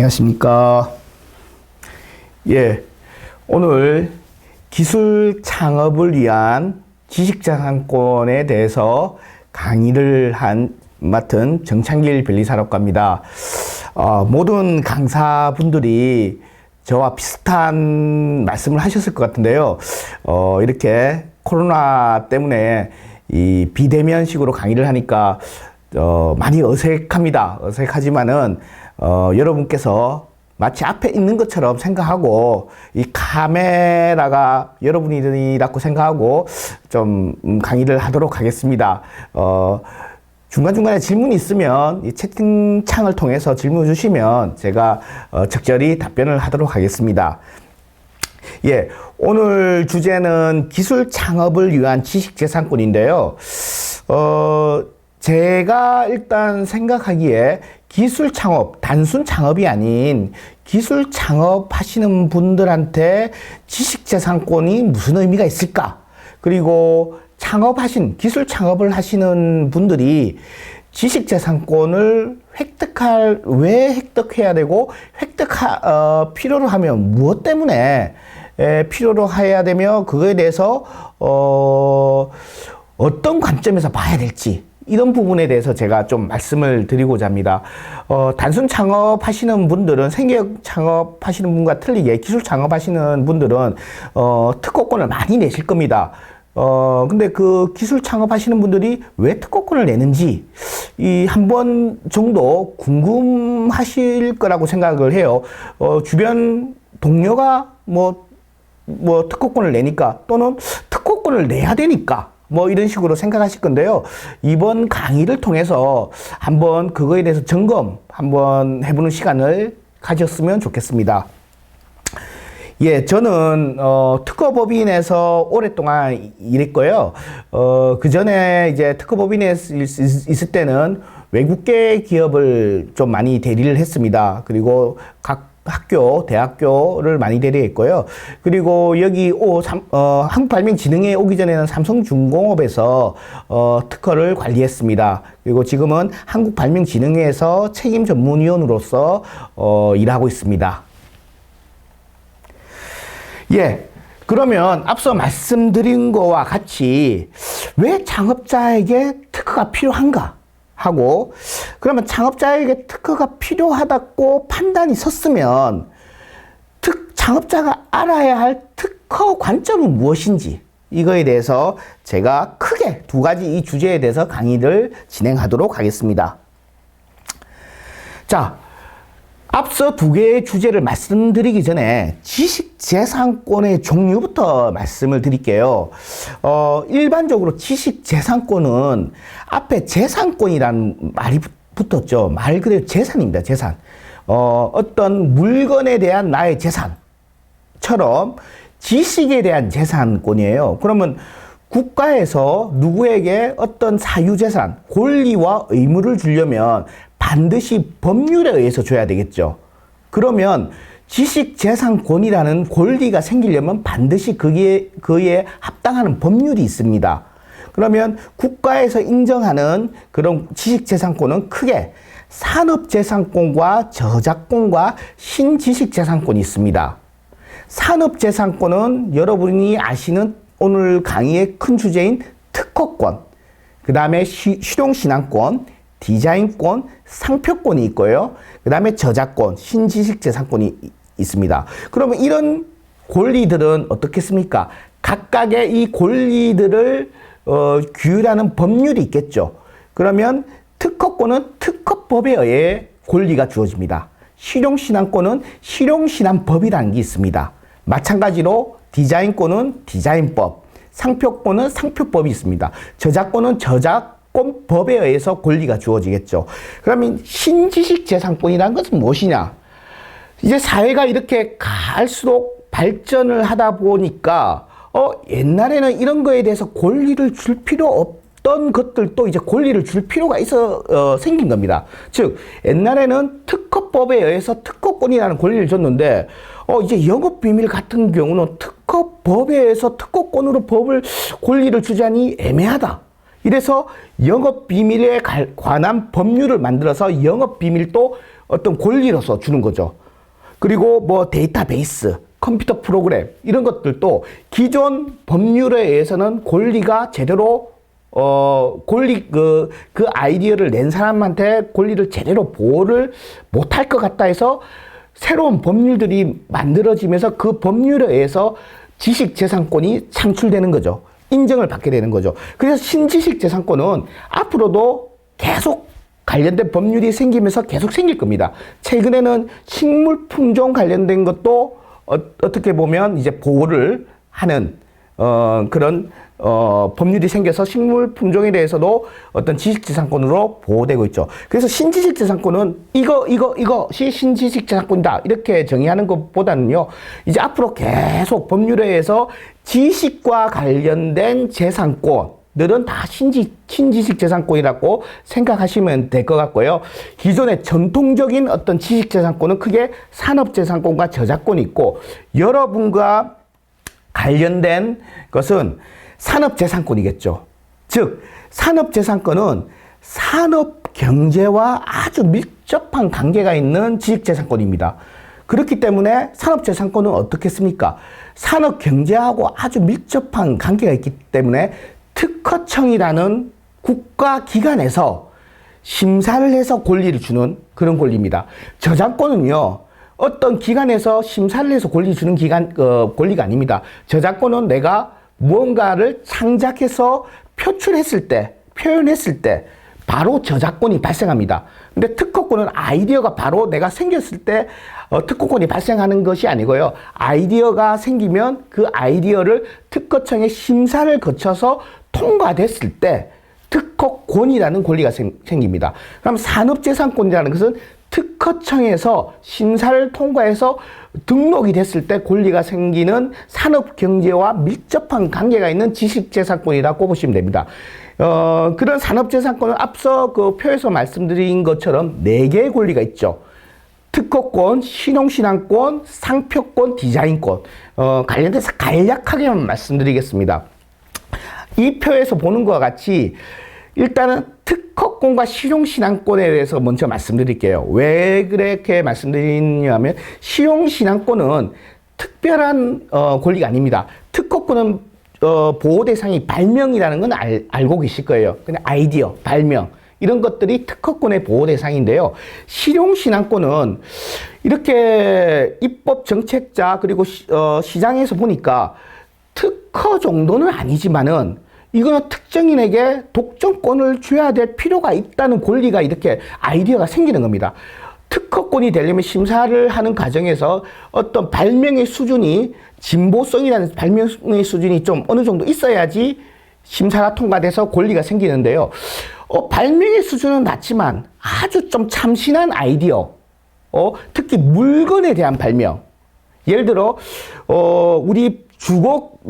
안녕하십니까. 오늘 기술 창업을 위한 지식자산권에 대해서 강의를 맡은 정창길 변리사업가입니다. 모든 강사분들이 저와 비슷한 말씀을 하셨을 것 같은데요. 이렇게 코로나 때문에 이 비대면식으로 강의를 하니까 많이 어색합니다. 어색하지만은 여러분께서 마치 앞에 있는 것처럼 생각하고 이 카메라가 여러분이라고 생각하고 좀 강의를 하도록 하겠습니다. 중간중간에 질문이 있으면 이 채팅창을 통해서 질문 주시면 제가 적절히 답변을 하도록 하겠습니다. 오늘 주제는 기술 창업을 위한 지식재산권인데요. 제가 일단 생각하기에 기술 창업, 단순 창업이 아닌 기술 창업 하시는 분들한테 지식재산권이 무슨 의미가 있을까? 그리고 기술 창업을 하시는 분들이 지식재산권을 왜 획득해야 되고, 필요로 하면 무엇 때문에 필요로 해야 되며, 그거에 대해서, 어떤 관점에서 봐야 될지, 이런 부분에 대해서 제가 좀 말씀을 드리고자 합니다. 단순 창업하시는 분들은, 생계형 창업하시는 분과 틀리게 기술 창업하시는 분들은 특허권을 많이 내실 겁니다. 근데 그 기술 창업하시는 분들이 왜 특허권을 내는지 한 번 정도 궁금하실 거라고 생각을 해요. 주변 동료가 뭐 특허권을 내니까, 또는 특허권을 내야 되니까, 이런 식으로 생각하실 건데요. 이번 강의를 통해서 한번 그거에 대해서 점검 한번 해보는 시간을 가졌으면 좋겠습니다. 저는 특허법인에서 오랫동안 일했고요. 그 전에 이제 특허법인에 있을 때는 외국계 기업을 좀 많이 대리를 했습니다. 그리고 각 대학교를 많이 대리했고요. 그리고 여기 한국발명진흥회에 오기 전에는 삼성중공업에서 특허를 관리했습니다. 그리고 지금은 한국발명진흥회에서 책임 전문위원으로서 일하고 있습니다. 그러면 앞서 말씀드린 거와 같이 왜 창업자에게 특허가 필요한가 하고, 그러면 창업자에게 특허가 필요하다고 판단이 섰으면 창업자가 알아야 할 특허 관점은 무엇인지, 이거에 대해서 제가 크게 두 가지 이 주제에 대해서 강의를 진행하도록 하겠습니다. 앞서 두 개의 주제를 말씀드리기 전에 지식재산권의 종류부터 말씀을 드릴게요. 일반적으로 지식재산권은 앞에 재산권이라는 말이 붙었죠. 말 그대로 재산입니다. 재산. 어떤 물건에 대한 나의 재산처럼 지식에 대한 재산권이에요. 그러면 국가에서 누구에게 어떤 사유재산, 권리와 의무를 주려면 반드시 법률에 의해서 줘야 되겠죠. 그러면 지식재산권이라는 권리가 생기려면 반드시 그에 합당하는 법률이 있습니다. 그러면 국가에서 인정하는 그런 지식재산권은 크게 산업재산권과 저작권과 신지식재산권이 있습니다. 산업재산권은 여러분이 아시는 오늘 강의의 큰 주제인 특허권, 그 다음에 실용신앙권, 디자인권, 상표권이 있고요. 그 다음에 저작권, 신지식재산권이 있습니다. 그러면 이런 권리들은 어떻겠습니까? 각각의 이 권리들을 규율하는 법률이 있겠죠. 그러면 특허권은 특허법에 의해 권리가 주어집니다. 실용신앙권은 실용신앙법이라는 게 있습니다. 마찬가지로 디자인권은 디자인법, 상표권은 상표법이 있습니다. 저작권은 저작권법에 의해서 권리가 주어지겠죠. 그러면 신지식재산권이라는 것은 무엇이냐? 이제 사회가 이렇게 갈수록 발전을 하다 보니까 옛날에는 이런 거에 대해서 권리를 줄 필요 없던 것들도 이제 권리를 줄 필요가 있어 생긴 겁니다. 즉 옛날에는 특허법에 의해서 특허권이라는 권리를 줬는데 이제 영업비밀 같은 경우는 특허법에 의해서 특허권으로 권리를 주자니 애매하다. 이래서 영업비밀에 관한 법률을 만들어서 영업비밀도 어떤 권리로서 주는 거죠. 그리고 뭐 데이터베이스, 컴퓨터 프로그램 이런 것들도 기존 법률에 의해서는 권리가 제대로 그 아이디어를 낸 사람한테 권리를 제대로 보호를 못할 것 같다 해서 새로운 법률들이 만들어지면서 그 법률에 의해서 지식재산권이 창출되는 거죠. 인정을 받게 되는 거죠. 그래서 신지식재산권은 앞으로도 계속 관련된 법률이 생기면서 계속 생길 겁니다. 최근에는 식물품종 관련된 것도 어떻게 보면 이제 보호를 하는 그런 법률이 생겨서 식물 품종에 대해서도 어떤 지식재산권으로 보호되고 있죠. 그래서 신지식재산권은 이것이 신지식재산권이다 이렇게 정의하는 것보다는요, 이제 앞으로 계속 법률에 의해서 지식과 관련된 재산권들은 다 신지식재산권이라고 생각하시면 될 것 같고요. 기존의 전통적인 어떤 지식재산권은 크게 산업재산권과 저작권이 있고, 여러분과 관련된 것은 산업재산권이겠죠. 즉, 산업재산권은 산업경제와 아주 밀접한 관계가 있는 지식재산권입니다. 그렇기 때문에 산업재산권은 어떻겠습니까? 산업경제하고 아주 밀접한 관계가 있기 때문에 특허청이라는 국가기관에서 심사를 해서 권리를 주는 그런 권리입니다. 저작권은요, 어떤 기관에서 심사를 해서 권리 주는 권리가 아닙니다. 저작권은 내가 무언가를 창작해서 표현했을 때 바로 저작권이 발생합니다. 근데 특허권은 아이디어가 바로 내가 생겼을 때 특허권이 발생하는 것이 아니고요. 아이디어가 생기면 그 아이디어를 특허청의 심사를 거쳐서 통과됐을 때 특허권이라는 권리가 생깁니다. 그럼 산업재산권이라는 것은 특허청에서 심사를 통과해서 등록이 됐을 때 권리가 생기는 산업경제와 밀접한 관계가 있는 지식재산권이라고 보시면 됩니다. 그런 산업재산권은 앞서 그 표에서 말씀드린 것처럼 4개의 권리가 있죠. 특허권, 신용신앙권, 상표권, 디자인권. 관련돼서 간략하게만 말씀드리겠습니다. 이 표에서 보는 것과 같이 일단은 특허권과 실용신앙권에 대해서 먼저 말씀드릴게요. 왜 그렇게 말씀드리냐면, 실용신앙권은 특별한 권리가 아닙니다. 특허권은 보호 대상이 발명이라는 건 알고 계실 거예요. 근데 아이디어, 발명 이런 것들이 특허권의 보호 대상인데요. 실용신앙권은 이렇게 입법 정책자 그리고 시장에서 보니까 특허 정도는 아니지만은 이거는 특정인에게 독점권을 줘야 될 필요가 있다는 권리가 이렇게 아이디어가 생기는 겁니다. 특허권이 되려면 심사를 하는 과정에서 어떤 발명의 수준이, 진보성이라는 발명의 수준이 좀 어느 정도 있어야지 심사가 통과돼서 권리가 생기는데요. 발명의 수준은 낮지만 아주 좀 참신한 아이디어, 특히 물건에 대한 발명. 예를 들어, 우리 주걱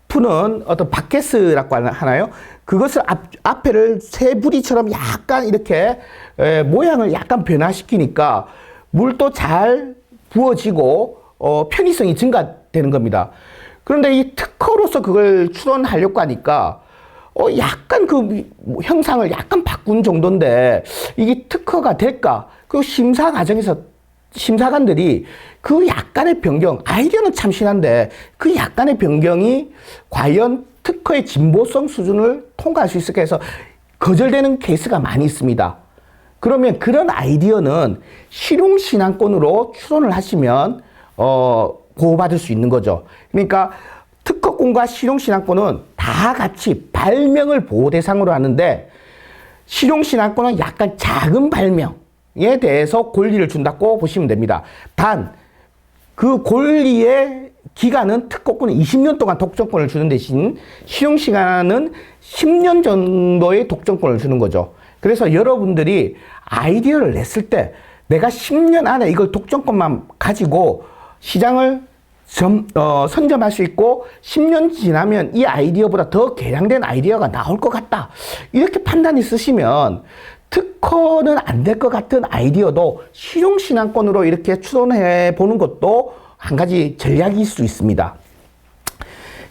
푸는 어떤 바켓스라고 하나요? 그것을 앞에를 새부리처럼 약간 이렇게 모양을 약간 변화시키니까 물도 잘 부어지고 편의성이 증가되는 겁니다. 그런데 이 특허로서 그걸 추론하려고 하니까 약간 그 형상을 약간 바꾼 정도인데 이게 특허가 될까? 그 심사 과정에서 심사관들이 그 약간의 변경, 아이디어는 참신한데 그 약간의 변경이 과연 특허의 진보성 수준을 통과할 수 있을까 해서 거절되는 케이스가 많이 있습니다. 그러면 그런 아이디어는 실용신앙권으로 추론을 하시면 보호받을 수 있는 거죠. 그러니까 특허권과 실용신앙권은 다 같이 발명을 보호 대상으로 하는데, 실용신앙권은 약간 작은 발명에 대해서 권리를 준다고 보시면 됩니다. 단, 그 권리의 기간은 특허권은 20년 동안 독점권을 주는 대신 실용시간은 10년 정도의 독점권을 주는 거죠. 그래서 여러분들이 아이디어를 냈을 때 내가 10년 안에 이걸 독점권만 가지고 시장을 선점할 수 있고 10년 지나면 이 아이디어보다 더 개량된 아이디어가 나올 것 같다, 이렇게 판단이 쓰시면 특허는 안 될 것 같은 아이디어도 실용신앙권으로 이렇게 추론해 보는 것도 한 가지 전략일 수 있습니다.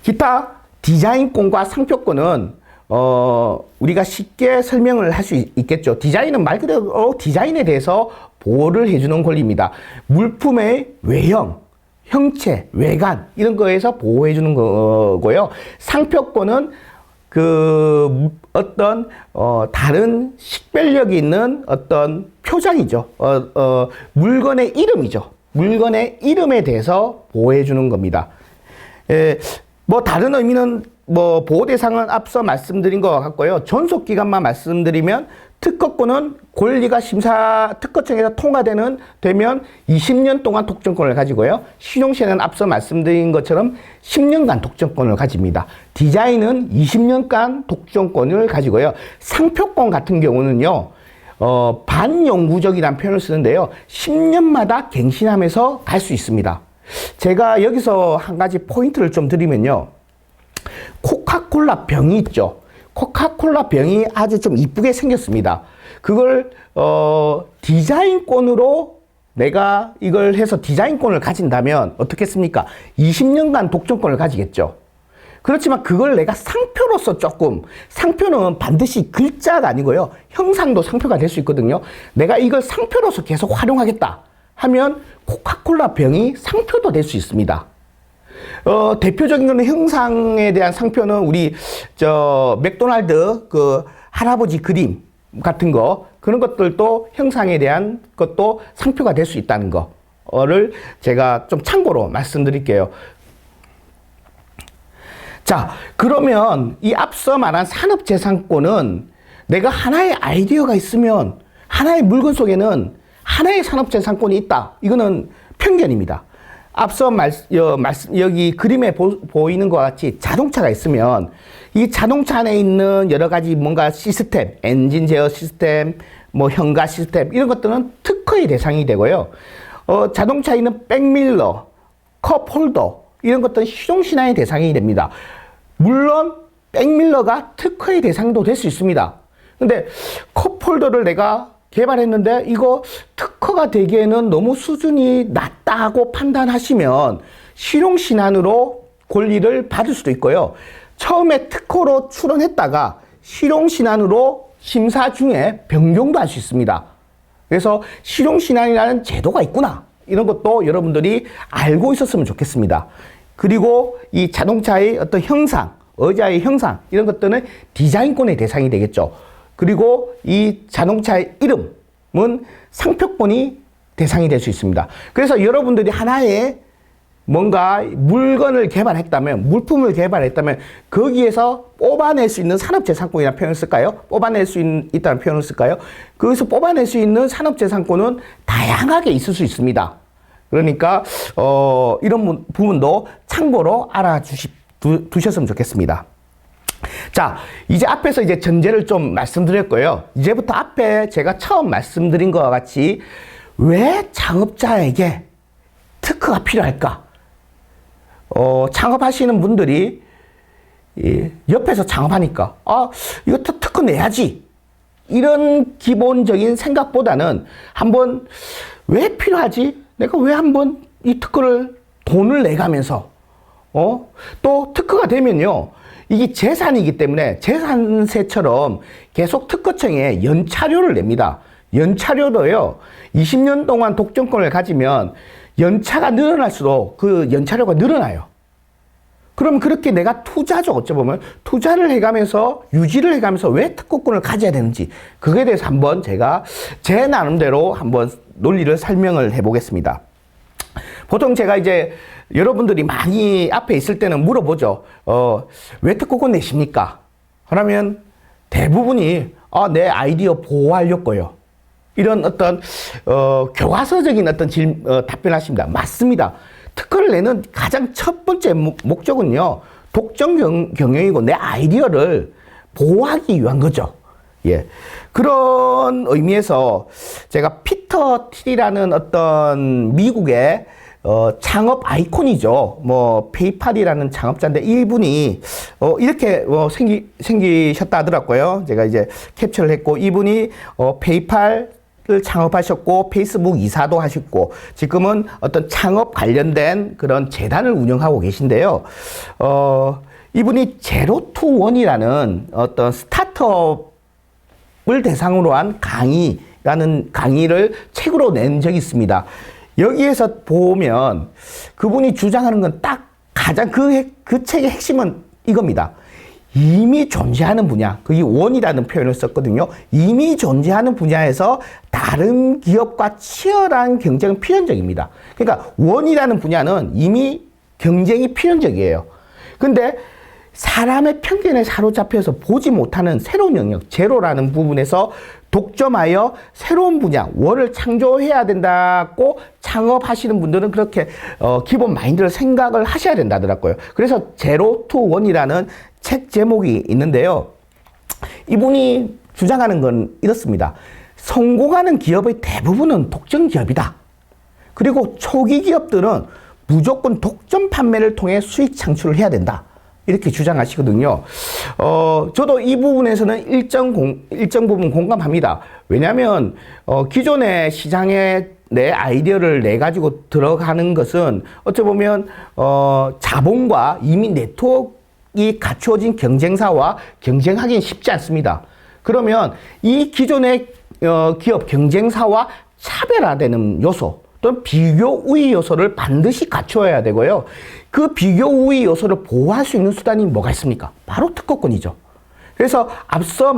기타 디자인권과 상표권은 우리가 쉽게 설명을 할 수 있겠죠. 디자인은 말 그대로 디자인에 대해서 보호를 해주는 권리입니다. 물품의 외형, 형체, 외관 이런 거에서 보호해주는 거고요. 상표권은 그 어떤 다른 식별력이 있는 어떤 표장이죠. 물건의 이름이죠. 물건의 이름에 대해서 보호해주는 겁니다. 뭐 다른 의미는 뭐 보호 대상은 앞서 말씀드린 것 같고요. 존속 기간만 말씀드리면 특허권은 권리가 특허청에서 통과되면 20년 동안 독점권을 가지고요. 실용시에는 앞서 말씀드린 것처럼 10년간 독점권을 가집니다. 디자인은 20년간 독점권을 가지고요. 상표권 같은 경우는요. 반영구적이라는 표현을 쓰는데요. 10년마다 갱신하면서 갈 수 있습니다. 제가 여기서 한 가지 포인트를 좀 드리면요. 코카콜라 병이 있죠. 코카콜라 병이 아주 좀 이쁘게 생겼습니다. 그걸 디자인권으로 내가 이걸 해서 디자인권을 가진다면 어떻겠습니까? 20년간 독점권을 가지겠죠. 그렇지만 그걸 내가 상표로서 상표는 반드시 글자가 아니고요. 형상도 상표가 될 수 있거든요. 내가 이걸 상표로서 계속 활용하겠다 하면 코카콜라 병이 상표도 될 수 있습니다. 대표적인 거는 형상에 대한 상표는 우리 맥도날드 그 할아버지 그림 같은 거 그런 것들도 형상에 대한 것도 상표가 될 수 있다는 거를 제가 좀 참고로 말씀드릴게요. 자, 그러면 이 앞서 말한 산업재산권은 내가 하나의 아이디어가 있으면 하나의 물건 속에는 하나의 산업재산권이 있다. 이거는 편견입니다. 앞서 여기 그림에 보이는 것 같이 자동차가 있으면 이 자동차 안에 있는 여러 가지 뭔가 시스템, 엔진 제어 시스템, 뭐 현가 시스템 이런 것들은 특허의 대상이 되고요. 자동차에 있는 백밀러, 컵 홀더 이런 것들은 실용신안의 대상이 됩니다. 물론 백밀러가 특허의 대상도 될 수 있습니다. 근데 컵 홀더를 내가 개발했는데 이거 특허가 되기에는 너무 수준이 낮다고 판단하시면 실용신안으로 권리를 받을 수도 있고요. 처음에 특허로 출원했다가 실용신안으로 심사 중에 변경도 할 수 있습니다. 그래서 실용신안이라는 제도가 있구나. 이런 것도 여러분들이 알고 있었으면 좋겠습니다. 그리고 이 자동차의 어떤 형상, 의자의 형상 이런 것들은 디자인권의 대상이 되겠죠. 그리고 이 자동차의 이름은 상표권이 대상이 될 수 있습니다. 그래서 여러분들이 하나의 뭔가 물건을 개발했다면, 물품을 개발했다면 거기에서 뽑아낼 수 있는 산업재산권이라는 표현을 쓸까요? 뽑아낼 수 있다는 표현을 쓸까요? 거기서 뽑아낼 수 있는 산업재산권은 다양하게 있을 수 있습니다. 그러니까 이런 부분도 참고로 두셨으면 좋겠습니다. 자, 이제 앞에서 이제 전제를 좀 말씀드렸고요. 이제부터 앞에 제가 처음 말씀드린 것과 같이 왜 창업자에게 특허가 필요할까? 창업하시는 분들이 옆에서 창업하니까 이거 특허 내야지. 이런 기본적인 생각보다는 한번 왜 필요하지? 내가 왜 한번 이 특허를 돈을 내가면서 또 특허가 되면요. 이게 재산이기 때문에 재산세처럼 계속 특허청에 연차료를 냅니다. 연차료도요. 20년 동안 독점권을 가지면 연차가 늘어날수록 그 연차료가 늘어나요. 그럼 그렇게 내가 투자죠. 어쩌보면 투자를 해가면서 유지를 해가면서 왜 특허권을 가져야 되는지 그거에 대해서 한번 제가 제 나름대로 한번 논리를 설명을 해보겠습니다. 보통 제가 이제 여러분들이 많이 앞에 있을 때는 물어보죠. 왜 특허권 내십니까? 그러면 대부분이 내 아이디어 보호하려고요. 이런 어떤 교과서적인 어떤 답변하십니다. 맞습니다. 특허를 내는 가장 첫 번째 목적은요. 독점 경영이고 내 아이디어를 보호하기 위한 거죠. 예. 그런 의미에서 제가 피터 틸이라는 어떤 미국의 창업 아이콘이죠. 뭐 페이팔이라는 창업자인데 이분이 이렇게 생기셨다 하더라고요. 제가 이제 캡처를 했고 이분이 페이팔을 창업하셨고 페이스북 이사도 하셨고 지금은 어떤 창업 관련된 그런 재단을 운영하고 계신데요. 이분이 제로 투 원이라는 어떤 스타트업을 대상으로 한 강의라는 강의를 책으로 낸 적이 있습니다. 여기에서 보면 그분이 주장하는 건 딱 가장 그 책의 핵심은 이겁니다. 이미 존재하는 분야, 그 이 원이라는 표현을 썼거든요. 이미 존재하는 분야에서 다른 기업과 치열한 경쟁은 필연적입니다. 그러니까 원이라는 분야는 이미 경쟁이 필연적이에요. 근데 사람의 편견에 사로잡혀서 보지 못하는 새로운 영역, 제로라는 부분에서 독점하여 새로운 분야, 원을 창조해야 된다고 창업하시는 분들은 그렇게 기본 마인드를 생각을 하셔야 된다더라고요. 그래서 제로 투 원이라는 책 제목이 있는데요. 이분이 주장하는 건 이렇습니다. 성공하는 기업의 대부분은 독점 기업이다. 그리고 초기 기업들은 무조건 독점 판매를 통해 수익 창출을 해야 된다. 이렇게 주장하시거든요. 저도 이 부분에서는 일정 부분 공감합니다. 왜냐하면 기존의 시장에 내 아이디어를 내 가지고 들어가는 것은 어찌 보면 자본과 이미 네트워크가 갖추어진 경쟁사와 경쟁하기는 쉽지 않습니다. 그러면 이 기존의 기업 경쟁사와 차별화되는 요소 또는 비교 우위 요소를 반드시 갖추어야 되고요. 그 비교 우위 요소를 보호할 수 있는 수단이 뭐가 있습니까? 바로 특허권이죠. 그래서 앞서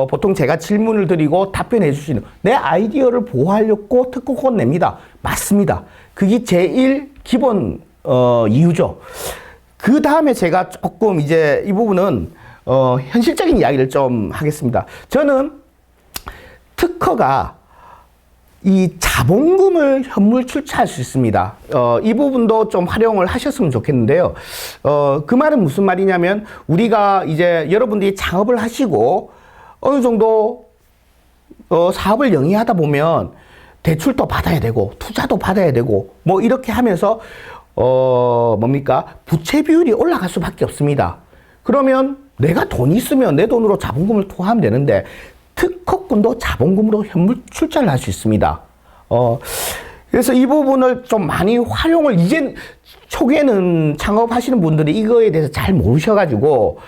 보통 제가 질문을 드리고 답변해 주시는 내 아이디어를 보호하려고 특허권 냅니다. 맞습니다. 그게 제일 기본 이유죠. 그 다음에 제가 조금 이 부분은 현실적인 이야기를 좀 하겠습니다. 저는 특허가 이 자본금을 현물 출자할 수 있습니다. 이 부분도 좀 활용을 하셨으면 좋겠는데요. 그 말은 무슨 말이냐면 우리가 여러분들이 창업을 하시고 어느 정도 사업을 영위하다 보면 대출도 받아야 되고 투자도 받아야 되고 뭐 이렇게 하면서 부채 비율이 올라갈 수밖에 없습니다. 그러면 내가 돈이 있으면 내 돈으로 자본금을 투하하면 되는데 특허권도 자본금으로 현물 출자를 할 수 있습니다. 그래서 이 부분을 좀 많이 활용을 초기에는 창업하시는 분들이 이거에 대해서 잘 모르셔가지고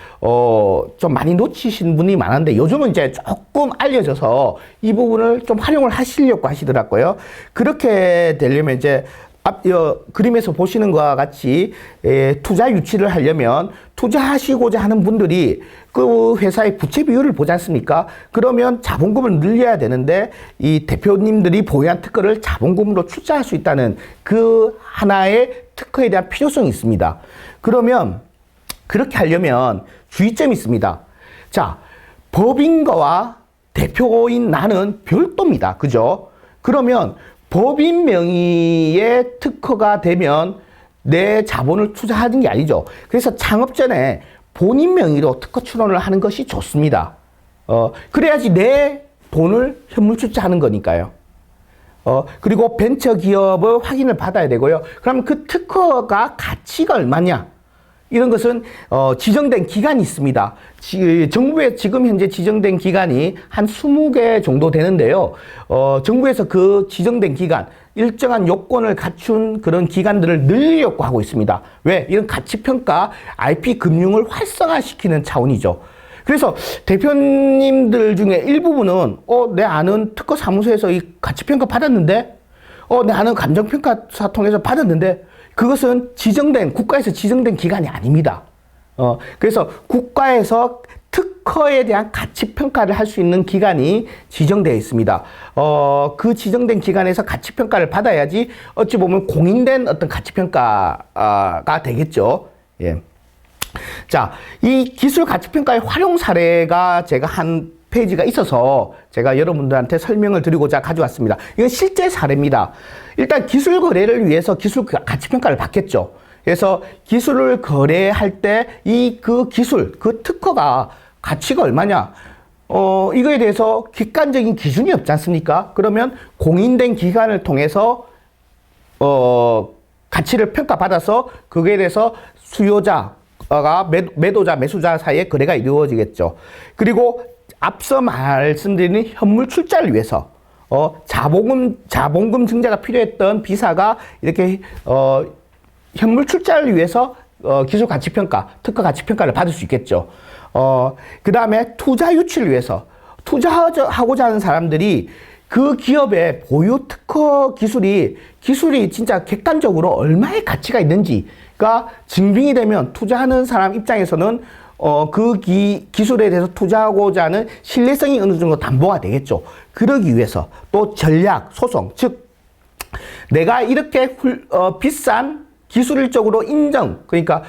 좀 많이 놓치신 분이 많은데 요즘은 조금 알려져서 이 부분을 좀 활용을 하시려고 하시더라고요. 그렇게 되려면 그림에서 보시는 것과 같이 투자 유치를 하려면 투자하시고자 하는 분들이 그 회사의 부채 비율을 보지 않습니까? 그러면 자본금을 늘려야 되는데 이 대표님들이 보유한 특허를 자본금으로 출자할 수 있다는 그 하나의 특허에 대한 필요성이 있습니다. 그러면 그렇게 하려면 주의점이 있습니다. 자, 법인과와 대표인 나는 별도입니다. 그죠? 그러면 법인 명의의 특허가 되면 내 자본을 투자하는 게 아니죠. 그래서 창업 전에 본인 명의로 특허 출원을 하는 것이 좋습니다. 그래야지 내 돈을 현물 출자하는 거니까요. 그리고 벤처 기업의 확인을 받아야 되고요. 그럼 그 특허가 가치가 얼마냐? 이런 것은 지정된 기간이 있습니다. 정부에 지금 현재 지정된 기간이 한 20개 정도 되는데요. 정부에서 그 지정된 기간, 일정한 요건을 갖춘 그런 기간들을 늘리려고 하고 있습니다. 왜? 이런 가치평가, IP 금융을 활성화시키는 차원이죠. 그래서 대표님들 중에 일부분은 내 아는 특허 사무소에서 이 가치평가 받았는데 내 아는 감정평가사 통해서 받았는데 그것은 국가에서 지정된 기간이 아닙니다. 그래서 국가에서 특허에 대한 가치평가를 할 수 있는 기간이 지정되어 있습니다. 그 지정된 기간에서 가치평가를 받아야지 어찌 보면 공인된 어떤 가치평가가 되겠죠. 예. 자, 이 기술 가치평가의 활용 사례가 제가 한 페이지가 있어서 제가 여러분들한테 설명을 드리고자 가져왔습니다. 이건 실제 사례입니다. 일단 기술 거래를 위해서 기술 가치평가를 받겠죠. 그래서 기술을 거래할 때 그 기술, 그 특허가 가치가 얼마냐? 이거에 대해서 객관적인 기준이 없지 않습니까? 그러면 공인된 기관을 통해서 가치를 평가받아서 그거에 대해서 수요자가 매도자, 매수자 사이에 거래가 이루어지겠죠. 그리고 앞서 말씀드린 현물 출자를 위해서 자본금 증자가 필요했던 B사가 이렇게 현물 출자를 위해서 기술 가치 평가, 특허 가치 평가를 받을 수 있겠죠. 그 다음에 투자 유치를 위해서 투자하고자 하는 사람들이 그 기업의 보유 특허 기술이 진짜 객관적으로 얼마의 가치가 있는지가 증빙이 되면 투자하는 사람 입장에서는 그 기술에 대해서 투자하고자 하는 신뢰성이 어느 정도 담보가 되겠죠. 그러기 위해서 또 전략, 소송, 즉 내가 이렇게 비싼 기술적으로 인정, 그러니까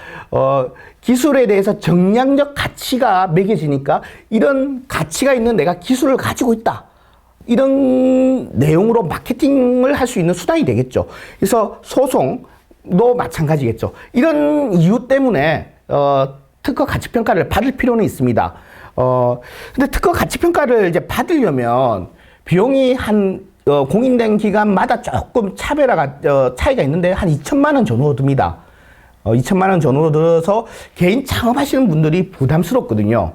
기술에 대해서 정량적 가치가 매겨지니까 이런 가치가 있는 내가 기술을 가지고 있다. 이런 내용으로 마케팅을 할 수 있는 수단이 되겠죠. 그래서 소송도 마찬가지겠죠. 이런 이유 때문에 특허 가치 평가를 받을 필요는 있습니다. 근데 특허 가치 평가를 이제 받으려면 비용이 공인된 기관마다 조금 차이가 있는데 한 2천만 원 전후로 듭니다. 2천만 원 전후로 들어서 개인 창업하시는 분들이 부담스럽거든요.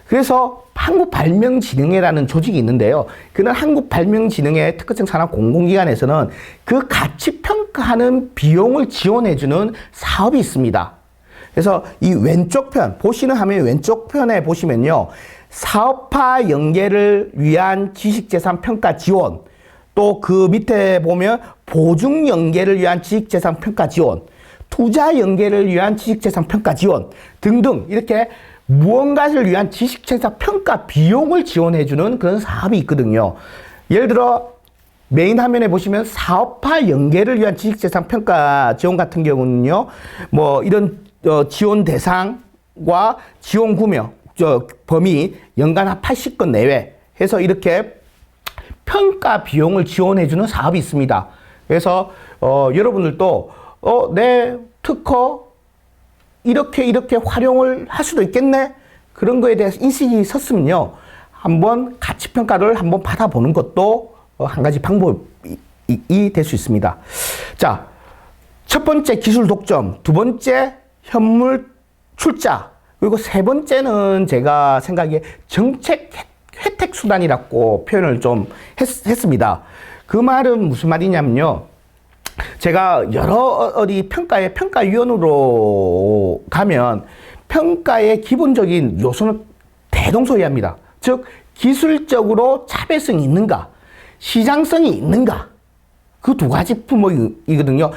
그래서 한국발명진흥회라는 조직이 있는데요. 그는 한국발명진흥회 특허청 산업 공공기관에서는 그 가치 평가하는 비용을 지원해주는 사업이 있습니다. 그래서 이 왼쪽 편, 보시는 화면 왼쪽 편에 보시면요. 사업화 연계를 위한 지식재산 평가 지원, 또 그 밑에 보면 보증 연계를 위한 지식재산 평가 지원, 투자 연계를 위한 지식재산 평가 지원 등등 이렇게 무언가를 위한 지식재산 평가 비용을 지원해주는 그런 사업이 있거든요. 예를 들어 메인 화면에 보시면 사업화 연계를 위한 지식재산 평가 지원 같은 경우는요, 뭐 이런 지원 대상과 지원 규모, 범위 연간 한 80건 내외 해서 이렇게 평가 비용을 지원해주는 사업이 있습니다. 그래서 여러분들도 내 특허 이렇게 활용을 할 수도 있겠네? 그런 거에 대해서 인식이 섰으면요. 한번 가치평가를 한번 받아보는 것도 한 가지 방법이 될 수 있습니다. 자, 첫 번째 기술 독점, 두 번째 현물 출자, 그리고 세 번째는 제가 생각에 정책 혜택 수단이라고 표현을 좀 했습니다. 그 말은 무슨 말이냐면요. 제가 여러 어디 평가위원으로 가면 평가의 기본적인 요소는 대동소이합니다. 즉 기술적으로 차별성이 있는가, 시장성이 있는가, 그 두 가지 품목이거든요.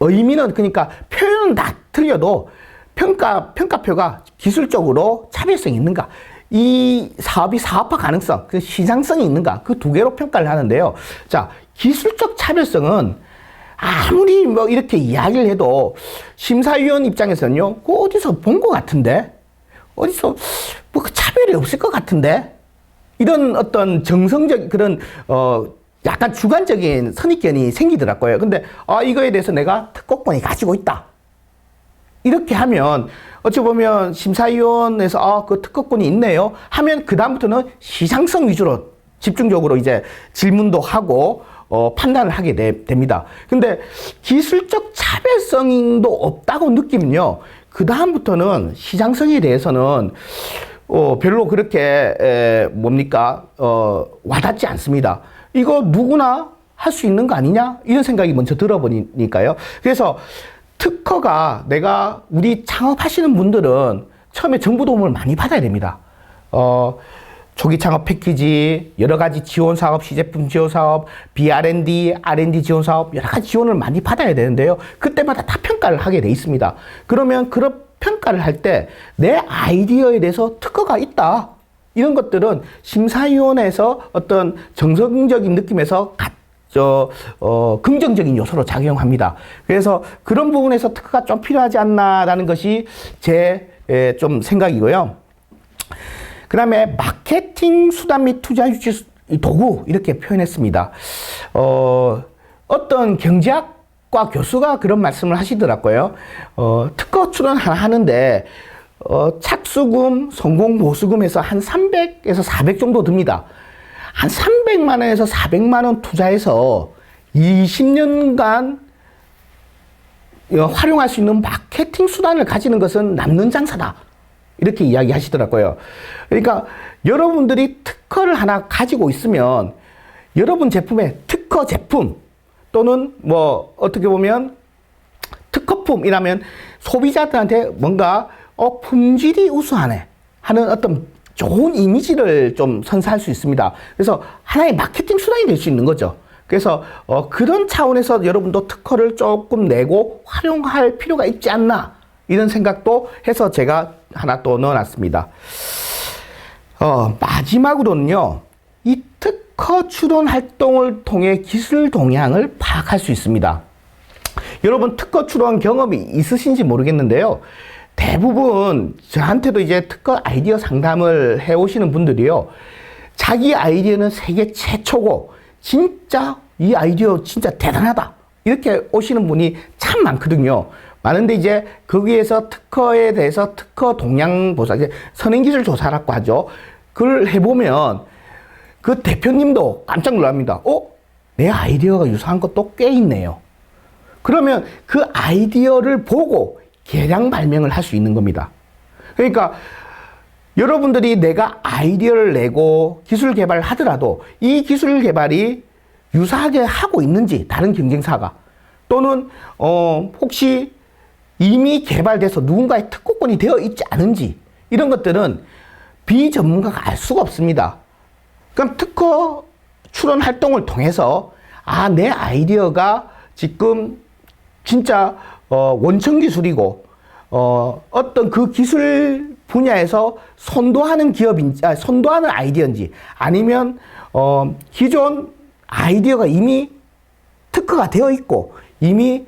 의미는 그러니까 표현은 다 틀려도 평가표가 기술적으로 차별성이 있는가, 이 사업이 사업화 가능성, 그 시장성이 있는가, 그 두 개로 평가를 하는데요. 자, 기술적 차별성은 아무리 뭐 이렇게 이야기를 해도 심사위원 입장에서는요, 그 어디서 본 것 같은데? 어디서 뭐 차별이 없을 것 같은데? 이런 어떤 정성적 그런, 약간 주관적인 선입견이 생기더라고요. 근데, 이거에 대해서 내가 특허권이 가지고 있다. 이렇게 하면, 어찌 보면 심사위원회에서, 그 특허권이 있네요. 하면 그다음부터는 시장성 위주로 집중적으로 이제 질문도 하고, 판단을 하게 됩니다. 근데 기술적 차별성도 없다고 느끼면요. 그다음부터는 시장성에 대해서는, 별로 그렇게, 와닿지 않습니다. 이거 누구나 할 수 있는 거 아니냐? 이런 생각이 먼저 들어보니까요. 그래서 특허가 우리 창업하시는 분들은 처음에 정부 도움을 많이 받아야 됩니다. 초기 창업 패키지, 여러 가지 지원 사업, 시제품 지원 사업, B&R&D, R&D 지원 사업, 여러 가지 지원을 많이 받아야 되는데요. 그때마다 다 평가를 하게 돼 있습니다. 그러면 그런 평가를 할 때 내 아이디어에 대해서 특허가 있다. 이런 것들은 심사위원회에서 어떤 정성적인 느낌에서 긍정적인 요소로 작용합니다. 그래서 그런 부분에서 특허가 좀 필요하지 않나라는 것이 제 좀 생각이고요. 그 다음에 마케팅 수단 및 투자 유치 도구 이렇게 표현했습니다. 어떤 경제학과 교수가 그런 말씀을 하시더라고요. 특허 출원 하는데 착수금, 성공 보수금에서 한 300에서 400 정도 듭니다. 한 300만 원에서 400만 원 투자해서 20년간 활용할 수 있는 마케팅 수단을 가지는 것은 남는 장사다. 이렇게 이야기하시더라고요. 그러니까 여러분들이 특허를 하나 가지고 있으면 여러분 제품의 특허 제품 또는 뭐 어떻게 보면 특허품이라면 소비자들한테 뭔가 품질이 우수하네 하는 어떤 좋은 이미지를 좀 선사할 수 있습니다. 그래서 하나의 마케팅 수단이 될 수 있는 거죠. 그래서 그런 차원에서 여러분도 특허를 조금 내고 활용할 필요가 있지 않나 이런 생각도 해서 제가 하나 또 넣어놨습니다. 마지막으로는요, 이 특허 출원 활동을 통해 기술 동향을 파악할 수 있습니다. 여러분 특허 출원 경험이 있으신지 모르겠는데요. 대부분 저한테도 이제 특허 아이디어 상담을 해오시는 분들이요, 자기 아이디어는 세계 최초고 진짜 이 아이디어 진짜 대단하다 이렇게 오시는 분이 참 많거든요. 많은데 이제 거기에서 특허에 대해서 특허 동향 보사, 이제 선행기술 조사라고 하죠. 그걸 해보면 그 대표님도 깜짝 놀랍니다. 내 아이디어가 유사한 것도 꽤 있네요. 그러면 그 아이디어를 보고 개량 발명을 할 수 있는 겁니다. 그러니까 여러분들이 내가 아이디어를 내고 기술 개발을 하더라도 이 기술 개발이 유사하게 하고 있는지 다른 경쟁사가, 또는 혹시 이미 개발돼서 누군가의 특허권이 되어 있지 않은지, 이런 것들은 비전문가가 알 수가 없습니다. 그럼 특허 출원 활동을 통해서 내 아이디어가 지금 진짜 원천 기술이고 어떤 그 기술 분야에서 선도하는 기업인지, 선도하는 아이디어인지, 아니면 기존 아이디어가 이미 특허가 되어 있고 이미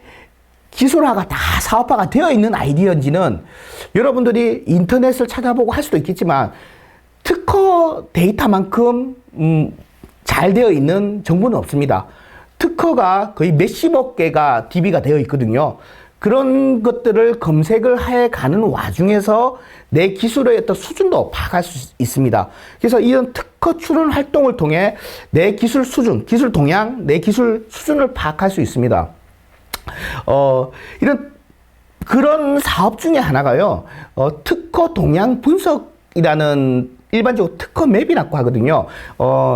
기술화가 다 사업화가 되어 있는 아이디어인지는 여러분들이 인터넷을 찾아보고 할 수도 있겠지만 특허 데이터만큼 잘 되어 있는 정보는 없습니다. 특허가 거의 몇십억 개가 DB가 되어 있거든요. 그런 것들을 검색을 해 가는 와중에서 내 기술의 어떤 수준도 파악할 수 있습니다. 그래서 이런 특허 출원 활동을 통해 내 기술 수준, 기술 동향, 내 기술 수준을 파악할 수 있습니다. 그런 사업 중에 하나가요, 특허 동향 분석이라는 일반적으로 특허 맵이라고 하거든요.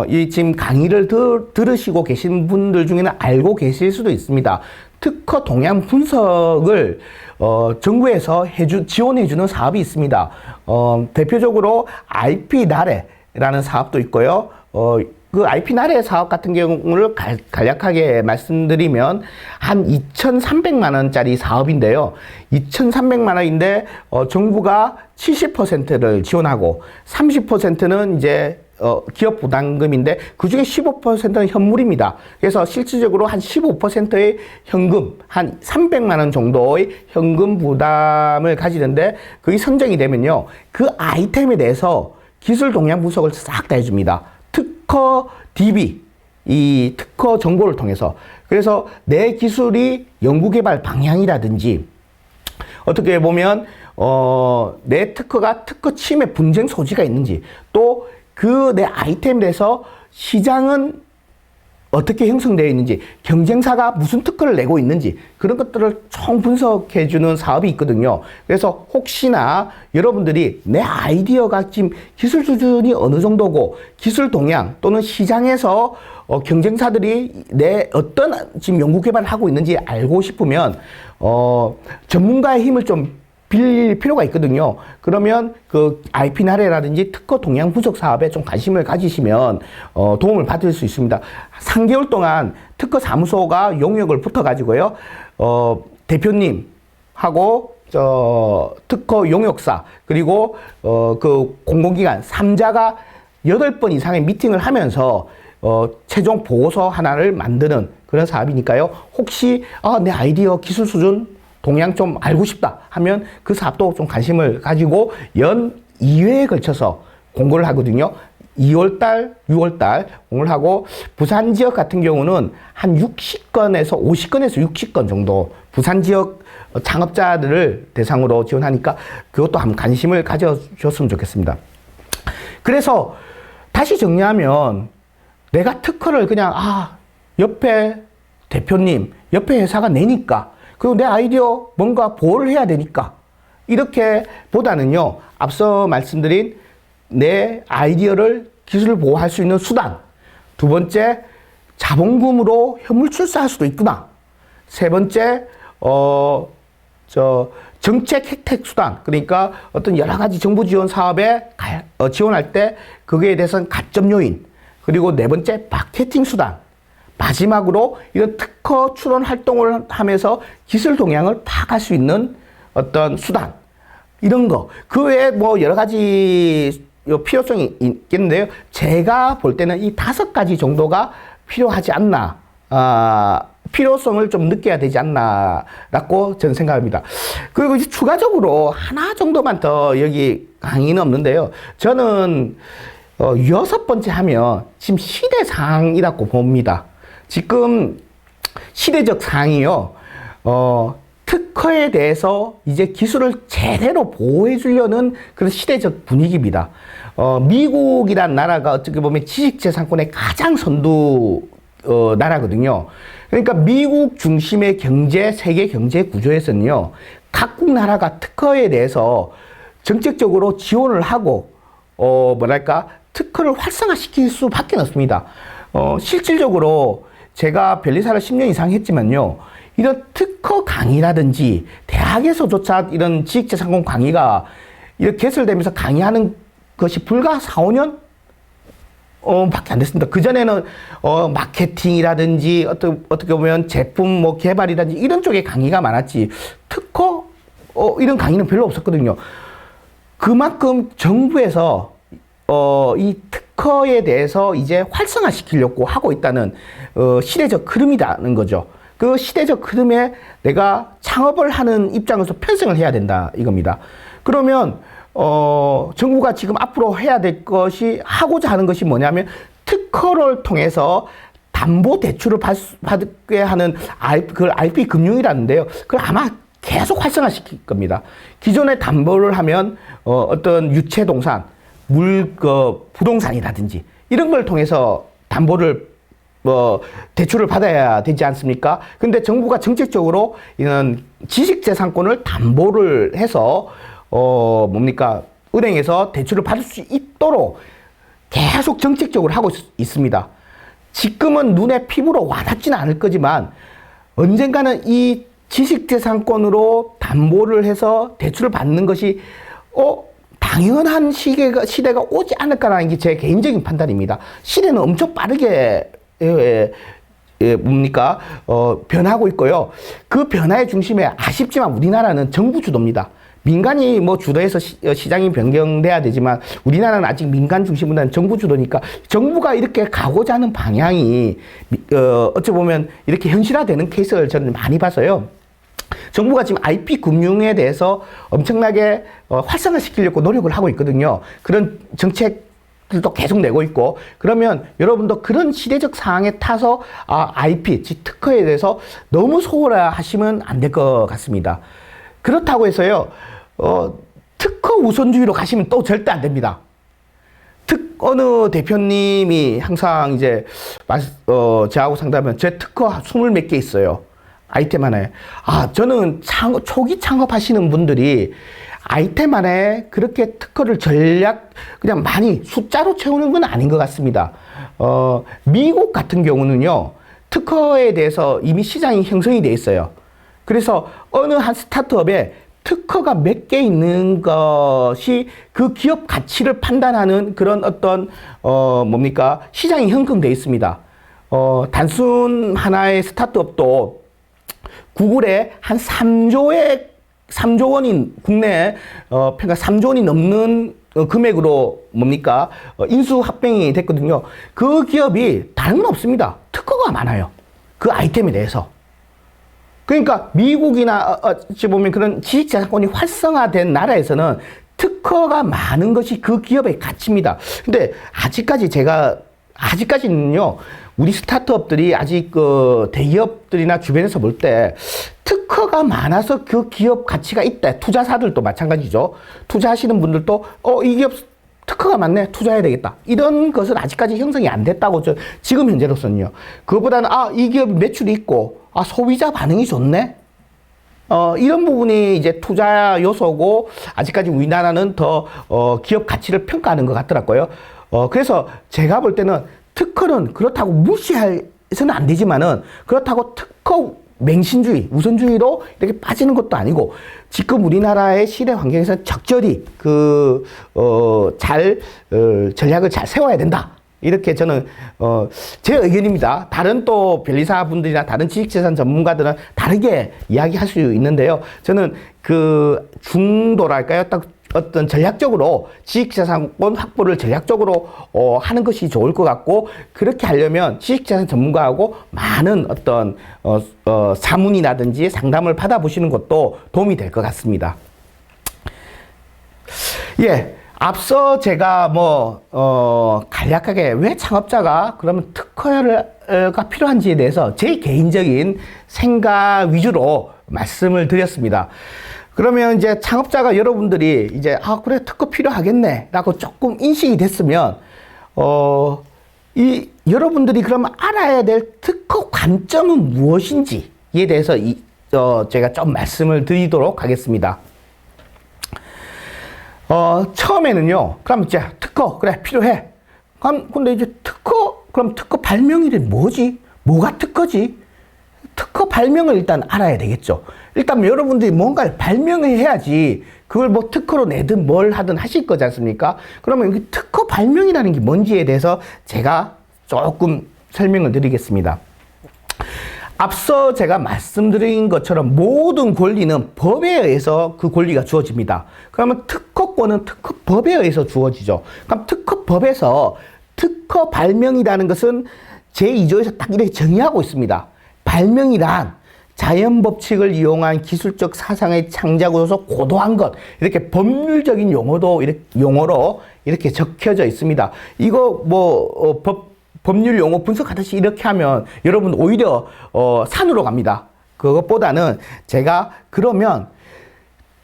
이 지금 강의를 들으시고 계신 분들 중에는 알고 계실 수도 있습니다. 특허 동향 분석을 정부에서 지원해주는 사업이 있습니다. 대표적으로 IP 나래라는 사업도 있고요. 그 IP 나래 사업 같은 경우를 간략하게 말씀드리면 한 2,300만 원짜리 사업인데요. 2,300만 원인데 정부가 70%를 지원하고 30%는 이제 기업 부담금인데 그중에 15%는 현물입니다. 그래서 실질적으로 한 15%의 현금, 한 300만 원 정도의 현금 부담을 가지는데, 그게 선정이 되면요, 그 아이템에 대해서 기술 동향 분석을 싹 다 해줍니다. 특허 DB, 이 특허 정보를 통해서. 그래서 내 기술이 연구개발 방향이라든지, 어떻게 보면 내 특허가 특허 침해 분쟁 소지가 있는지, 또 그 내 아이템에 대해서 시장은 어떻게 형성되어 있는지, 경쟁사가 무슨 특허를 내고 있는지, 그런 것들을 총 분석해주는 사업이 있거든요. 그래서 혹시나 여러분들이 내 아이디어가 지금 기술 수준이 어느 정도고, 기술 동향 또는 시장에서 경쟁사들이 내 어떤 지금 연구 개발을 하고 있는지 알고 싶으면 전문가의 힘을 좀 빌릴 필요가 있거든요. 그러면 그 IP 나래라든지 특허 동향 분석 사업에 좀 관심을 가지시면 도움을 받을 수 있습니다. 3개월 동안 특허 사무소가 용역을 붙어가지고요, 대표님하고 특허 용역사, 그리고 그 공공기관 3자가 8번 이상의 미팅을 하면서 최종 보고서 하나를 만드는 그런 사업이니까요. 혹시 내 아이디어 기술 수준 동향 좀 알고 싶다 하면 그 사업도 좀 관심을 가지고 연 2회에 걸쳐서 공고를 하거든요. 2월달, 6월달 공고를 하고, 부산 지역 같은 경우는 한 60건에서 50건에서 60건 정도 부산 지역 창업자들을 대상으로 지원하니까 그것도 한번 관심을 가져줬으면 좋겠습니다. 그래서 다시 정리하면, 내가 특허를 그냥 옆에 대표님, 옆에 회사가 내니까, 그리고 내 아이디어 뭔가 보호를 해야 되니까, 이렇게 보다는요, 앞서 말씀드린 내 아이디어를 기술을 보호할 수 있는 수단, 두 번째, 자본금으로 현물 출사할 수도 있구나. 세 번째, 정책 혜택 수단, 그러니까 어떤 여러 가지 정부 지원 사업에 지원할 때 그거에 대해서는 가점 요인, 그리고 네 번째 마케팅 수단, 마지막으로 이런 특허 출원 활동을 하면서 기술 동향을 파악할 수 있는 어떤 수단, 이런 거. 그 외에 뭐 여러 가지 필요성이 있겠는데요. 제가 볼 때는 이 5가지 정도가 필요하지 않나, 필요성을 좀 느껴야 되지 않나라고 저는 생각합니다. 그리고 이제 추가적으로 하나 정도만 더 여기 강의는 없는데요. 저는 6번째 하면 지금 시대상이라고 봅니다. 지금 시대적 상이요. 특허에 대해서 이제 기술을 제대로 보호해 주려는 그런 시대적 분위기입니다. 미국이란 나라가 어떻게 보면 지식재산권의 가장 선두 나라거든요. 그러니까 미국 중심의 세계 경제 구조에서는요, 각국 나라가 특허에 대해서 정책적으로 지원을 하고, 특허를 활성화시킬 수밖에 없습니다. 실질적으로 제가 변리사를 10년 이상 했지만요, 이런 특허 강의라든지 대학에서조차 이런 지식재산권 강의가 이렇게 개설되면서 강의하는 것이 불과 4, 5년? 밖에 안 됐습니다. 그전에는, 마케팅이라든지, 어떻게 보면 제품 뭐 개발이라든지 이런 쪽에 강의가 많았지, 특허? 이런 강의는 별로 없었거든요. 그만큼 정부에서, 이 특허에 대해서 이제 활성화시키려고 하고 있다는, 시대적 흐름이라는 거죠. 그 시대적 흐름에 내가 창업을 하는 입장에서 편승을 해야 된다, 이겁니다. 그러면, 정부가 지금 앞으로 해야 될 것이, 하고자 하는 것이 뭐냐면, 특허를 통해서 담보 대출을 받게 하는 그걸 IP 금융이라는데요. 그걸 아마 계속 활성화시킬 겁니다. 기존에 담보를 하면, 어떤 유체동산, 부동산이라든지, 이런 걸 통해서 담보를, 대출을 받아야 되지 않습니까? 근데 정부가 정책적으로 이런 지식재산권을 담보를 해서, 은행에서 대출을 받을 수 있도록 계속 정책적으로 하고 있습니다. 지금은 눈에 피부로 와닿지는 않을 거지만, 언젠가는 이 지식재산권으로 담보를 해서 대출을 받는 것이, 당연한 시대가 오지 않을까라는 게 제 개인적인 판단입니다. 시대는 엄청 빠르게, 변하고 있고요. 그 변화의 중심에 아쉽지만 우리나라는 정부 주도입니다. 민간이 뭐 주도해서 시장이 변경돼야 되지만 우리나라는 아직 민간 중심보다는 정부 주도니까 정부가 이렇게 가고자 하는 방향이 어찌 보면 이렇게 현실화되는 케이스를 저는 많이 봐서요. 정부가 지금 IP 금융에 대해서 엄청나게 활성화시키려고 노력을 하고 있거든요. 그런 정책들도 계속 내고 있고, 그러면 여러분도 그런 시대적 상황에 타서 IP, 즉 특허에 대해서 너무 소홀하시면 안 될 것 같습니다. 그렇다고 해서요, 특허 우선주의로 가시면 또 절대 안 됩니다. 어느 대표님이 항상 이제, 저하고 상담하면 제 특허 20 몇 개 있어요. 아이템 하나에. 저는 초기 창업하시는 분들이 아이템 하나에 그렇게 특허를 그냥 많이 숫자로 채우는 건 아닌 것 같습니다. 미국 같은 경우는요, 특허에 대해서 이미 시장이 형성이 돼 있어요. 그래서 어느 한 스타트업에 특허가 몇 개 있는 것이 그 기업 가치를 판단하는 그런 어떤, 시장이 형성돼 있습니다. 단순 하나의 스타트업도 구글에 한 3조 원인, 국내에, 3조 원이 넘는 금액으로 인수 합병이 됐거든요. 그 기업이 다른 건 없습니다. 특허가 많아요. 그 아이템에 대해서. 그러니까 미국이나 어찌 보면 그런 지식재산권이 활성화된 나라에서는 특허가 많은 것이 그 기업의 가치입니다. 근데 아직까지는요, 우리 스타트업들이 아직 대기업들이나 주변에서 볼 때 특허가 많아서 그 기업 가치가 있다. 투자사들도 마찬가지죠. 투자하시는 분들도 이 기업 특허가 많네, 투자해야 되겠다. 이런 것은 아직까지 형성이 안 됐다고 지금 현재로서는요. 그거보다는 이 기업이 매출이 있고 소비자 반응이 좋네. 이런 부분이 이제 투자 요소고, 아직까지 우리나라는 더 기업 가치를 평가하는 것 같더라고요. 그래서 제가 볼 때는 특허는 그렇다고 무시해서는 안 되지만은, 그렇다고 특허 맹신주의, 우선주의로 이렇게 빠지는 것도 아니고 지금 우리나라의 시대 환경에서 적절히 전략을 잘 세워야 된다. 이렇게 저는 제 의견입니다. 다른 또 변리사 분들이나 다른 지식재산 전문가들은 다르게 이야기할 수 있는데요. 저는 그 중도랄까요? 딱 어떤 전략적으로 지식재산권 확보를 전략적으로 하는 것이 좋을 것 같고, 그렇게 하려면 지식재산 전문가하고 많은 어떤 사문이라든지 상담을 받아보시는 것도 도움이 될 것 같습니다. 예. 앞서 제가 간략하게 왜 창업자가 그러면 특허가 필요한지에 대해서 제 개인적인 생각 위주로 말씀을 드렸습니다. 그러면 이제 창업자가 여러분들이 이제 그래 특허 필요하겠네 라고 조금 인식이 됐으면 여러분들이 그러면 알아야 될 특허 관점은 무엇인지에 대해서 제가 좀 말씀을 드리도록 하겠습니다. 처음에는요, 그럼 이제 특허, 그래, 필요해. 근데 이제 그럼 특허 발명일이 뭐지? 뭐가 특허지? 특허 발명을 일단 알아야 되겠죠. 일단 여러분들이 뭔가를 발명을 해야지 그걸 뭐 특허로 내든 뭘 하든 하실 거지 않습니까? 그러면 이 특허 발명이라는 게 뭔지에 대해서 제가 조금 설명을 드리겠습니다. 앞서 제가 말씀드린 것처럼 모든 권리는 법에 의해서 그 권리가 주어집니다. 그러면 특허권은 특허법에 의해서 주어지죠. 그럼 특허법에서 특허 발명이라는 것은 제2조에서 딱 이렇게 정의하고 있습니다. 발명이란 자연 법칙을 이용한 기술적 사상의 창작으로서 고도한 것, 이렇게 법률적인 용어로 이렇게 적혀져 있습니다. 이거 법률 용어 분석하듯이 이렇게 하면 여러분 오히려 산으로 갑니다. 그것보다는 제가 그러면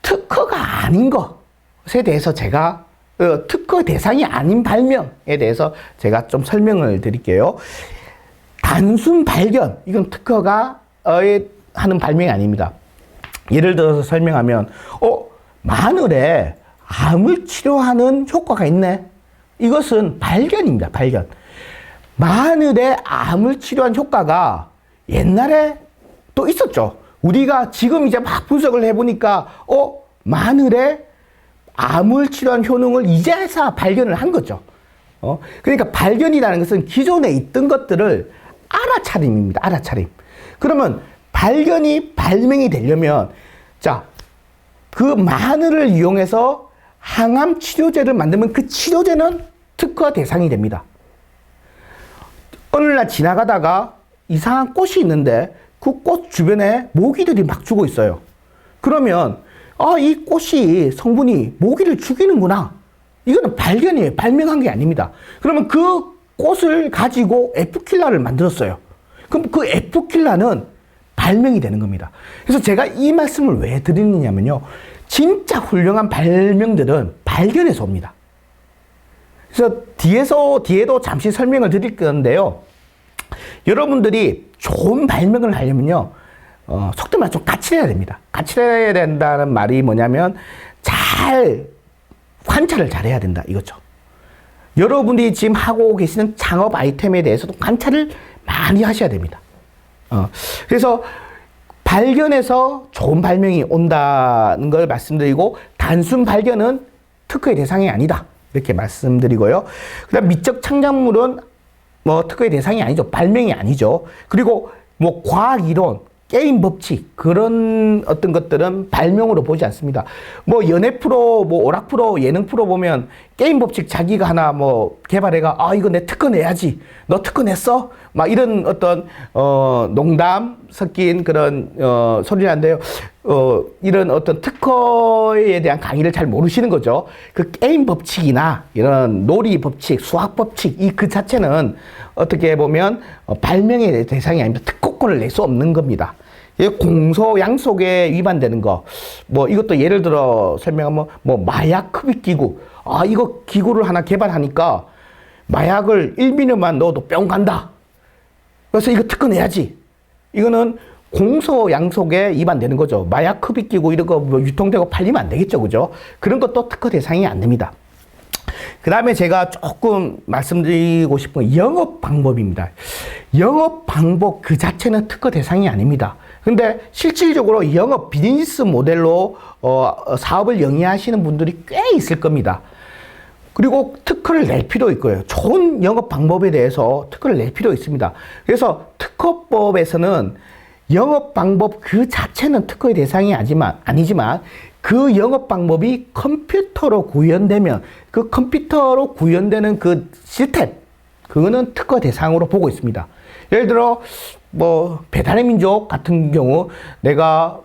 특허가 아닌 것에 대해서 제가 특허 대상이 아닌 발명에 대해서 제가 좀 설명을 드릴게요. 단순 발견, 이건 특허가 하는 발명이 아닙니다. 예를 들어서 설명하면 마늘에 암을 치료하는 효과가 있네. 이것은 발견입니다. 발견. 마늘에 암을 치료한 효과가 옛날에 또 있었죠. 우리가 지금 이제 막 분석을 해보니까 마늘에 암을 치료한 효능을 이제서 발견을 한 거죠. 그러니까 발견이라는 것은 기존에 있던 것들을 알아차림입니다. 알아차림. 그러면 발견이 발명이 되려면 그 마늘을 이용해서 항암 치료제를 만들면 그 치료제는 특허 대상이 됩니다. 어느 날 지나가다가 이상한 꽃이 있는데 그 꽃 주변에 모기들이 막 죽어 있어요. 그러면 이 꽃이 성분이 모기를 죽이는구나. 이거는 발견이에요. 발명한 게 아닙니다. 그러면 그 꽃을 가지고 에프킬라를 만들었어요. 그럼 그 에프킬라는 발명이 되는 겁니다. 그래서 제가 이 말씀을 왜 드리느냐면요, 진짜 훌륭한 발명들은 발견에서 옵니다. 그래서 뒤에도 잠시 설명을 드릴 건데요. 여러분들이 좋은 발명을 하려면요, 속된 말로 좀 까칠해야 됩니다. 까칠해야 된다는 말이 뭐냐면 잘 관찰을 잘해야 된다 이거죠. 여러분들이 지금 하고 계시는 창업 아이템에 대해서도 관찰을 많이 하셔야 됩니다. 그래서 발견에서 좋은 발명이 온다는 걸 말씀드리고, 단순 발견은 특허의 대상이 아니다 이렇게 말씀드리고요. 그다음 미적 창작물은 특허의 대상이 아니죠. 발명이 아니죠. 그리고 과학 이론, 게임 법칙, 그런 어떤 것들은 발명으로 보지 않습니다. 연애 프로, 오락 프로, 예능 프로 보면 게임 법칙 자기가 하나 개발해가, 이거 내 특허 내야지. 너 특허 냈어? 막 이런 어떤, 농담 섞인 그런, 소리인데요. 이런 어떤 특허에 대한 강의를 잘 모르시는 거죠. 그 게임 법칙이나 이런 놀이 법칙, 수학 법칙, 그 자체는 어떻게 보면 발명의 대상이 아닙니다. 특허권을 낼 수 없는 겁니다. 공소 양속에 위반되는 거, 이것도 예를 들어 설명하면 마약 흡입 기구, 이거 기구를 하나 개발하니까 마약을 1mg만 넣어도 뿅 간다. 그래서 이거 특허 내야지. 이거는 공소 양속에 위반되는 거죠. 마약 흡입 기구 이런 거 유통되고 팔리면 안 되겠죠, 그죠? 그런 것도 특허 대상이 안 됩니다. 그 다음에 제가 조금 말씀드리고 싶은 영업 방법입니다. 영업 방법 그 자체는 특허 대상이 아닙니다. 근데 실질적으로 영업 비즈니스 모델로 사업을 영위하시는 분들이 꽤 있을 겁니다. 그리고 특허를 낼 필요 있고요. 좋은 영업 방법에 대해서 특허를 낼 필요 있습니다. 그래서 특허법에서는 영업 방법 그 자체는 특허의 대상이 아니지만 그 영업 방법이 컴퓨터로 구현되면 그 컴퓨터로 구현되는 그 시스템, 그거는 특허 대상으로 보고 있습니다. 예를 들어 뭐 배달의 민족 같은 경우 내가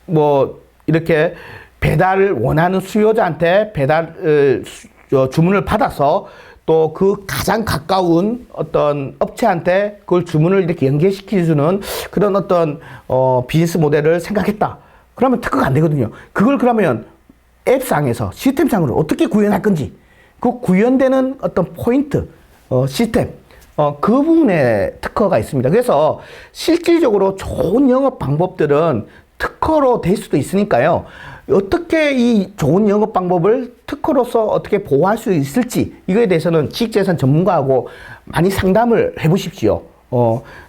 뭐 이렇게 배달을 원하는 수요자한테 주문을 받아서 또 그 가장 가까운 어떤 업체한테 그걸 주문을 이렇게 연계시켜주는 그런 어떤 비즈니스 모델을 생각했다. 그러면 특허가 안 되거든요. 그걸 그러면 앱상에서 시스템상으로 어떻게 구현할 건지 그 구현되는 어떤 포인트, 시스템, 그 부분에 특허가 있습니다. 그래서 실질적으로 좋은 영업 방법들은 특허로 될 수도 있으니까요. 어떻게 이 좋은 영업 방법을 특허로서 어떻게 보호할 수 있을지 이거에 대해서는 지식재산 전문가하고 많이 상담을 해보십시오.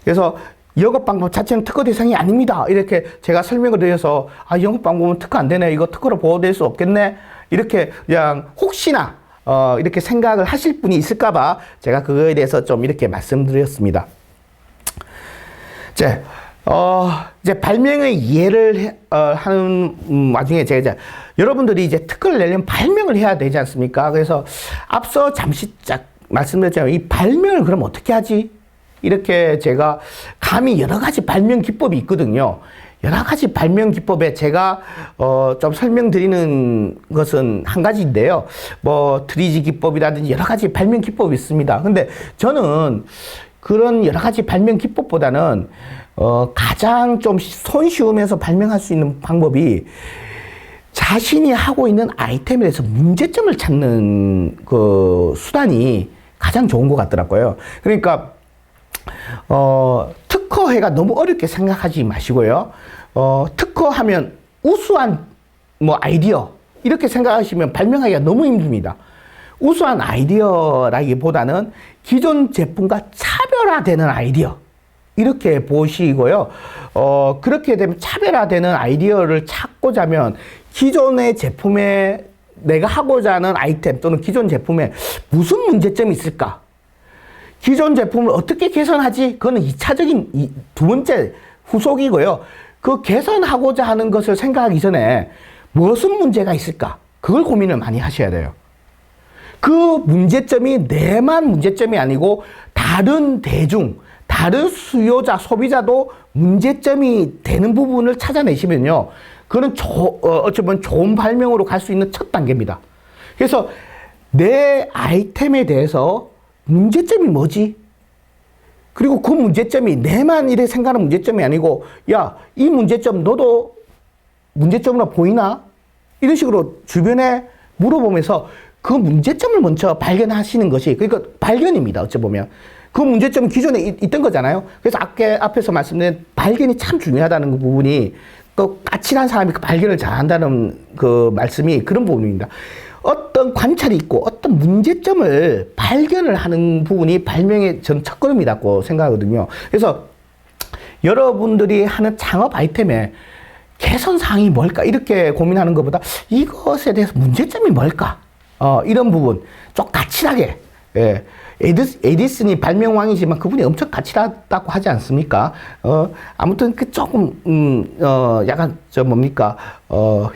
그래서 영업 방법 자체는 특허 대상이 아닙니다. 이렇게 제가 설명을 드려서 영업 방법은 특허 안 되네. 이거 특허로 보호될 수 없겠네. 이렇게 그냥 혹시나 이렇게 생각을 하실 분이 있을까봐 제가 그거에 대해서 좀 이렇게 말씀드렸습니다. 이제 발명의 이해를 하는 와중에 제가 이제 여러분들이 이제 특허를 내려면 발명을 해야 되지 않습니까? 그래서 앞서 잠시 말씀드렸잖아요. 이 발명을 그럼 어떻게 하지? 이렇게 제가 감히 여러 가지 발명 기법이 있거든요. 여러 가지 발명 기법에 제가 좀 설명드리는 것은 한 가지인데요. 뭐 드리지 기법이라든지 여러 가지 발명 기법이 있습니다. 근데 저는 그런 여러 가지 발명 기법보다는 가장 좀 손쉬우면서 발명할 수 있는 방법이 자신이 하고 있는 아이템에 대해서 문제점을 찾는 그 수단이 가장 좋은 것 같더라고요. 그러니까 특허회가 너무 어렵게 생각하지 마시고요. 특허하면 우수한 뭐 아이디어 이렇게 생각하시면 발명하기가 너무 힘듭니다. 우수한 아이디어라기보다는 기존 제품과 차별화되는 아이디어 이렇게 보시고요. 그렇게 되면 차별화되는 아이디어를 찾고자 하면 기존의 제품에 내가 하고자 하는 아이템 또는 기존 제품에 무슨 문제점이 있을까? 기존 제품을 어떻게 개선하지? 그거는 2차적인 두 번째 후속이고요. 그 개선하고자 하는 것을 생각하기 전에 무슨 문제가 있을까? 그걸 고민을 많이 하셔야 돼요. 그 문제점이 내만 문제점이 아니고 다른 대중, 다른 수요자, 소비자도 문제점이 되는 부분을 찾아내시면요. 그건 어쩌면 좋은 발명으로 갈 수 있는 첫 단계입니다. 그래서 내 아이템에 대해서 문제점이 뭐지? 그리고 그 문제점이 내만 이래 생각하는 문제점이 아니고 야, 이 문제점 너도 문제점으로 보이나? 이런 식으로 주변에 물어보면서 그 문제점을 먼저 발견하시는 것이 그러니까 발견입니다. 어찌 보면. 그 문제점은 기존에 있던 거잖아요. 그래서 앞에서 말씀드린 발견이 참 중요하다는 그 부분이 또 까칠한 사람이 그 발견을 잘한다는 그 말씀이 그런 부분입니다. 어떤 관찰이 있고 어떤 문제점을 발견을 하는 부분이 발명의 전 첫걸음이라고 생각하거든요. 그래서 여러분들이 하는 창업 아이템에 개선사항이 뭘까 이렇게 고민하는 것보다 이것에 대해서 문제점이 뭘까 이런 부분 좀 까칠하게 에디슨이 발명왕이지만 그분이 엄청 까칠하다고 하지 않습니까? 아무튼 그 조금 약간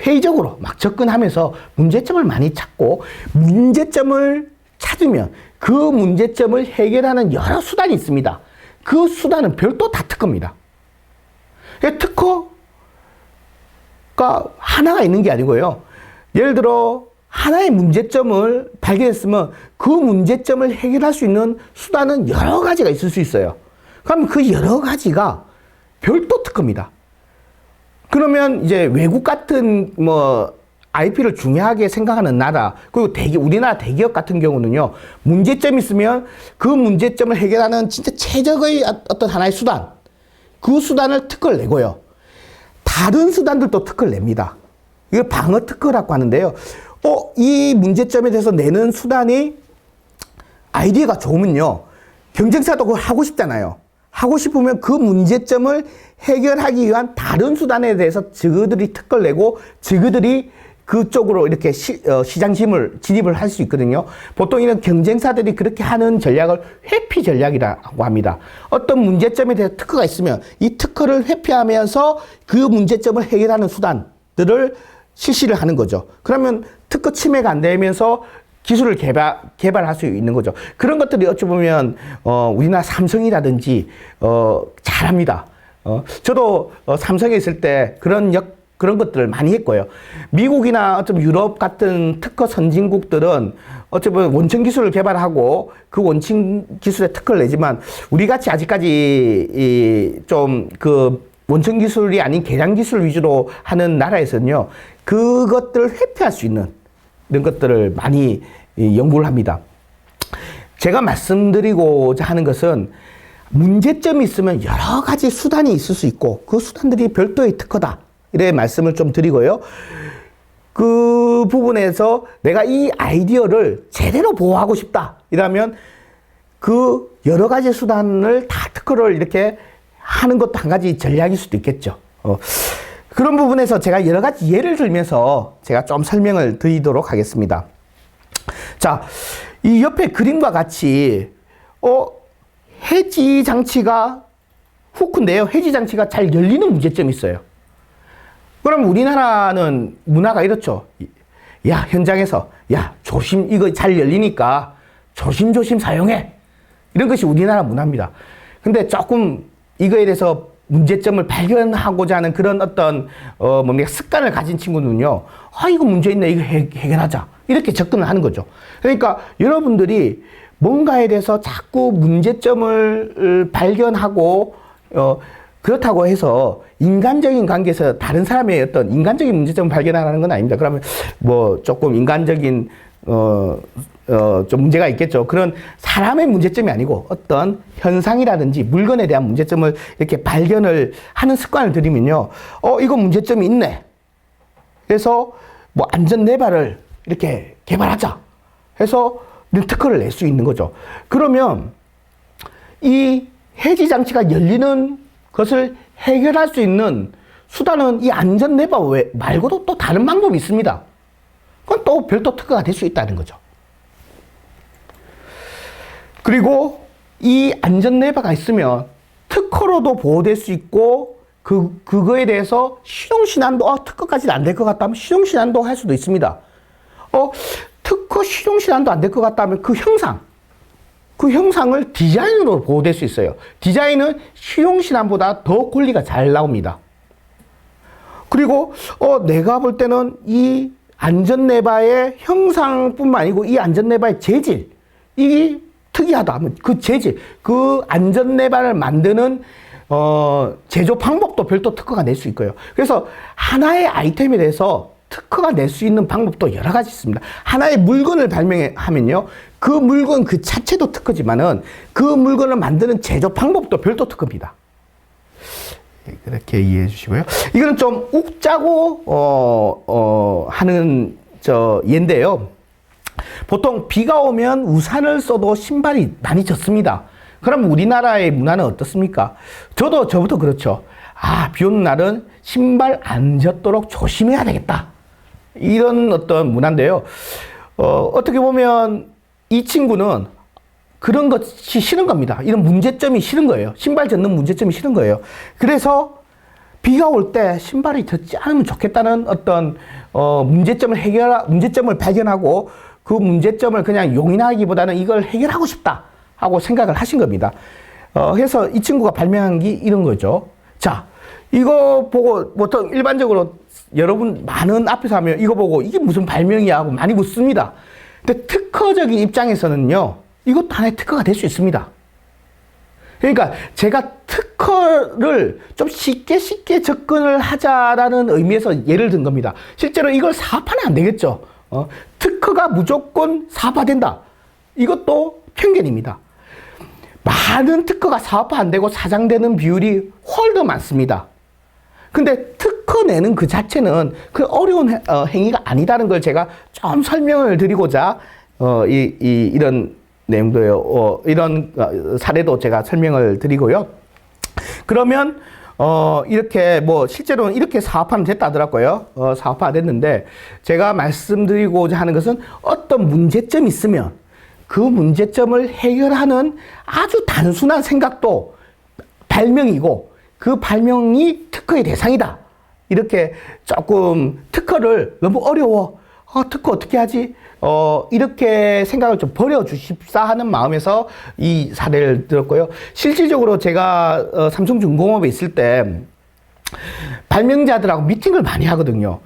회의적으로 막 접근하면서 문제점을 많이 찾고 문제점을 찾으면 그 문제점을 해결하는 여러 수단이 있습니다. 그 수단은 별도 다 특허입니다. 특허가 하나가 있는 게 아니고요. 예를 들어 하나의 문제점을 발견했으면 그 문제점을 해결할 수 있는 수단은 여러 가지가 있을 수 있어요. 그럼 그 여러 가지가 별도 특허입니다. 그러면 이제 외국 같은 IP를 중요하게 생각하는 나라, 그리고 우리나라 대기업 같은 경우는요, 문제점이 있으면 그 문제점을 해결하는 진짜 최적의 어떤 하나의 수단, 그 수단을 특허를 내고요. 다른 수단들도 특허를 냅니다. 이걸 방어 특허라고 하는데요. 이 문제점에 대해서 내는 수단이 아이디어가 좋으면요. 경쟁사도 그걸 하고 싶잖아요. 하고 싶으면 그 문제점을 해결하기 위한 다른 수단에 대해서 저들이 특허를 내고 저들이 그쪽으로 이렇게 시장 진입을 할 수 있거든요. 보통 이런 경쟁사들이 그렇게 하는 전략을 회피 전략이라고 합니다. 어떤 문제점에 대해서 특허가 있으면 이 특허를 회피하면서 그 문제점을 해결하는 수단들을 실시를 하는 거죠. 그러면 특허 침해가 안 되면서 기술을 개발할 수 있는 거죠. 그런 것들이 어찌 보면 우리나라 삼성이라든지 잘합니다. 저도 삼성에 있을 때 그런 것들을 많이 했고요. 미국이나 어떤 유럽 같은 특허 선진국들은 어쩌면 원천 기술을 개발하고 그 원천 기술에 특허를 내지만 우리 같이 아직까지 좀 그 원천 기술이 아닌 개량 기술 위주로 하는 나라에서는요, 그것들을 회피할 수 있는 이런 것들을 많이 연구를 합니다. 제가 말씀드리고자 하는 것은 문제점이 있으면 여러 가지 수단이 있을 수 있고 그 수단들이 별도의 특허다. 이래 말씀을 좀 드리고요. 그 부분에서 내가 이 아이디어를 제대로 보호하고 싶다. 이러면 그 여러 가지 수단을 다 특허를 이렇게 하는 것도 한 가지 전략일 수도 있겠죠. 그런 부분에서 제가 여러 가지 예를 들면서 제가 좀 설명을 드리도록 하겠습니다. 자, 이 옆에 그림과 같이, 해지 장치가 후크인데요. 해지 장치가 잘 열리는 문제점이 있어요. 그럼 우리나라는 문화가 이렇죠. 야, 현장에서, 야, 이거 잘 열리니까 조심조심 사용해. 이런 것이 우리나라 문화입니다. 근데 조금 이거에 대해서 문제점을 발견하고자 하는 그런 어떤, 습관을 가진 친구는요, 이거 문제 있네. 이거 해결하자. 이렇게 접근을 하는 거죠. 그러니까 여러분들이 뭔가에 대해서 자꾸 문제점을 발견하고, 그렇다고 해서 인간적인 관계에서 다른 사람의 어떤 인간적인 문제점을 발견하는 건 아닙니다. 그러면 조금 인간적인, 좀 문제가 있겠죠. 그런 사람의 문제점이 아니고 어떤 현상이라든지 물건에 대한 문제점을 이렇게 발견을 하는 습관을 들이면요. 이거 문제점이 있네. 그래서 안전 내발을 이렇게 개발하자 해서 특허를 낼 수 있는 거죠. 그러면 이 해지 장치가 열리는 것을 해결할 수 있는 수단은 이 안전 내발 말고도 또 다른 방법이 있습니다. 그건 또 별도 특허가 될 수 있다는 거죠. 그리고 이 안전 내바가 있으면 특허로도 보호될 수 있고 그거에 대해서 실용신안도 특허까지는 안 될 것 같다면 실용신안도 할 수도 있습니다. 특허 실용신안도 안 될 것 같다면 그 형상을 디자인으로 보호될 수 있어요. 디자인은 실용신안보다 더 권리가 잘 나옵니다. 그리고 내가 볼 때는 이 안전내바의 형상뿐만 아니고 이 안전내바의 재질, 이 특이하다 하면 그 재질, 그 안전내바를 만드는 제조 방법도 별도 특허가 낼 수 있고요. 그래서 하나의 아이템에 대해서 특허가 낼 수 있는 방법도 여러 가지 있습니다. 하나의 물건을 발명하면요, 그 물건 그 자체도 특허지만은 그 물건을 만드는 제조 방법도 별도 특허입니다. 그렇게 이해해 주시고요. 이거는 좀 웃자고 하는 예인데요. 보통 비가 오면 우산을 써도 신발이 많이 젖습니다. 그럼 우리나라의 문화는 어떻습니까? 저부터 그렇죠. 비 오는 날은 신발 안 젖도록 조심해야 되겠다. 이런 어떤 문화인데요. 어떻게 보면 이 친구는 그런 것이 싫은 겁니다. 이런 문제점이 싫은 거예요. 신발 젖는 문제점이 싫은 거예요. 그래서 비가 올 때 신발이 젖지 않으면 좋겠다는 어떤 문제점을 발견하고 그 문제점을 그냥 용인하기보다는 이걸 해결하고 싶다 하고 생각을 하신 겁니다. 그래서 이 친구가 발명한 게 이런 거죠. 자, 이거 보고 보통 일반적으로 여러분 많은 앞에서 하면 이거 보고 이게 무슨 발명이야 하고 많이 묻습니다. 근데 특허적인 입장에서는요, 이것도 하나의 특허가 될 수 있습니다. 그러니까 제가 특허를 좀 쉽게 접근을 하자라는 의미에서 예를 든 겁니다. 실제로 이걸 사업하면 안 되겠죠. 특허가 무조건 사업화된다. 이것도 편견입니다. 많은 특허가 사업화 안 되고 사장되는 비율이 훨 더 많습니다. 근데 특허 내는 그 자체는 그 어려운 행위가 아니다는 걸 제가 좀 설명을 드리고자 이런 내용도요. 이런 사례도 제가 설명을 드리고요. 그러면 이렇게 뭐 실제로는 이렇게 사업화는 됐다 하더라고요. 사업화 됐는데 제가 말씀드리고자 하는 것은 어떤 문제점이 있으면 그 문제점을 해결하는 아주 단순한 생각도 발명이고 그 발명이 특허의 대상이다. 이렇게 조금 특허를 너무 어려워. 특허 어떻게 하지? 이렇게 생각을 좀 버려주십사 하는 마음에서 이 사례를 들었고요. 실질적으로 제가 삼성중공업에 있을 때 발명자들하고 미팅을 많이 하거든요.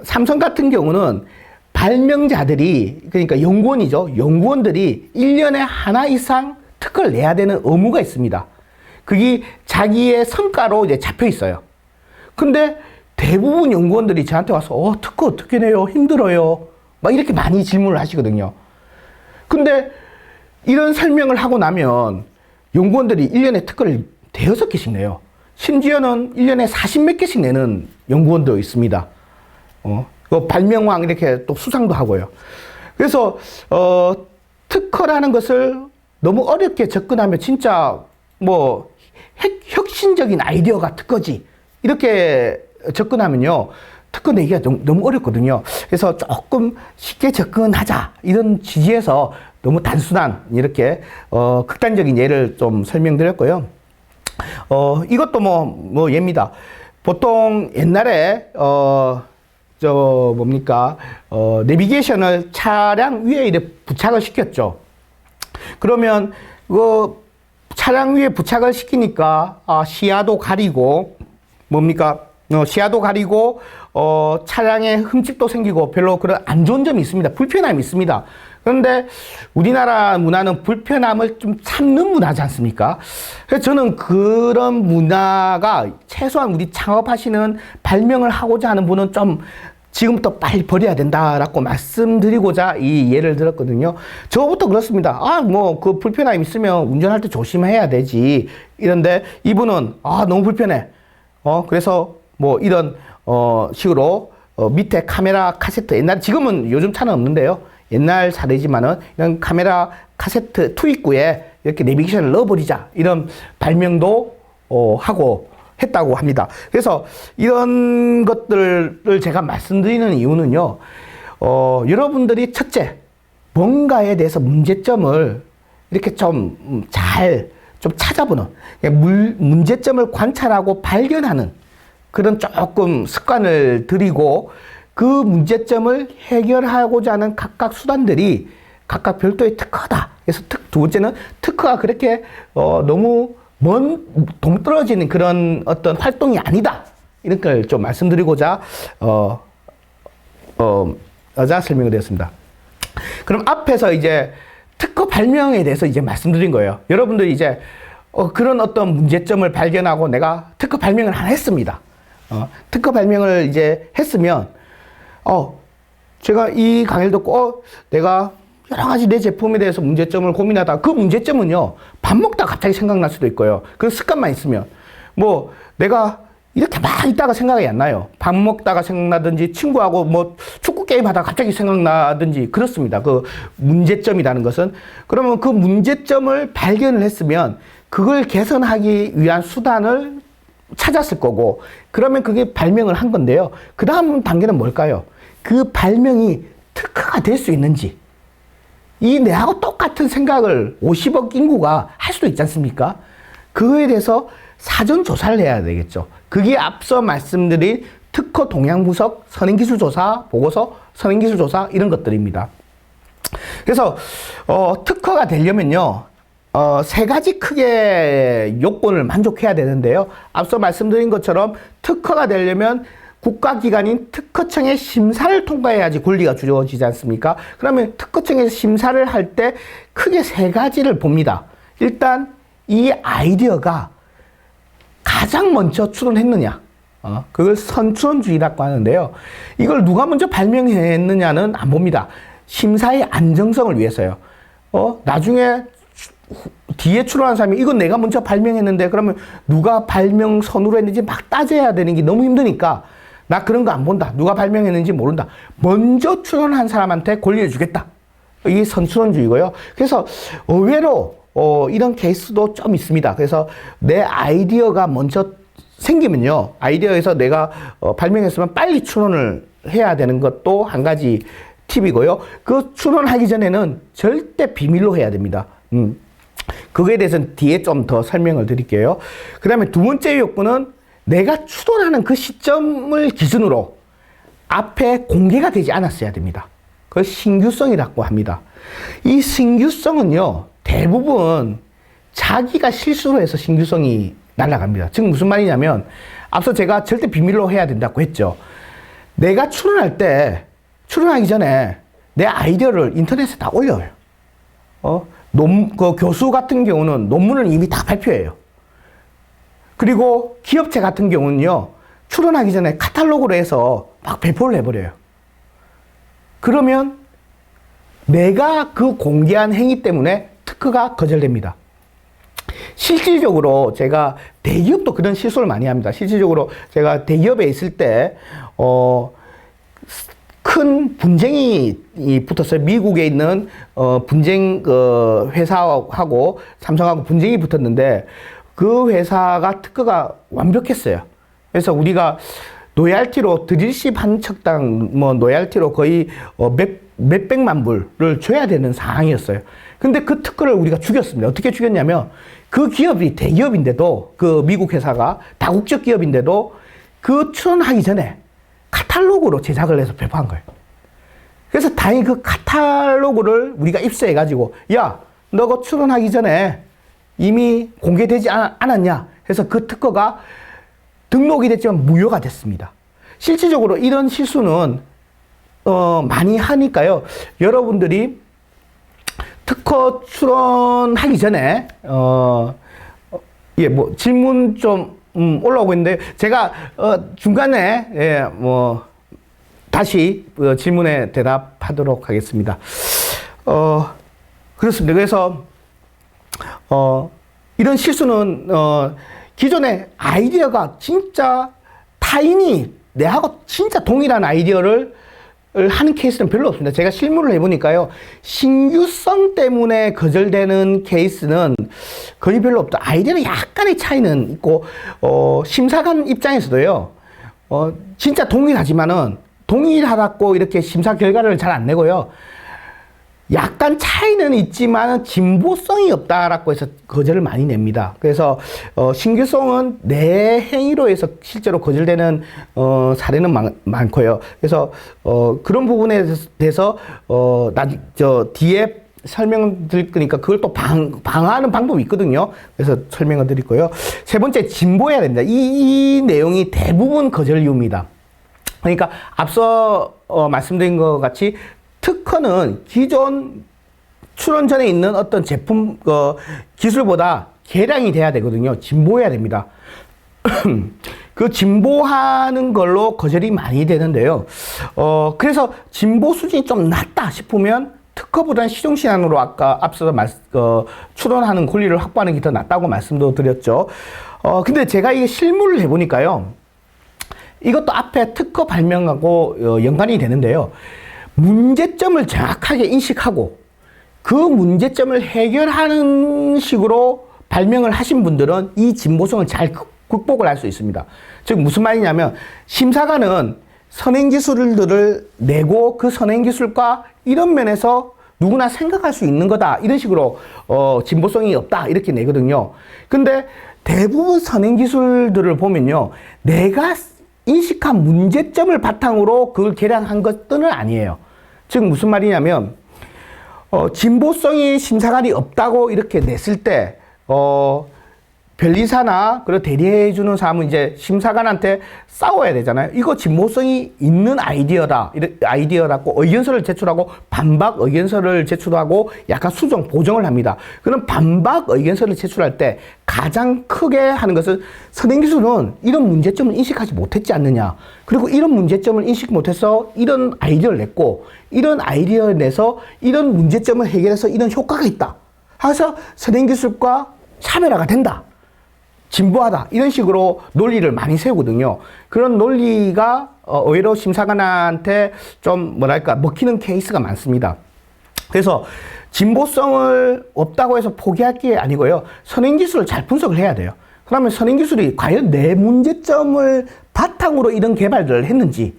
삼성 같은 경우는 발명자들이, 그러니까 연구원이죠. 연구원들이 1년에 하나 이상 특허를 내야 되는 의무가 있습니다. 그게 자기의 성과로 이제 잡혀 있어요. 근데 대부분 연구원들이 저한테 와서 특허 어떻게 내요? 힘들어요. 막 이렇게 많이 질문을 하시거든요. 근데 이런 설명을 하고 나면 연구원들이 1년에 특허를 대여섯 개씩 내요. 심지어는 1년에 40몇 개씩 내는 연구원도 있습니다. 발명왕 이렇게 또 수상도 하고요. 그래서 특허라는 것을 너무 어렵게 접근하면 진짜 뭐 혁신적인 아이디어가 특허지 이렇게 접근하면요 특허 내기가 너무 어렵거든요. 그래서 조금 쉽게 접근하자 이런 취지에서 너무 단순한 이렇게 극단적인 예를 좀 설명드렸고요. 이것도 뭐 예입니다. 보통 옛날에 내비게이션을 차량 위에 이렇게 부착을 시켰죠. 그러면 차량 위에 부착을 시키니까 시야도 가리고 시야도 가리고 차량에 흠집도 생기고 별로 그런 안 좋은 점이 있습니다. 불편함이 있습니다. 그런데 우리나라 문화는 불편함을 좀 참는 문화지 않습니까? 그래서 저는 그런 문화가 최소한 우리 창업하시는 발명을 하고자 하는 분은 좀 지금부터 빨리 버려야 된다라고 말씀드리고자 이 예를 들었거든요. 저부터 그렇습니다. 그 불편함이 있으면 운전할 때 조심해야 되지. 이런데 이분은 너무 불편해. 그래서 뭐 이런 식으로 밑에 카메라 카세트 지금은 요즘 차는 없는데요. 옛날 사례지만은 이런 카메라 카세트 투입구에 이렇게 내비게이션을 넣어버리자 이런 발명도 하고 했다고 합니다. 그래서 이런 것들을 제가 말씀드리는 이유는요. 여러분들이 첫째 뭔가에 대해서 문제점을 이렇게 좀 찾아보는 문제점을 관찰하고 발견하는 그런 조금 습관을 들이고 그 문제점을 해결하고자 하는 각각 수단들이 각각 별도의 특허다. 그래서 두 번째는 특허가 그렇게 너무 동떨어지는 그런 어떤 활동이 아니다. 이런 걸 좀 말씀드리고자 설명을 드렸습니다. 그럼 앞에서 이제 특허 발명에 대해서 이제 말씀드린 거예요. 여러분들이 이제 그런 어떤 문제점을 발견하고 내가 특허 발명을 하나 했습니다. 특허 발명을 이제 했으면 제가 이 강의를 듣고 내가 여러 가지 내 제품에 대해서 문제점을 고민하다 그 문제점은요 밥 먹다 갑자기 생각날 수도 있고요. 그 습관만 있으면 뭐 내가 이렇게 막 있다가 생각이 안 나요. 밥 먹다가 생각나든지 친구하고 뭐 축구 게임 하다가 갑자기 생각나든지 그렇습니다. 그 문제점이라는 것은 그러면 그 문제점을 발견을 했으면 그걸 개선하기 위한 수단을 찾았을 거고 그러면 그게 발명을 한 건데요. 그 다음 단계는 뭘까요? 그 발명이 특허가 될 수 있는지 이 내하고 똑같은 생각을 50억 인구가 할 수도 있지 않습니까? 그거에 대해서 사전 조사를 해야 되겠죠. 그게 앞서 말씀드린 특허 동향 분석, 선행기술조사, 보고서, 선행기술조사 이런 것들입니다. 그래서 특허가 되려면요. 세 가지 크게 요건을 만족해야 되는데요. 앞서 말씀드린 것처럼 특허가 되려면 국가기관인 특허청의 심사를 통과해야지 권리가 주어지지 않습니까? 그러면 특허청에서 심사를 할 때 크게 세 가지를 봅니다. 일단 이 아이디어가 가장 먼저 추론했느냐. 그걸 선출원주의라고 하는데요. 이걸 누가 먼저 발명했느냐는 안 봅니다. 심사의 안정성을 위해서요. 나중에 뒤에 출연한 사람이 이건 내가 먼저 발명했는데 그러면 누가 발명 선으로 했는지 막 따져야 되는 게 너무 힘드니까 나 그런 거 안 본다. 누가 발명했는지 모른다. 먼저 출연한 사람한테 권리를 주겠다. 이게 선출원주의고요. 그래서 의외로 이런 케이스도 좀 있습니다. 그래서 내 아이디어가 먼저 생기면요. 아이디어에서 내가 발명했으면 빨리 추론을 해야 되는 것도 한 가지 팁이고요. 그 추론하기 전에는 절대 비밀로 해야 됩니다. 그거에 대해서는 뒤에 좀 더 설명을 드릴게요. 그 다음에 두 번째 요건은 내가 추론하는 그 시점을 기준으로 앞에 공개가 되지 않았어야 됩니다. 그걸 신규성이라고 합니다. 이 신규성은요, 대부분 자기가 실수로 해서 신규성이 날아갑니다. 즉 무슨 말이냐면, 앞서 제가 절대 비밀로 해야 된다고 했죠. 내가 추론할 때, 추론하기 전에 내 아이디어를 인터넷에 다 올려요. 그 교수 같은 경우는 논문을 이미 다 발표해요. 그리고 기업체 같은 경우는요, 추론하기 전에 카탈로그로 해서 막 배포를 해버려요. 그러면 내가 그 공개한 행위 때문에 특허가 거절됩니다. 실질적으로 제가 대기업도 그런 실수를 많이 합니다. 실질적으로 제가 대기업에 있을 때, 큰 분쟁이 붙었어요. 미국에 있는, 분쟁, 회사하고 삼성하고 분쟁이 붙었는데 그 회사가 특허가 완벽했어요. 그래서 우리가 로얄티로 드릴십 한 척당 로얄티로 거의 몇백만 불을 줘야 되는 상황이었어요. 근데 그 특허를 우리가 죽였습니다. 어떻게 죽였냐면 그 기업이 대기업인데도 그 미국 회사가 다국적 기업인데도 그 추론하기 전에 카탈로그로 제작을 해서 배포한 거예요. 그래서 다행히 그 카탈로그를 우리가 입수해가지고 야, 너 그거 추론하기 전에 이미 공개되지 않았냐 해서 그 특허가 등록이 됐지만 무효가 됐습니다. 실질적으로 이런 실수는 많이 하니까요. 여러분들이 특허 출원하기 전에 질문 좀 올라오고 있는데 제가 중간에 다시 질문에 대답하도록 하겠습니다. 그렇습니다. 그래서 이런 실수는 기존의 아이디어가 진짜 타인이 내하고 진짜 동일한 아이디어를 하는 케이스는 별로 없습니다. 제가 실무를 해보니까요, 신규성 때문에 거절되는 케이스는 거의 별로 없다. 아이디어는 약간의 차이는 있고, 심사관 입장에서도요, 진짜 동일하지만은, 동일하다고 이렇게 심사 결과를 잘 안 내고요, 약간 차이는 있지만 진보성이 없다라고 해서 거절을 많이 냅니다. 그래서 신규성은 내 행위로 해서 실제로 거절되는 사례는 많고요. 그래서 그런 부분에 대해서 뒤에 설명을 드릴 거니까 그걸 또 방어하는 방법이 있거든요. 그래서 설명을 드릴 거예요. 세 번째, 진보해야 됩니다. 이 내용이 대부분 거절 이유입니다. 그러니까 앞서 말씀드린 것 같이 특허는 기존 출원 전에 있는 어떤 제품 기술보다 개량이 돼야 되거든요. 진보해야 됩니다. 그 진보하는 걸로 거절이 많이 되는데요. 그래서 진보 수준이 좀 낮다 싶으면 특허보다는 시종시한으로 아까 앞서서 출원하는 권리를 확보하는 게 더 낫다고 말씀도 드렸죠. 근데 제가 이게 실무를 해보니까요, 이것도 앞에 특허 발명하고 연관이 되는데요. 문제점을 정확하게 인식하고 그 문제점을 해결하는 식으로 발명을 하신 분들은 이 진보성을 잘 극복을 할 수 있습니다. 즉 무슨 말이냐면, 심사관은 선행기술들을 내고 그 선행기술과 이런 면에서 누구나 생각할 수 있는 거다, 이런 식으로 진보성이 없다 이렇게 내거든요. 근데 대부분 선행기술들을 보면요, 내가 인식한 문제점을 바탕으로 그걸 개량한 것들은 아니에요. 즉 무슨 말이냐면, 진보성이 심사관이 없다고 이렇게 냈을 때 변리사나 그리고 대리해주는 사람은 이제 심사관한테 싸워야 되잖아요. 이거 진보성이 있는 아이디어라고 의견서를 제출하고 반박 의견서를 제출하고 약간 수정 보정을 합니다. 그럼 반박 의견서를 제출할 때 가장 크게 하는 것은 선행기술은 이런 문제점을 인식하지 못했지 않느냐, 그리고 이런 문제점을 인식 못해서 이런 아이디어를 냈고 이런 아이디어를 내서 이런 문제점을 해결해서 이런 효과가 있다, 그래서 선행기술과 차별화가 된다, 진보하다, 이런 식으로 논리를 많이 세우거든요. 그런 논리가 의외로 심사관한테 좀 먹히는 케이스가 많습니다. 그래서 진보성을 없다고 해서 포기할 게 아니고요. 선행기술을 잘 분석을 해야 돼요. 그러면 선행기술이 과연 내 문제점을 바탕으로 이런 개발을 했는지,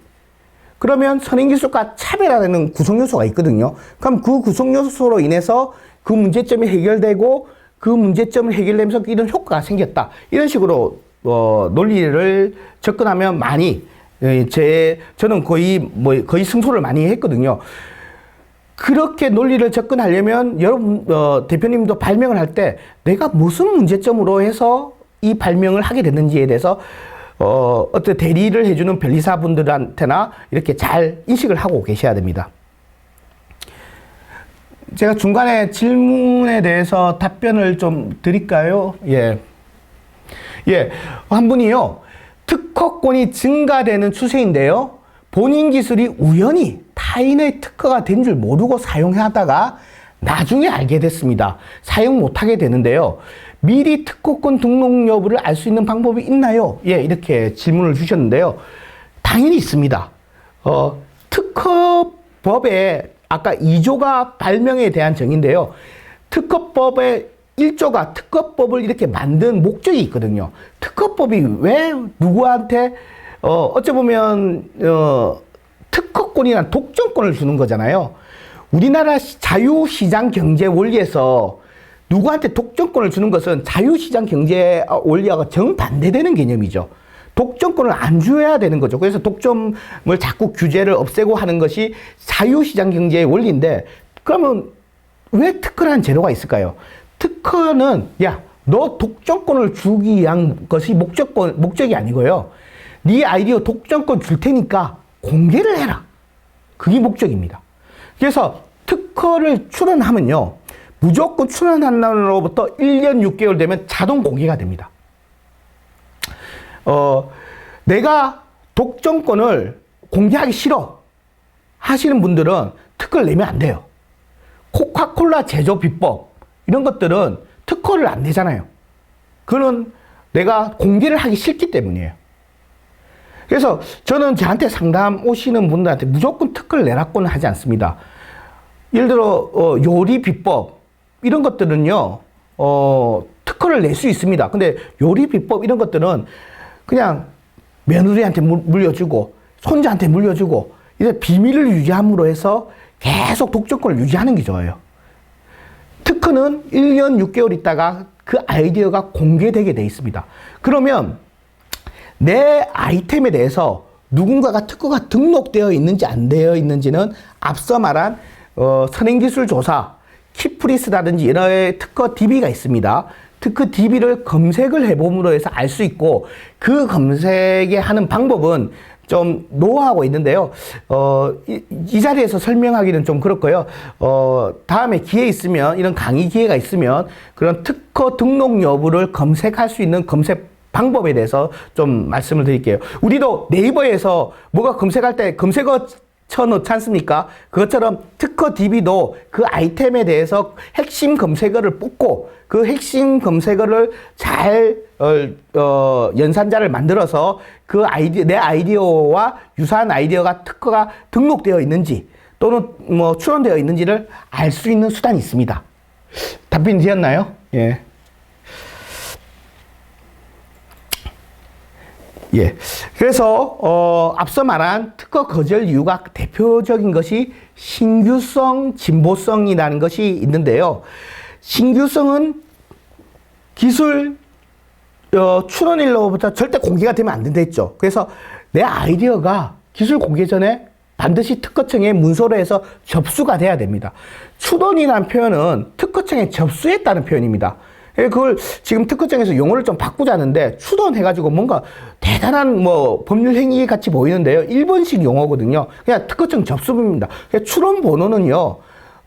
그러면 선행기술과 차별화되는 구성요소가 있거든요. 그럼 그 구성요소로 인해서 그 문제점이 해결되고 그 문제점을 해결되면서 이런 효과가 생겼다. 이런 식으로 논리를 접근하면 많이 저는 거의 승소를 많이 했거든요. 그렇게 논리를 접근하려면 여러분 대표님도 발명을 할 때 내가 무슨 문제점으로 해서 이 발명을 하게 됐는지에 대해서 어떤 대리를 해주는 변리사분들한테나 이렇게 잘 인식을 하고 계셔야 됩니다. 제가 중간에 질문에 대해서 답변을 좀 드릴까요? 예. 한 분이요. 특허권이 증가되는 추세인데요. 본인 기술이 우연히 타인의 특허가 된 줄 모르고 사용하다가 나중에 알게 됐습니다. 사용 못하게 되는데요. 미리 특허권 등록 여부를 알 수 있는 방법이 있나요? 예, 이렇게 질문을 주셨는데요. 당연히 있습니다. 특허법에 아까 2조가 발명에 대한 정의인데요. 특허법의 1조가 특허법을 이렇게 만든 목적이 있거든요. 특허법이 왜 누구한테 어찌 보면 특허권이란 독점권을 주는 거잖아요. 우리나라 자유시장 경제 원리에서 누구한테 독점권을 주는 것은 자유시장 경제 원리와 정반대되는 개념이죠. 독점권을 안 줘야 되는 거죠. 그래서 독점을 자꾸 규제를 없애고 하는 것이 자유시장 경제의 원리인데, 그러면 왜 특허라는 제도가 있을까요? 특허는 너 독점권을 주기 위한 것이 목적이 아니고요. 네 아이디어 독점권 줄 테니까 공개를 해라. 그게 목적입니다. 그래서 특허를 출원하면요. 무조건 출원한 날로부터 1년 6개월 되면 자동 공개가 됩니다. 내가 독점권을 공개하기 싫어 하시는 분들은 특허를 내면 안 돼요. 코카콜라 제조 비법 이런 것들은 특허를 안 내잖아요. 그거는 내가 공개를 하기 싫기 때문이에요. 그래서 저는 저한테 상담 오시는 분들한테 무조건 특허를 내라고는 하지 않습니다. 예를 들어 요리 비법 이런 것들은요 특허를 낼 수 있습니다. 근데 요리 비법 이런 것들은 그냥 며느리한테 물려주고 손자한테 물려주고 이제 비밀을 유지함으로 해서 계속 독점권을 유지하는 게 좋아요. 특허는 1년 6개월 있다가 그 아이디어가 공개되게 돼 있습니다. 그러면 내 아이템에 대해서 누군가가 특허가 등록되어 있는지 안 되어 있는지는 앞서 말한 선행기술조사, 키프리스라든지 여러 특허 DB가 있습니다. 특허 DB를 검색을 해봄으로 해서 알 수 있고, 그 검색에 하는 방법은 좀 노하우가 있는데요. 이 자리에서 설명하기는 좀 그렇고요. 다음에 기회 있으면, 이런 강의 기회가 있으면 그런 특허 등록 여부를 검색할 수 있는 검색 방법에 대해서 좀 말씀을 드릴게요. 우리도 네이버에서 뭐가 검색할 때 검색어 쳐놓지 않습니까? 그것처럼 특허 DB도 그 아이템에 대해서 핵심 검색어를 뽑고 그 핵심 검색어를 잘 연산자를 만들어서 그 내 아이디어와 유사한 아이디어가 특허가 등록되어 있는지 또는 뭐 출원되어 있는지를 알 수 있는 수단이 있습니다. 답변이 되었나요? 예. 예. 그래서, 앞서 말한 특허 거절 이유가 대표적인 것이 신규성, 진보성이라는 것이 있는데요. 신규성은 기술, 출원일로부터 절대 공개가 되면 안 된다 했죠. 그래서 내 아이디어가 기술 공개 전에 반드시 특허청에 문서로 해서 접수가 돼야 됩니다. 출원이라는 표현은 특허청에 접수했다는 표현입니다. 그걸 지금 특허청에서 용어를 좀 바꾸자는데 출원해가지고 뭔가 대단한 뭐 법률 행위 같이 보이는데요. 일본식 용어거든요. 그냥 특허청 접수입니다. 출원 번호는요.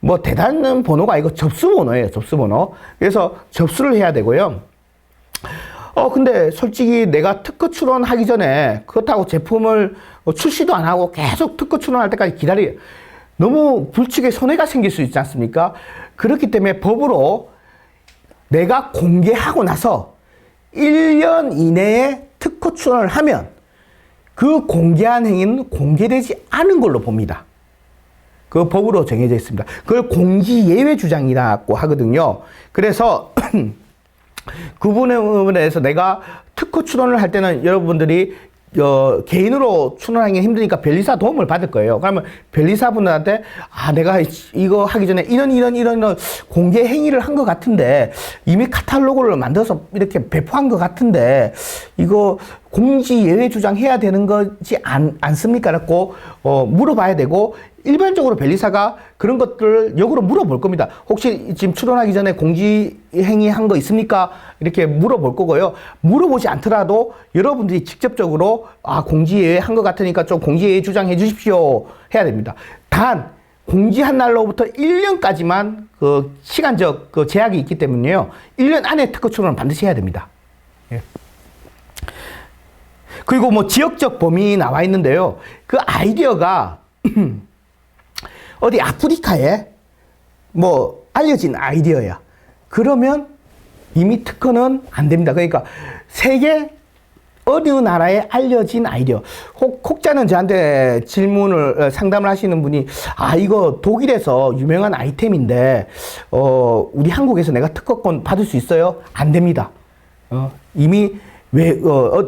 뭐 대단한 번호가 아니고 접수번호예요. 접수번호. 그래서 접수를 해야 되고요. 근데 솔직히 내가 특허 출원하기 전에 그렇다고 제품을 출시도 안 하고 계속 특허 출원할 때까지 너무 불측에 손해가 생길 수 있지 않습니까? 그렇기 때문에 법으로 내가 공개하고 나서 1년 이내에 특허 출원을 하면 그 공개한 행위는 공개되지 않은 걸로 봅니다. 그 법으로 정해져 있습니다. 그걸 공지 예외 주장이라고 하거든요. 그래서 그 부분에 대해서 내가 특허 출원을 할 때는 여러분들이 개인으로 출원하기 힘드니까 변리사 도움을 받을 거예요. 그러면 변리사분들한테 내가 이거 하기 전에 이런 공개 행위를 한 것 같은데 이미 카탈로그를 만들어서 이렇게 배포한 것 같은데 이거 공지 예외 주장해야 되는 거지 않습니까? 라고 물어봐야 되고 일반적으로 변리사가 그런 것들을 역으로 물어볼 겁니다. 혹시 지금 출원하기 전에 공지 행위 한 거 있습니까? 이렇게 물어볼 거고요. 물어보지 않더라도 여러분들이 직접적으로 공지 예외 한 것 같으니까 좀 공지 예외 주장해 주십시오 해야 됩니다. 단 공지한 날로부터 1년까지만 그 시간적 그 제약이 있기 때문에요. 1년 안에 특허 출원을 반드시 해야 됩니다. 예. 그리고 뭐 지역적 범위 나와 있는데요. 그 아이디어가 어디 아프리카에 뭐 알려진 아이디어야. 그러면 이미 특허는 안 됩니다. 그러니까 세계 어느 나라에 알려진 아이디어. 혹자는 저한테 상담을 하시는 분이 이거 독일에서 유명한 아이템인데 우리 한국에서 내가 특허권 받을 수 있어요? 안 됩니다. 이미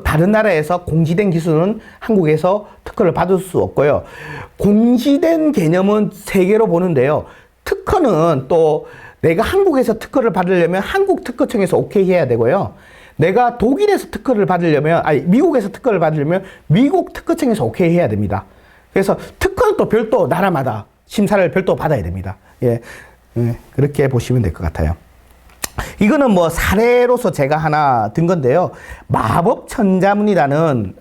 다른 나라에서 공지된 기술은 한국에서 특허를 받을 수 없고요. 공지된 개념은 세 개로 보는데요. 특허는 또 내가 한국에서 특허를 받으려면 한국 특허청에서 오케이 해야 되고요. 내가 독일에서 특허를 받으려면, 미국에서 특허를 받으려면 미국 특허청에서 오케이 해야 됩니다. 그래서 특허는 또 별도 나라마다 심사를 별도 받아야 됩니다. 예, 그렇게 보시면 될 것 같아요. 이거는 뭐 사례로서 제가 하나 든 건데요. 마법천자문이라는,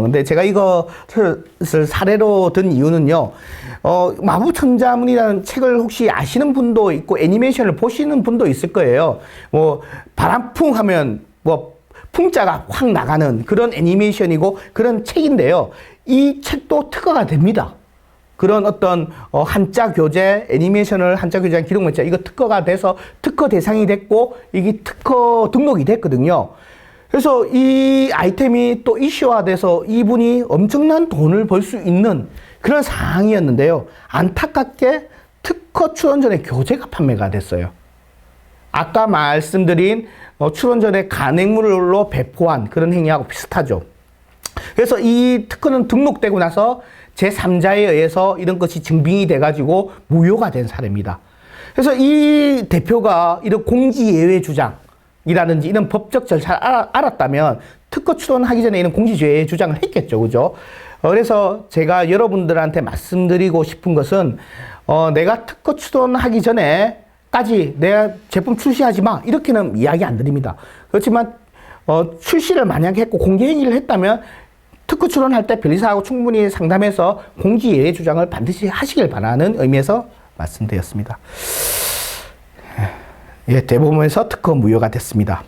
근데 제가 이것을 사례로 든 이유는요. 마법천자문이라는 책을 혹시 아시는 분도 있고 애니메이션을 보시는 분도 있을 거예요. 뭐 바람풍 하면 뭐 풍자가 확 나가는 그런 애니메이션이고 그런 책인데요. 이 책도 특허가 됩니다. 그런 어떤 한자 교재, 애니메이션을 한자 교재한 기록문자 이거 특허가 돼서 특허 대상이 됐고 이게 특허 등록이 됐거든요. 그래서 이 아이템이 또 이슈화돼서 이분이 엄청난 돈을 벌 수 있는 그런 상황이었는데요. 안타깝게 특허 출원 전에 교재가 판매가 됐어요. 아까 말씀드린 출원 전에 간행물로 배포한 그런 행위하고 비슷하죠. 그래서 이 특허는 등록되고 나서 제3자에 의해서 이런 것이 증빙이 돼가지고 무효가 된 사례입니다. 그래서 이 대표가 이런 공지 예외 주장이라든지 이런 법적 절차를 알았다면 특허 출원하기 전에 이런 공지 예외 주장을 했겠죠. 그죠? 그래서 제가 여러분들한테 말씀드리고 싶은 것은 내가 특허 출원하기 전에까지 내가 제품 출시하지 마 이렇게는 이야기 안 드립니다. 그렇지만 출시를 만약에 했고 공개 행위를 했다면 특허 출원할 때 변리사하고 충분히 상담해서 공지 예외 주장을 반드시 하시길 바라는 의미에서 말씀드렸습니다. 예, 대법원에서 특허 무효가 됐습니다.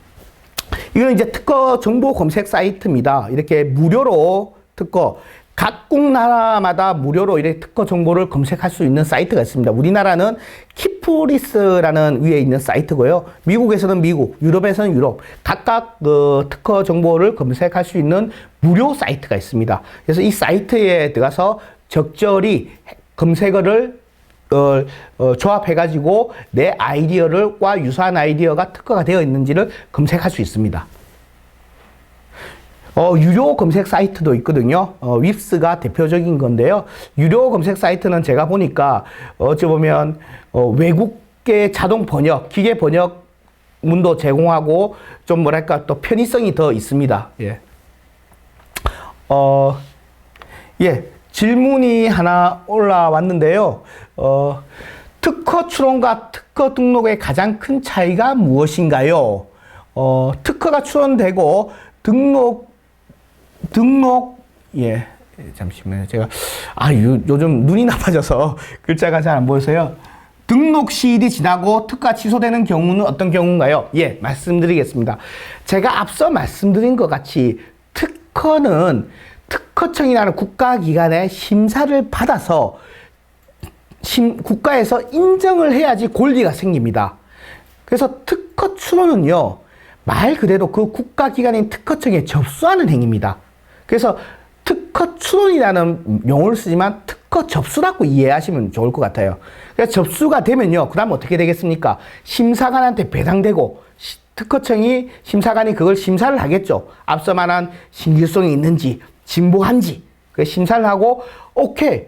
이건 이제 특허 정보 검색 사이트입니다. 이렇게 무료로 특허, 각국 나라마다 무료로 이렇게 특허 정보를 검색할 수 있는 사이트가 있습니다. 우리나라는 키프리스라는 위에 있는 사이트고요. 미국에서는 미국, 유럽에서는 유럽. 각각 특허 정보를 검색할 수 있는 무료 사이트가 있습니다. 그래서 이 사이트에 들어가서 적절히 검색어를 조합해가지고 내 아이디어와 유사한 아이디어가 특허가 되어 있는지를 검색할 수 있습니다. 유료 검색 사이트도 있거든요. 윕스가 대표적인 건데요. 유료 검색 사이트는 제가 보니까 어찌 보면 외국계 자동 번역, 기계 번역 문도 제공하고 좀 뭐랄까 또 편의성이 더 있습니다. 예. 예. 질문이 하나 올라왔는데요. 특허 출원과 특허 등록의 가장 큰 차이가 무엇인가요? 특허가 출원되고 예, 잠시만요. 제가, 요즘 눈이 나빠져서 글자가 잘 안 보여서요. 등록 시일이 지나고 특허가 취소되는 경우는 어떤 경우인가요? 예, 말씀드리겠습니다. 제가 앞서 말씀드린 것 같이 특허는 특허청이라는 국가기관의 심사를 받아서 국가에서 인정을 해야지 권리가 생깁니다. 그래서 특허 출원은요, 말 그대로 그 국가기관인 특허청에 접수하는 행위입니다. 그래서 특허 추론이라는 용어를 쓰지만 특허 접수라고 이해하시면 좋을 것 같아요. 그래서 접수가 되면요, 그 다음 어떻게 되겠습니까? 심사관한테 배당되고 특허청이 심사관이 그걸 심사를 하겠죠. 앞서 말한 신규성이 있는지 진보한지 그 심사를 하고 오케이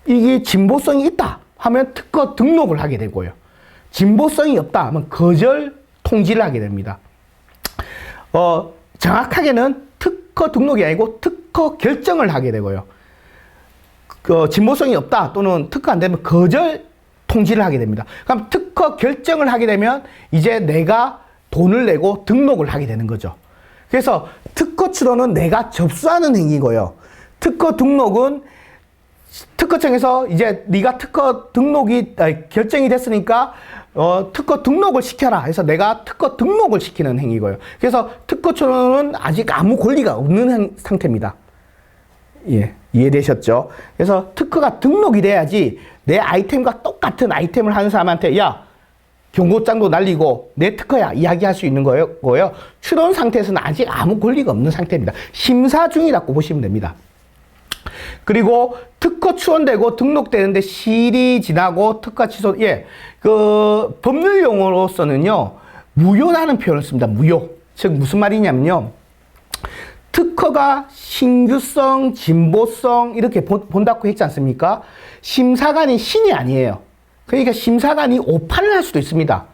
이게 진보성이 있다 하면 특허 등록을 하게 되고요. 진보성이 없다 하면 거절 통지를 하게 됩니다. 정확하게는 특허 등록이 아니고 특허 결정을 하게 되고요. 진보성이 없다 또는 특허 안 되면 거절 통지를 하게 됩니다. 그럼 특허 결정을 하게 되면 이제 내가 돈을 내고 등록을 하게 되는 거죠. 그래서 특허 추론은 내가 접수하는 행위고요. 특허 등록은 특허청에서 이제 네가 특허 등록이 결정이 됐으니까 특허 등록을 시켜라 해서 내가 특허 등록을 시키는 행위고요. 그래서 특허 추론은 아직 아무 권리가 없는 상태입니다. 예, 이해되셨죠? 그래서 특허가 등록이 돼야지 내 아이템과 똑같은 아이템을 하는 사람한테 야 경고장도 날리고 내 특허야 이야기할 수 있는 거고요. 추론 상태에서는 아직 아무 권리가 없는 상태입니다. 심사 중이라고 보시면 됩니다. 그리고 특허 추론되고 등록되는데 시일이 지나고 특허 취소, 그 법률 용어로서는요, 무효라는 표현을 씁니다. 무효. 즉, 무슨 말이냐면요. 특허가 신규성, 진보성, 이렇게 본다고 했지 않습니까? 심사관이 신이 아니에요. 그러니까 심사관이 오판을 할 수도 있습니다.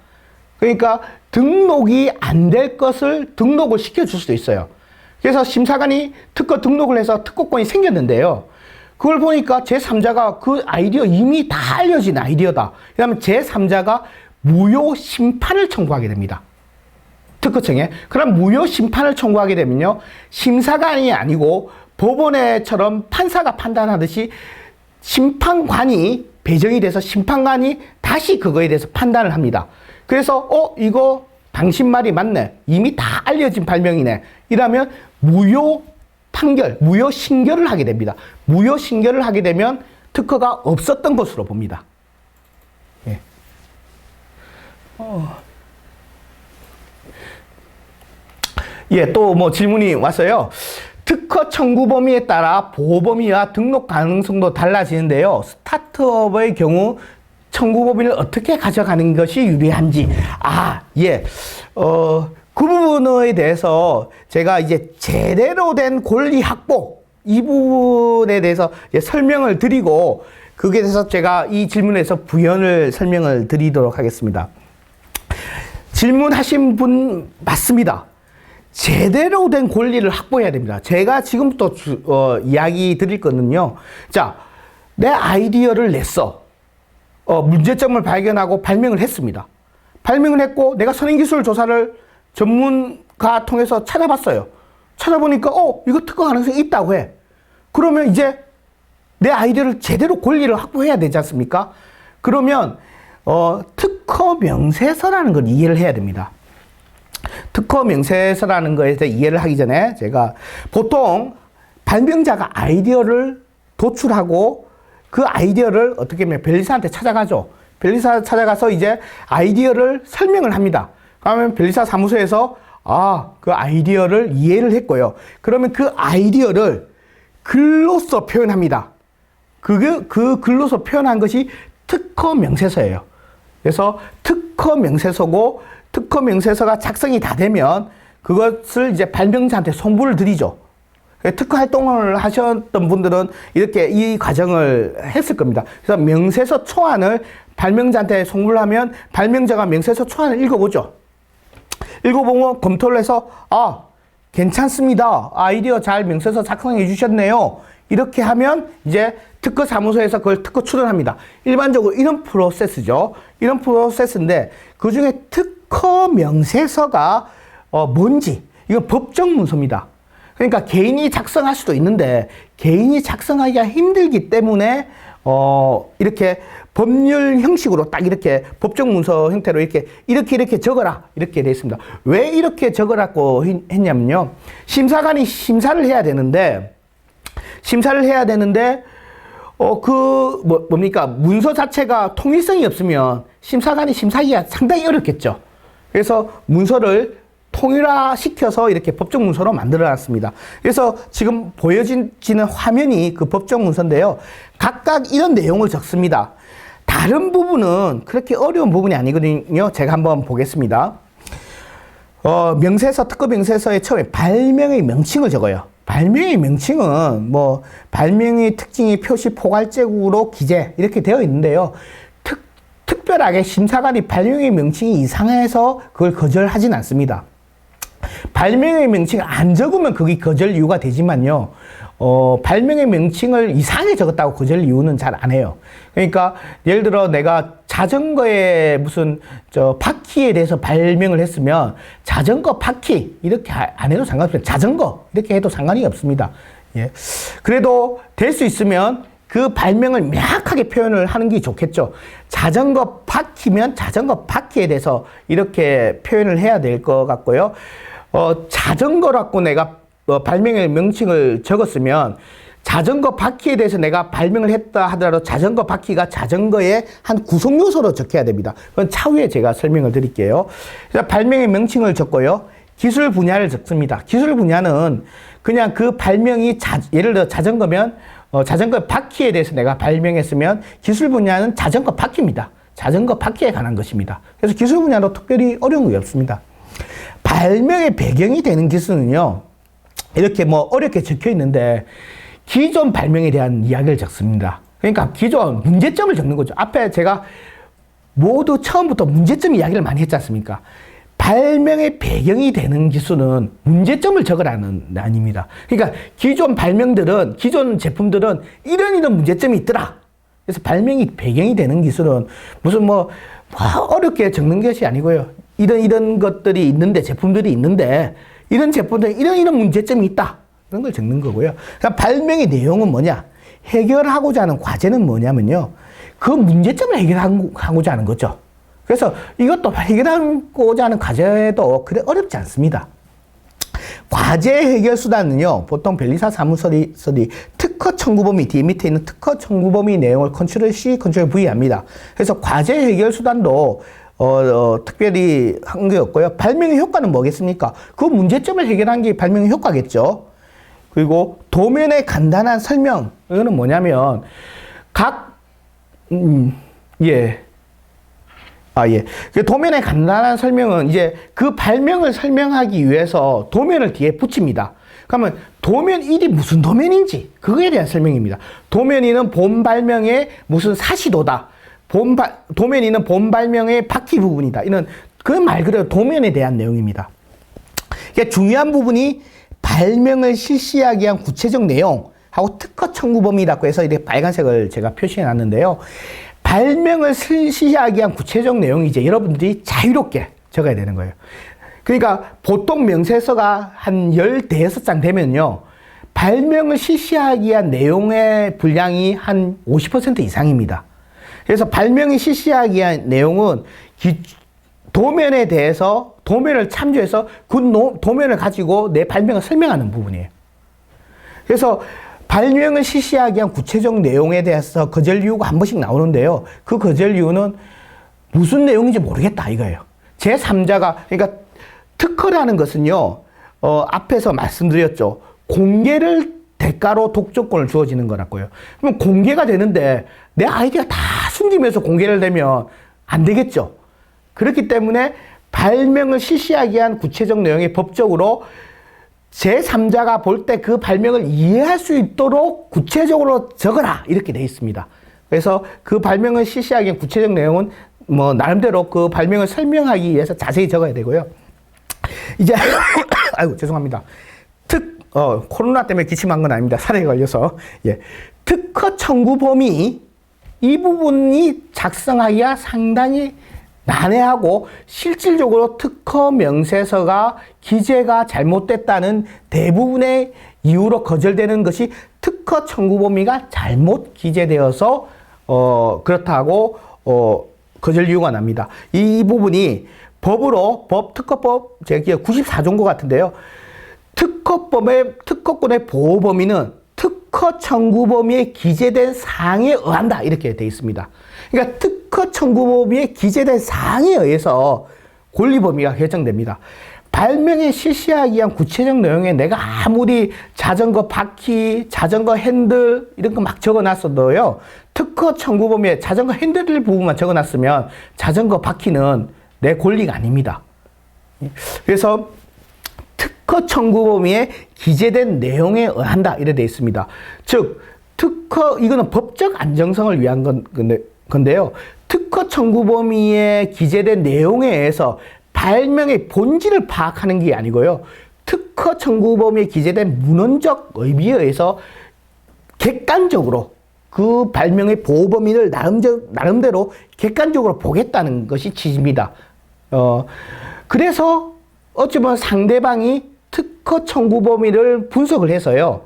그러니까 등록이 안 될 것을 등록을 시켜줄 수도 있어요. 그래서 심사관이 특허 등록을 해서 특허권이 생겼는데요. 그걸 보니까 제3자가 그 아이디어 이미 다 알려진 아이디어다. 그러면 제3자가 무효 심판을 청구하게 됩니다. 특허청에. 그럼 무효 심판을 청구하게 되면요. 심사관이 아니고 법원에처럼 판사가 판단하듯이 심판관이 배정이 돼서 심판관이 다시 그거에 대해서 판단을 합니다. 그래서 이거 당신 말이 맞네. 이미 다 알려진 발명이네. 이러면 무효 판결, 무효 신결을 하게 됩니다. 무효 신결을 하게 되면 특허가 없었던 것으로 봅니다. 예. 또 뭐 질문이 왔어요. 특허 청구 범위에 따라 보호 범위와 등록 가능성도 달라지는데요. 스타트업의 경우 청구 범위를 어떻게 가져가는 것이 유리한지. 그 부분에 대해서 제가 이제 제대로 된 권리 확보 이 부분에 대해서 설명을 드리고 그게 대해서 제가 이 질문에서 부연을 설명을 드리도록 하겠습니다. 질문하신 분 맞습니다. 제대로 된 권리를 확보해야 됩니다. 제가 지금부터 이야기 드릴 거는요. 자, 내 아이디어를 냈어. 문제점을 발견하고 발명을 했습니다. 발명을 했고 내가 선행기술 조사를 전문가 통해서 찾아봤어요. 찾아보니까 이거 특허 가능성이 있다고 해. 그러면 이제 내 아이디어를 제대로 권리를 확보해야 되지 않습니까? 그러면 특허 명세서라는 걸 이해를 해야 됩니다. 특허 명세서라는 거에 대해서 이해를 하기 전에 제가 보통 발명자가 아이디어를 도출하고 그 아이디어를 어떻게 하면 변리사한테 찾아가죠. 변리사 찾아가서 이제 아이디어를 설명을 합니다. 그러면 변리사 사무소에서 그 아이디어를 이해를 했고요. 그러면 그 아이디어를 글로써 표현합니다. 그 글로써 표현한 것이 특허 명세서예요. 그래서 특허 명세서고 특허 명세서가 작성이 다 되면 그것을 이제 발명자한테 송부를 드리죠. 특허 활동을 하셨던 분들은 이렇게 이 과정을 했을 겁니다. 그래서 명세서 초안을 발명자한테 송부를 하면 발명자가 명세서 초안을 읽어보죠. 읽어보고 검토를 해서 괜찮습니다. 아이디어 잘 명세서 작성해 주셨네요. 이렇게 하면 이제 특허 사무소에서 그걸 특허 출원합니다. 일반적으로 이런 프로세스죠. 이런 프로세스인데 그중에 특허 명세서가 뭔지 이건 법정 문서입니다. 그러니까 개인이 작성할 수도 있는데 개인이 작성하기가 힘들기 때문에 이렇게 법률 형식으로 딱 이렇게 법정 문서 형태로 이렇게 적어라 이렇게 되어 있습니다. 왜 이렇게 적으라고 했냐면요. 심사관이 심사를 해야 되는데 뭡니까? 문서 자체가 통일성이 없으면 심사관이 심사하기가 상당히 어렵겠죠. 그래서 문서를 통일화시켜서 이렇게 법정 문서로 만들어 놨습니다. 그래서 지금 보여지는 화면이 그 법정 문서인데요. 각각 이런 내용을 적습니다. 다른 부분은 그렇게 어려운 부분이 아니거든요. 제가 한번 보겠습니다. 명세서, 특허 명세서에 처음에 발명의 명칭을 적어요. 발명의 명칭은 뭐 발명의 특징이 표시 포괄적으로 기재 이렇게 되어 있는데요. 특별하게 심사관이 발명의 명칭이 이상해서 그걸 거절하진 않습니다. 발명의 명칭을 안 적으면 그게 거절 이유가 되지만요. 발명의 명칭을 이상하게 적었다고 거절 이유는 잘 안 해요. 그러니까 예를 들어 내가 자전거의 무슨 바퀴에 대해서 발명을 했으면 자전거 바퀴 이렇게 안 해도 상관없어요. 자전거 이렇게 해도 상관이 없습니다. 예. 그래도 될 수 있으면 그 발명을 명확하게 표현을 하는 게 좋겠죠. 자전거 바퀴면 자전거 바퀴에 대해서 이렇게 표현을 해야 될 것 같고요. 자전거라고 내가 발명의 명칭을 적었으면 자전거 바퀴에 대해서 내가 발명을 했다 하더라도 자전거 바퀴가 자전거의 한 구성 요소로 적혀야 됩니다. 그건 차후에 제가 설명을 드릴게요. 그래서 발명의 명칭을 적고요. 기술 분야를 적습니다. 기술 분야는 그냥 그 발명이 예를 들어 자전거면 자전거 바퀴에 대해서 내가 발명했으면 기술 분야는 자전거 바퀴입니다. 자전거 바퀴에 관한 것입니다. 그래서 기술 분야도 특별히 어려운 게 없습니다. 발명의 배경이 되는 기술은요. 이렇게 뭐 어렵게 적혀 있는데 기존 발명에 대한 이야기를 적습니다. 그러니까 기존 문제점을 적는 거죠. 앞에 제가 모두 처음부터 문제점 이야기를 많이 했지 않습니까? 발명의 배경이 되는 기술은 문제점을 적으라는 아닙니다. 그러니까 기존 발명들은, 기존 제품들은 이런 문제점이 있더라. 그래서 발명이 배경이 되는 기술은 무슨 뭐 어렵게 적는 것이 아니고요. 이런 것들이 있는데, 제품들이 있는데, 이런 제품들은 이런 문제점이 있다. 이런 걸 적는 거고요. 그러니까 발명의 내용은 뭐냐? 해결하고자 하는 과제는 뭐냐면요. 그 문제점을 해결하고자 하는 거죠. 그래서 이것도 해결하고자 하는 과제도 그래 어렵지 않습니다. 과제 해결 수단은요, 보통 변리사 사무설이 특허 청구 범위 뒤에 밑에 있는 특허 청구 범위 내용을 컨트롤 C, 컨트롤 V 합니다. 그래서 과제 해결 수단도 특별히 한 게 없고요. 발명의 효과는 뭐겠습니까? 그 문제점을 해결한 게 발명의 효과겠죠. 그리고 도면의 간단한 설명, 이거는 뭐냐면 그 도면의 간단한 설명은 이제 그 발명을 설명하기 위해서 도면을 뒤에 붙입니다. 그러면 도면 1이 무슨 도면인지 그거에 대한 설명입니다. 도면 2는 본 발명의 무슨 사시도다. 도면 2는 본 발명의 바퀴 부분이다. 이런 그 말 그대로 도면에 대한 내용입니다. 그러니까 중요한 부분이 발명을 실시하기 위한 구체적 내용하고 특허 청구 범위라고 해서 이렇게 빨간색을 제가 표시해 놨는데요. 발명을 실시하기 위한 구체적 내용이 이제 여러분들이 자유롭게 적어야 되는 거예요. 그러니까 보통 명세서가 한 15장 되면요. 발명을 실시하기 위한 내용의 분량이 한 50% 이상입니다. 그래서 발명이 실시하기 위한 내용은 도면에 대해서 도면을 참조해서 그 도면을 가지고 내 발명을 설명하는 부분이에요. 그래서 발명을 실시하기 위한 구체적 내용에 대해서 거절 이유가 한 번씩 나오는데요. 그 거절 이유는 무슨 내용인지 모르겠다 이거예요. 제3자가 그러니까 특허라는 것은요. 앞에서 말씀드렸죠. 공개를 대가로 독점권을 주어지는 거라고요. 그럼 공개가 되는데 내 아이디어가 다 숨기면서 공개를 되면 안 되겠죠. 그렇기 때문에 발명을 실시하기 위한 구체적 내용이 법적으로 제3자가 볼 때 그 발명을 이해할 수 있도록 구체적으로 적어라 이렇게 되어 있습니다. 그래서 그 발명을 실시하기 위한 구체적 내용은 뭐 나름대로 그 발명을 설명하기 위해서 자세히 적어야 되고요. 이제 아이고 죄송합니다. 코로나 때문에 기침한 건 아닙니다. 살에 걸려서. 예. 특허 청구 범위 이 부분이 작성하기가 상당히 난해하고 실질적으로 특허 명세서가 기재가 잘못됐다는 대부분의 이유로 거절되는 것이 특허 청구 범위가 잘못 기재되어서 그렇다고 거절 이유가 납니다. 이 부분이 법으로 특허법 제가 94조인 것 같은데요. 특허권의 보호 범위는 특허 청구 범위에 기재된 사항에 의한다 이렇게 되어 있습니다. 그러니까 특허 청구 범위에 기재된 사항에 의해서 권리 범위가 결정됩니다. 발명에 실시하기 위한 구체적 내용에 내가 아무리 자전거 바퀴, 자전거 핸들 이런 거 막 적어놨어도요, 특허 청구 범위에 자전거 핸들 부분만 적어놨으면 자전거 바퀴는 내 권리가 아닙니다. 그래서 특허 청구 범위에 기재된 내용에 의한다 이래 돼 있습니다. 즉 특허 이거는 법적 안정성을 위한 건데요. 특허 청구 범위에 기재된 내용에 의해서 발명의 본질을 파악하는 게 아니고요. 특허 청구 범위에 기재된 문헌적 의미에 의해서 객관적으로 그 발명의 보호 범위를 나름대로 객관적으로 보겠다는 것이 취지입니다. 그래서 어찌 보면 상대방이 특허 청구 범위를 분석을 해서요,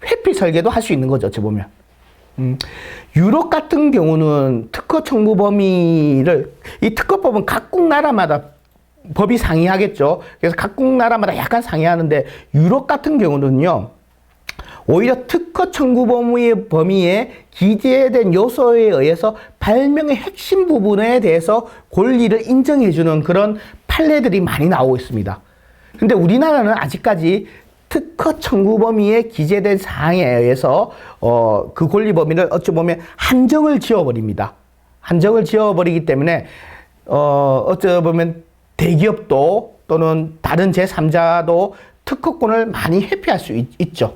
회피 설계도 할 수 있는 거죠, 어찌 보면. 유럽 같은 경우는 특허 청구 범위를, 이 특허법은 각국 나라마다 법이 상이하겠죠. 그래서 각국 나라마다 약간 상이하는데, 유럽 같은 경우는요, 오히려 특허 청구 범위에 기재된 요소에 의해서 발명의 핵심 부분에 대해서 권리를 인정해주는 그런 판례들이 많이 나오고 있습니다. 근데 우리나라는 아직까지 특허 청구 범위에 기재된 사항에 의해서 그 권리 범위를 어찌 보면 한정을 지어버립니다. 한정을 지어버리기 때문에 어찌 보면 대기업도 또는 다른 제3자도 특허권을 많이 회피할 수 있죠.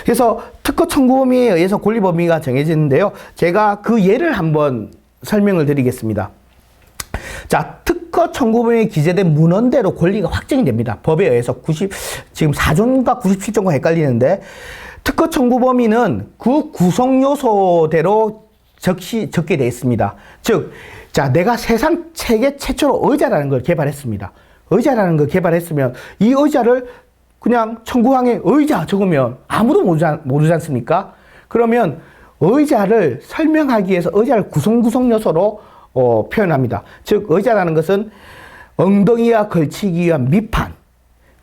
그래서 특허 청구 범위에 의해서 권리 범위가 정해지는데요. 제가 그 예를 한번 설명을 드리겠습니다. 자, 특허 청구 범위에 기재된 문헌대로 권리가 확정이 됩니다. 법에 의해서 지금 4조인가 97조인가 헷갈리는데, 특허 청구 범위는 그 구성 요소대로 적게 되어 있습니다. 즉, 자, 내가 세계 최초로 의자라는 걸 개발했습니다. 의자라는 걸 개발했으면 이 의자를 그냥 청구항에 의자 적으면 아무도 모르지 않습니까? 그러면 의자를 설명하기 위해서 의자를 구성 요소로 표현합니다. 즉 의자라는 것은 엉덩이와 걸치기 위한 밑판,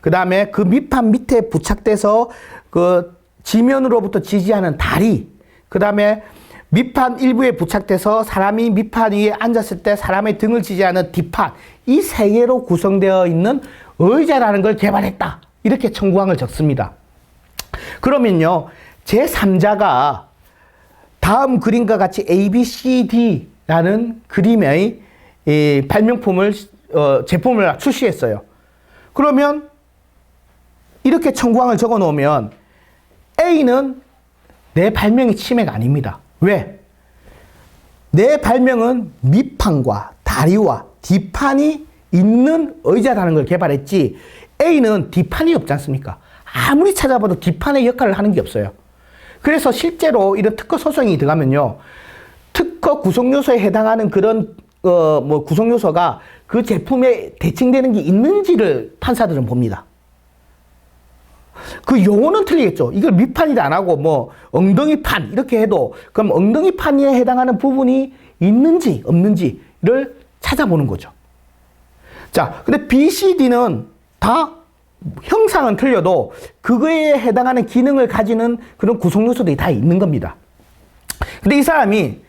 그 다음에 그 밑판 밑에 부착돼서 그 지면으로부터 지지하는 다리, 그 다음에 밑판 일부에 부착돼서 사람이 밑판 위에 앉았을 때 사람의 등을 지지하는 뒷판, 이 세 개로 구성되어 있는 의자라는 걸 개발했다, 이렇게 청구항을 적습니다. 그러면요, 제3자가 다음 그림과 같이 A, B, C, D라는 그림의 발명품을 제품을 출시했어요. 그러면 이렇게 청구항을 적어 놓으면 A는 내 발명의 침해가 아닙니다. 왜? 내 발명은 밑판과 다리와 뒷판이 있는 의자라는 걸 개발했지, A는 뒷판이 없지 않습니까? 아무리 찾아봐도 뒷판의 역할을 하는 게 없어요. 그래서 실제로 이런 특허 소송이 들어가면요, 특허 구성요소에 해당하는 그런 구성요소가 그 제품에 대칭되는 게 있는지를 판사들은 봅니다. 그 용어는 틀리겠죠. 이걸 밑판이다 안 하고 엉덩이판 이렇게 해도, 그럼 엉덩이판에 해당하는 부분이 있는지 없는지를 찾아보는 거죠. 자, 근데 B, C, D는 다 형상은 틀려도 그거에 해당하는 기능을 가지는 그런 구성 요소들이 다 있는 겁니다. 근데 이 사람이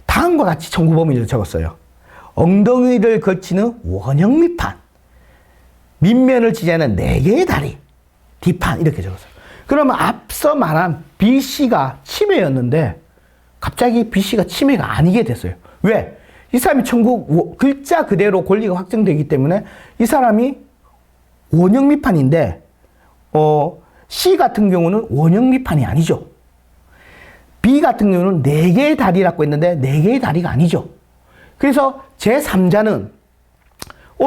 다음과 같이 청구 범위를 적었어요. 엉덩이를 걸치는 원형 밑판, 밑면을 지지하는 4개의 다리, 뒷판, 이렇게 적었어요. 그러면 앞서 말한 B, C가 침해였는데 갑자기 B, C가 침해가 아니게 됐어요. 왜? 이 사람이 글자 그대로 권리가 확정되기 때문에 이 사람이 원형 밑판인데 C 같은 경우는 원형 밑판이 아니죠. B 같은 경우는 4개의 다리라고 했는데 4개의 다리가 아니죠. 그래서 제3자는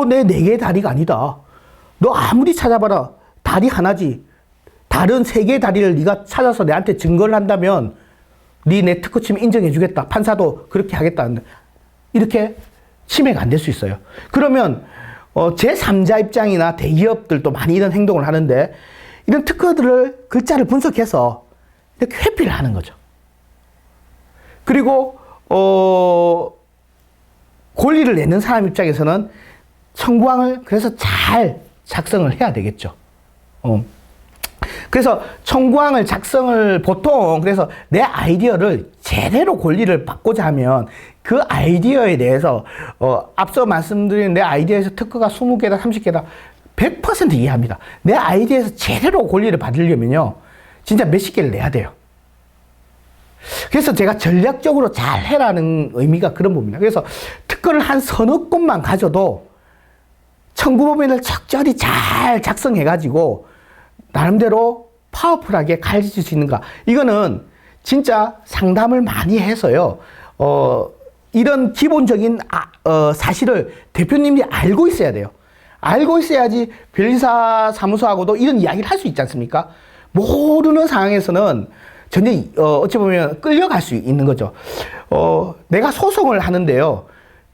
내 4개의 다리가 아니다. 너 아무리 찾아봐라 다리 하나지. 다른 3개의 다리를 네가 찾아서 내한테 증거를 한다면 네 특허 침해 인정해 주겠다. 판사도 그렇게 하겠다. 이렇게 침해가 안 될 수 있어요. 그러면 제3자 입장이나 대기업들도 많이 이런 행동을 하는데, 이런 특허들을 글자를 분석해서 이렇게 회피를 하는 거죠. 그리고 권리를 내는 사람 입장에서는 청구항을 그래서 잘 작성을 해야 되겠죠. 그래서 청구항을 작성을 보통 그래서 내 아이디어를 제대로 권리를 받고자 하면 그 아이디어에 대해서 앞서 말씀드린 내 아이디어에서 특허가 20개다 30개다 100% 이해합니다. 내 아이디어에서 제대로 권리를 받으려면요 진짜 몇십 개를 내야 돼요. 그래서 제가 전략적으로 잘 해라는 의미가 그런 부분입니다. 그래서 특허를 한 서너 건만 가져도 청구범위를 적절히 잘 작성해가지고 나름대로 파워풀하게 가르칠 수 있는가. 이거는 진짜 상담을 많이 해서요. 이런 기본적인 사실을 대표님이 알고 있어야 돼요. 알고 있어야지 변리사 사무소하고도 이런 이야기를 할 수 있지 않습니까? 모르는 상황에서는 전혀 어찌 보면 끌려갈 수 있는 거죠. 내가 소송을 하는데요.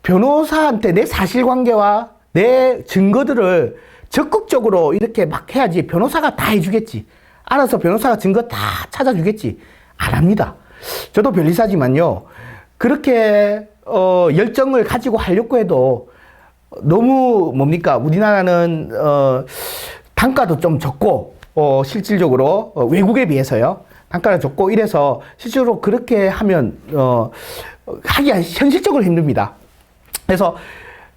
변호사한테 내 사실관계와 내 증거들을 적극적으로 이렇게 막 해야지 변호사가 다 해주겠지. 알아서 변호사가 증거 다 찾아주겠지. 안 합니다. 저도 변리사지만요. 그렇게 열정을 가지고 하려고 해도 너무 뭡니까? 우리나라는 단가도 좀 적고 실질적으로 외국에 비해서요. 단가가 적고 이래서 실제로 그렇게 하면 하기가 현실적으로 힘듭니다. 그래서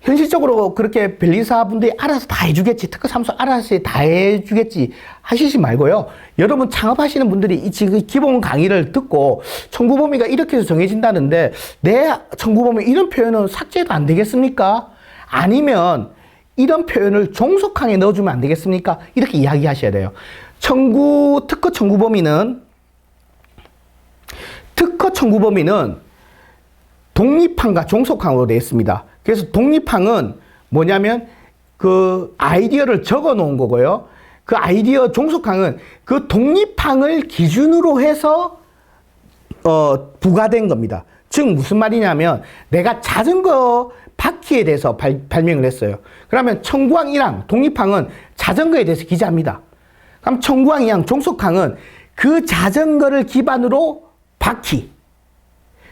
현실적으로 그렇게 변리사분들이 알아서 다 해주겠지, 특허사무소 알아서 다 해주겠지 하시지 말고요. 여러분 창업하시는 분들이 이 지금 기본 강의를 듣고 청구범위가 이렇게 해서 정해진다는데 내 청구범위 이런 표현은 삭제도 안 되겠습니까? 아니면 이런 표현을 종속항에 넣어주면 안 되겠습니까? 이렇게 이야기하셔야 돼요. 특허 청구 범위는 독립항과 종속항으로 되어 있습니다. 그래서 독립항은 뭐냐면 그 아이디어를 적어 놓은 거고요. 그 아이디어 종속항은 그 독립항을 기준으로 해서 부과된 겁니다. 즉 무슨 말이냐면 내가 자전거 바퀴에 대해서 발명을 했어요. 그러면 청구항 1항 독립항은 자전거에 대해서 기재합니다. 그럼 청구항 2항 종속항은 그 자전거를 기반으로 바퀴.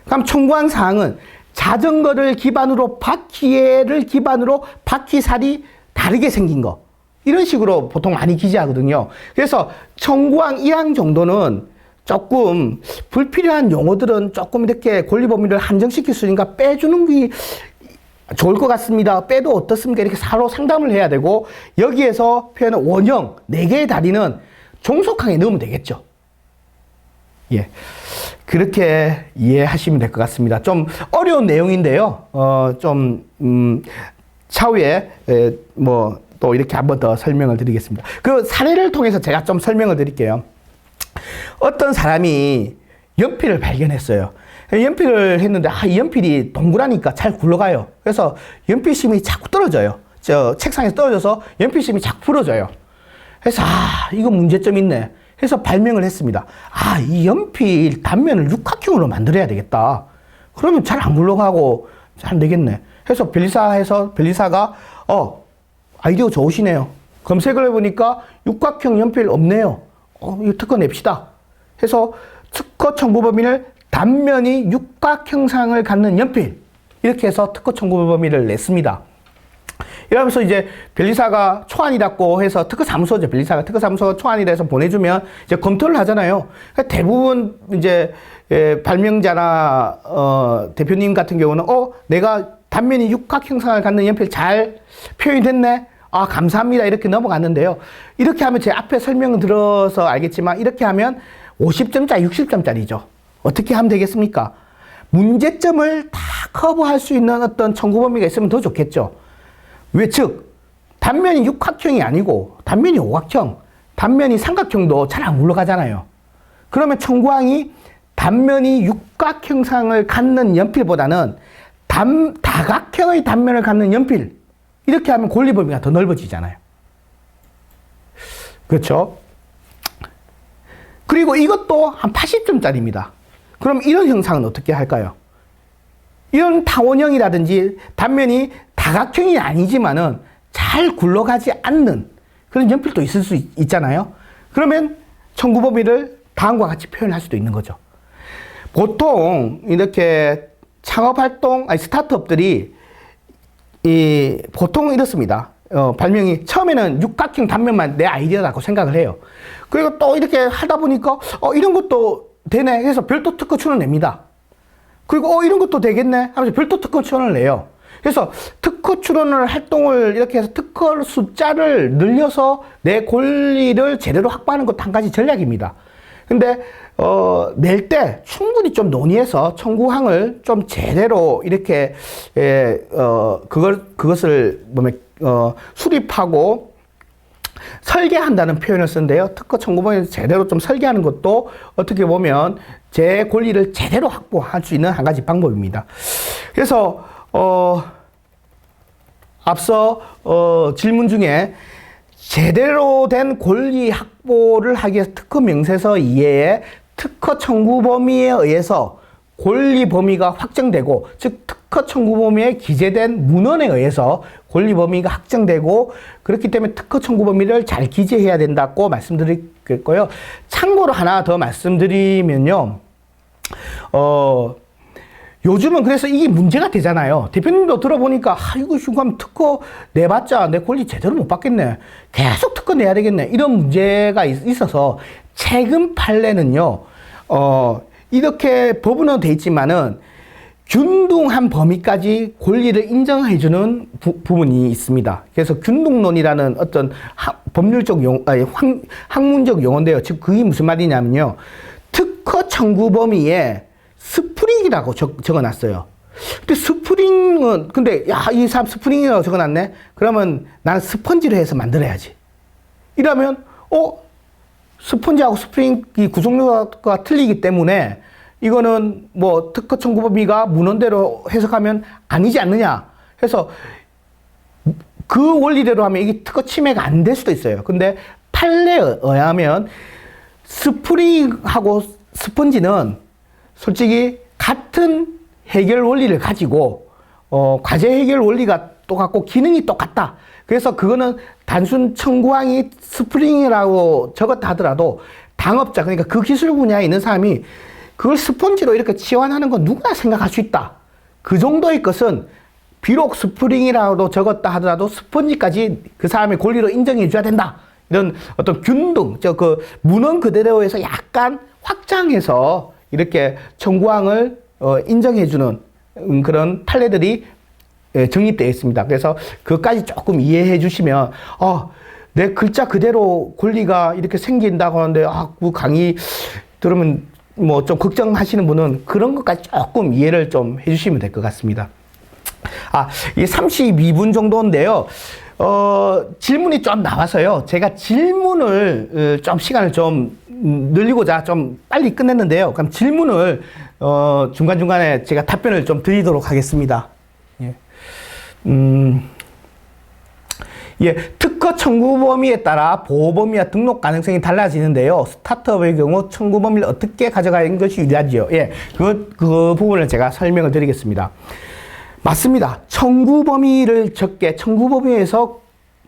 그럼 청구항 4항은 자전거를 기반으로 바퀴를 기반으로 바퀴살이 다르게 생긴 거. 이런 식으로 보통 많이 기재하거든요. 그래서 청구항 1항 정도는 조금 불필요한 용어들은 조금 이렇게 권리 범위를 한정시킬 수 있으니까 빼주는 게 좋을 것 같습니다. 빼도 어떻습니까? 이렇게 서로 상담을 해야 되고 여기에서 표현은 원형 4개의 다리는 종속항에 넣으면 되겠죠. 예. 그렇게 이해하시면 될 것 같습니다. 좀 어려운 내용인데요. 차후에 또 이렇게 한 번 더 설명을 드리겠습니다. 그 사례를 통해서 제가 좀 설명을 드릴게요. 어떤 사람이 연필을 발견했어요. 연필을 했는데 이 연필이 동그라니까 잘 굴러가요. 그래서 연필심이 자꾸 떨어져요. 책상에서 떨어져서 연필심이 자꾸 부러져요. 그래서 이거 문제점 있네. 해서 발명을 했습니다. 이 연필 단면을 육각형으로 만들어야 되겠다. 그러면 잘 안 굴러가고 잘 되겠네. 해서 변리사가 아이디어 좋으시네요. 검색을 해보니까 육각형 연필 없네요. 이거 특허 냅시다. 해서 특허 청구 범위를 단면이 육각 형상을 갖는 연필. 이렇게 해서 특허 청구 범위를 냈습니다. 이러면서 이제 변리사가 초안이라고 해서 특허사무소죠. 변리사가 특허사무소 초안이라 해서 보내주면 이제 검토를 하잖아요. 그러니까 대부분 이제 발명자나 대표님 같은 경우는 내가 단면이 육각 형상을 갖는 연필 잘 표현이 됐네. 감사합니다. 이렇게 넘어갔는데요. 이렇게 하면 제 앞에 설명을 들어서 알겠지만 이렇게 하면 50점짜리, 60점짜리죠. 어떻게 하면 되겠습니까? 문제점을 다 커버할 수 있는 어떤 청구 범위가 있으면 더 좋겠죠. 즉 단면이 육각형이 아니고 단면이 오각형, 단면이 삼각형도 잘 안 굴러가잖아요. 그러면 청구항이 단면이 육각 형상을 갖는 연필보다는 다각형의 단면을 갖는 연필, 이렇게 하면 권리 범위가 더 넓어지잖아요. 그렇죠? 그리고 이것도 한 80점짜리입니다. 그럼 이런 형상은 어떻게 할까요? 이런 타원형이라든지 단면이 다각형이 아니지만은 잘 굴러가지 않는 그런 연필도 있을 수 있잖아요. 그러면 청구 범위를 다음과 같이 표현할 수도 있는 거죠. 보통 이렇게 창업활동, 스타트업들이 보통 이렇습니다. 발명이 처음에는 육각형 단면만 내 아이디어라고 생각을 해요. 그리고 또 이렇게 하다 보니까 이런 것도 되네 해서 별도 특허 출원을 냅니다. 그리고 이런 것도 되겠네 하면서 별도 특허 출원을 내요. 그래서 특허 출원을 활동을 이렇게 해서 특허 숫자를 늘려서 내 권리를 제대로 확보하는 것도 한 가지 전략입니다. 근데 낼 때 충분히 좀 논의해서 청구항을 좀 제대로 이렇게 그것을 수립하고 설계한다는 표현을 쓰는데요. 특허 청구범위를 제대로 좀 설계하는 것도 어떻게 보면 제 권리를 제대로 확보할 수 있는 한 가지 방법입니다. 그래서 앞서 질문 중에 제대로 된 권리 확보를 하기 위해서 특허 명세서 이외에 특허 청구 범위에 의해서 권리 범위가 확정되고, 즉 특허 청구 범위에 기재된 문헌에 의해서 권리 범위가 확정되고, 그렇기 때문에 특허 청구 범위를 잘 기재해야 된다고 말씀드리겠고요. 참고로 하나 더 말씀드리면요. 요즘은 그래서 이게 문제가 되잖아요. 대표님도 들어보니까 이거 지금 특허 내봤자 내 권리 제대로 못 받겠네. 계속 특허 내야 되겠네. 이런 문제가 있어서 최근 판례는요. 이렇게 법은 돼 있지만은 균등한 범위까지 권리를 인정해주는 부분이 있습니다. 그래서 균등론이라는 어떤 법률적 학문적 용어인데요. 즉 그게 무슨 말이냐면요. 특허 청구 범위에 스프링이라고 적어놨어요. 근데 스프링은, 이 사람 스프링이라고 적어놨네? 그러면 나는 스펀지로 해서 만들어야지. 이러면, 스펀지하고 스프링이 구성요소가 틀리기 때문에 이거는 뭐 특허 청구 범위가 문헌대로 해석하면 아니지 않느냐 해서 그 원리대로 하면 이게 특허 침해가 안 될 수도 있어요. 근데 판례에 의하면 스프링하고 스펀지는 솔직히 같은 해결 원리를 가지고 과제 해결 원리가 똑같고 기능이 똑같다. 그래서 그거는 단순 청구항이 스프링이라고 적었다 하더라도 당업자, 그러니까 그 기술 분야에 있는 사람이 그걸 스펀지로 이렇게 치환하는 건 누구나 생각할 수 있다. 그 정도의 것은 비록 스프링이라고 적었다 하더라도 스펀지까지 그 사람의 권리로 인정해 줘야 된다. 이런 어떤 균등, 그 문헌 그대로에서 약간 확장해서 이렇게 청구항을 인정해주는 그런 판례들이 정립되어 있습니다. 그래서 그것까지 조금 이해해 주시면 내 글자 그대로 권리가 이렇게 생긴다고 하는데 그 강의 들으면 뭐 좀 걱정하시는 분은 그런 것까지 조금 이해를 좀 해주시면 될 것 같습니다. 이게 32분 정도인데요. 질문이 좀 나와서요. 제가 질문을 좀 시간을 좀 늘리고자 좀 빨리 끝냈는데요. 그럼 질문을 중간중간에 제가 답변을 좀 드리도록 하겠습니다. 특허 청구 범위에 따라 보호 범위와 등록 가능성이 달라지는데요. 스타트업의 경우 청구 범위를 어떻게 가져가는 것이 유리하지요? 그 부분을 제가 설명을 드리겠습니다. 맞습니다. 청구 범위를 적게 청구 범위에서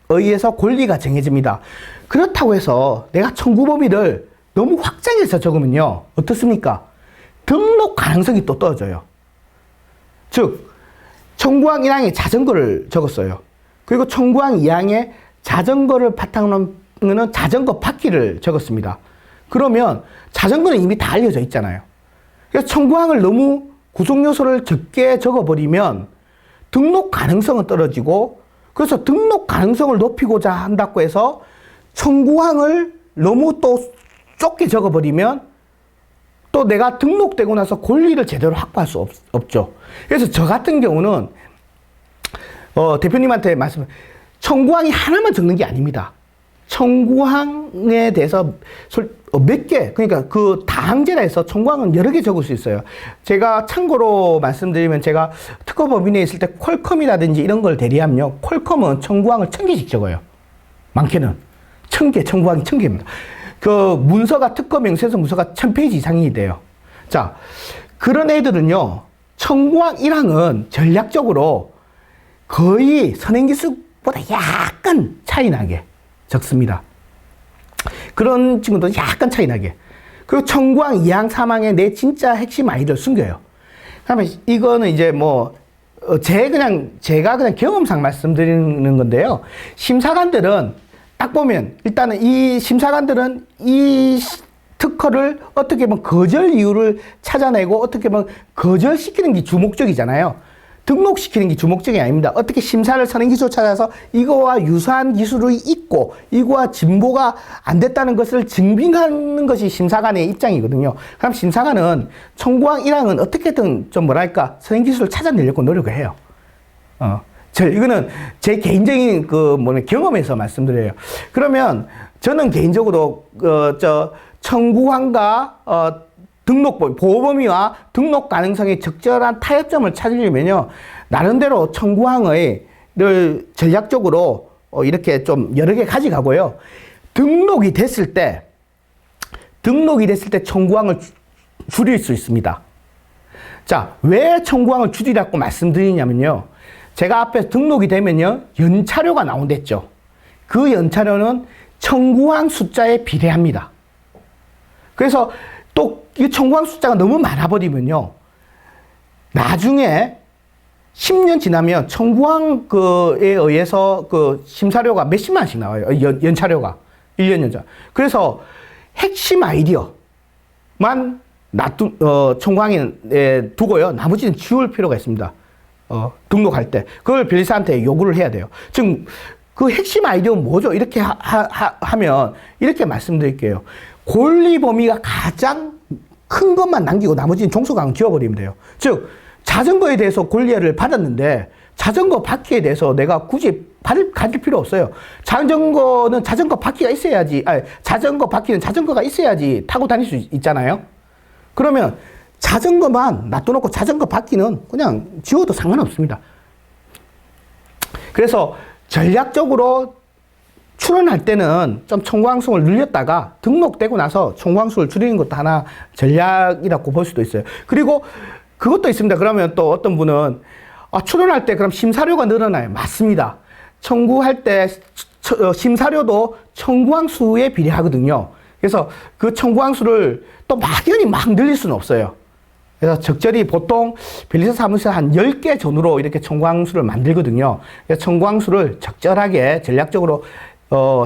의해서 권리가 정해집니다. 그렇다고 해서 내가 청구 범위를 너무 확장해서 적으면요. 어떻습니까? 등록 가능성이 또 떨어져요. 즉 청구항 1항에 자전거를 적었어요. 그리고 청구항 2항에 자전거를 바탕으로 하는 자전거 바퀴를 적었습니다. 그러면 자전거는 이미 다 알려져 있잖아요. 그래서 청구항을 너무 구성 요소를 적게 적어버리면 등록 가능성은 떨어지고, 그래서 등록 가능성을 높이고자 한다고 해서 청구항을 너무 또 좁게 적어버리면 또 내가 등록되고 나서 권리를 제대로 확보할 수 없죠. 그래서 저 같은 경우는 대표님한테 청구항이 하나만 적는 게 아닙니다. 청구항에 대해서 몇 개, 그러니까 그 다항제라 해서 청구항은 여러 개 적을 수 있어요. 제가 참고로 말씀드리면 제가 특허 법인에 있을 때 퀄컴이라든지 이런 걸 대리하면요. 퀄컴은 청구항을 1000개씩 적어요. 많게는 1000개, 청구항이 1000개입니다. 그 문서가 특허 명세서 문서가 1000페이지 이상이 돼요. 자, 그런 애들은요. 청구항 1항은 전략적으로 거의 선행기수보다 약간 차이나게 적습니다. 그런 친구들은 약간 차이나게. 그리고 청구항 2항, 3항에 내 진짜 핵심 아이디어를 숨겨요. 그러면 이거는 이제 뭐 제가 그냥 경험상 말씀드리는 건데요. 심사관들은 딱 보면 일단은 이 심사관들은 이 특허를 어떻게 보면 거절 이유를 찾아내고 어떻게 보면 거절시키는 게 주목적이잖아요. 등록시키는 게 주목적이 아닙니다. 어떻게 심사를 선행 기술을 찾아서 이거와 유사한 기술이 있고 이거와 진보가 안 됐다는 것을 증빙하는 것이 심사관의 입장이거든요. 그럼 심사관은 청구항 1항은 어떻게든 좀 뭐랄까 선행 기술을 찾아내려고 노력을 해요. 이거는 제 개인적인 경험에서 말씀드려요. 그러면 저는 개인적으로 청구항과 보호 범위와 등록 가능성의 적절한 타협점을 찾으려면요, 나름대로 청구항을 전략적으로 이렇게 좀 여러 개 가져가고요. 등록이 됐을 때 청구항을 줄일 수 있습니다. 자, 왜 청구항을 줄이라고 말씀드리냐면요, 제가 앞에서 등록이 되면요, 연차료가 나온댔죠. 그 연차료는 청구항 숫자에 비례합니다. 그래서 또 이 청구항 숫자가 너무 많아버리면요, 나중에 10년 지나면 청구항에 의해서 심사료가 몇십만 원씩 나와요. 연차료가. 1년 연차. 그래서 핵심 아이디어만 청구항에 두고요, 나머지는 지울 필요가 있습니다. 등록할 때. 그걸 변리사한테 요구를 해야 돼요. 지금 그 핵심 아이디어는 뭐죠? 이렇게 하면 이렇게 말씀드릴게요. 권리 범위가 가장 큰 것만 남기고 나머지는 종속항은 지워버리면 돼요. 즉, 자전거에 대해서 권리를 받았는데 자전거 바퀴에 대해서 내가 굳이 가질 필요 없어요. 자전거는 자전거 바퀴가 있어야지, 자전거 바퀴는 자전거가 있어야지 타고 다닐 수 있잖아요. 그러면 자전거만 놔둬놓고 자전거 바퀴는 그냥 지워도 상관없습니다. 그래서 전략적으로 출원할 때는 좀 청구항수를 늘렸다가 등록되고 나서 청구항수를 줄이는 것도 하나 전략이라고 볼 수도 있어요. 그리고 그것도 있습니다. 그러면 또 어떤 분은 출원할 때 그럼 심사료가 늘어나요. 맞습니다. 청구할 때 심사료도 청구항수에 비례하거든요. 그래서 그 청구항수를 또 막연히 막 늘릴 수는 없어요. 그래서 적절히 보통 변리사 사무소에 한 10개 전후로 이렇게 청구항수를 만들거든요. 그래서 청구항수를 적절하게 전략적으로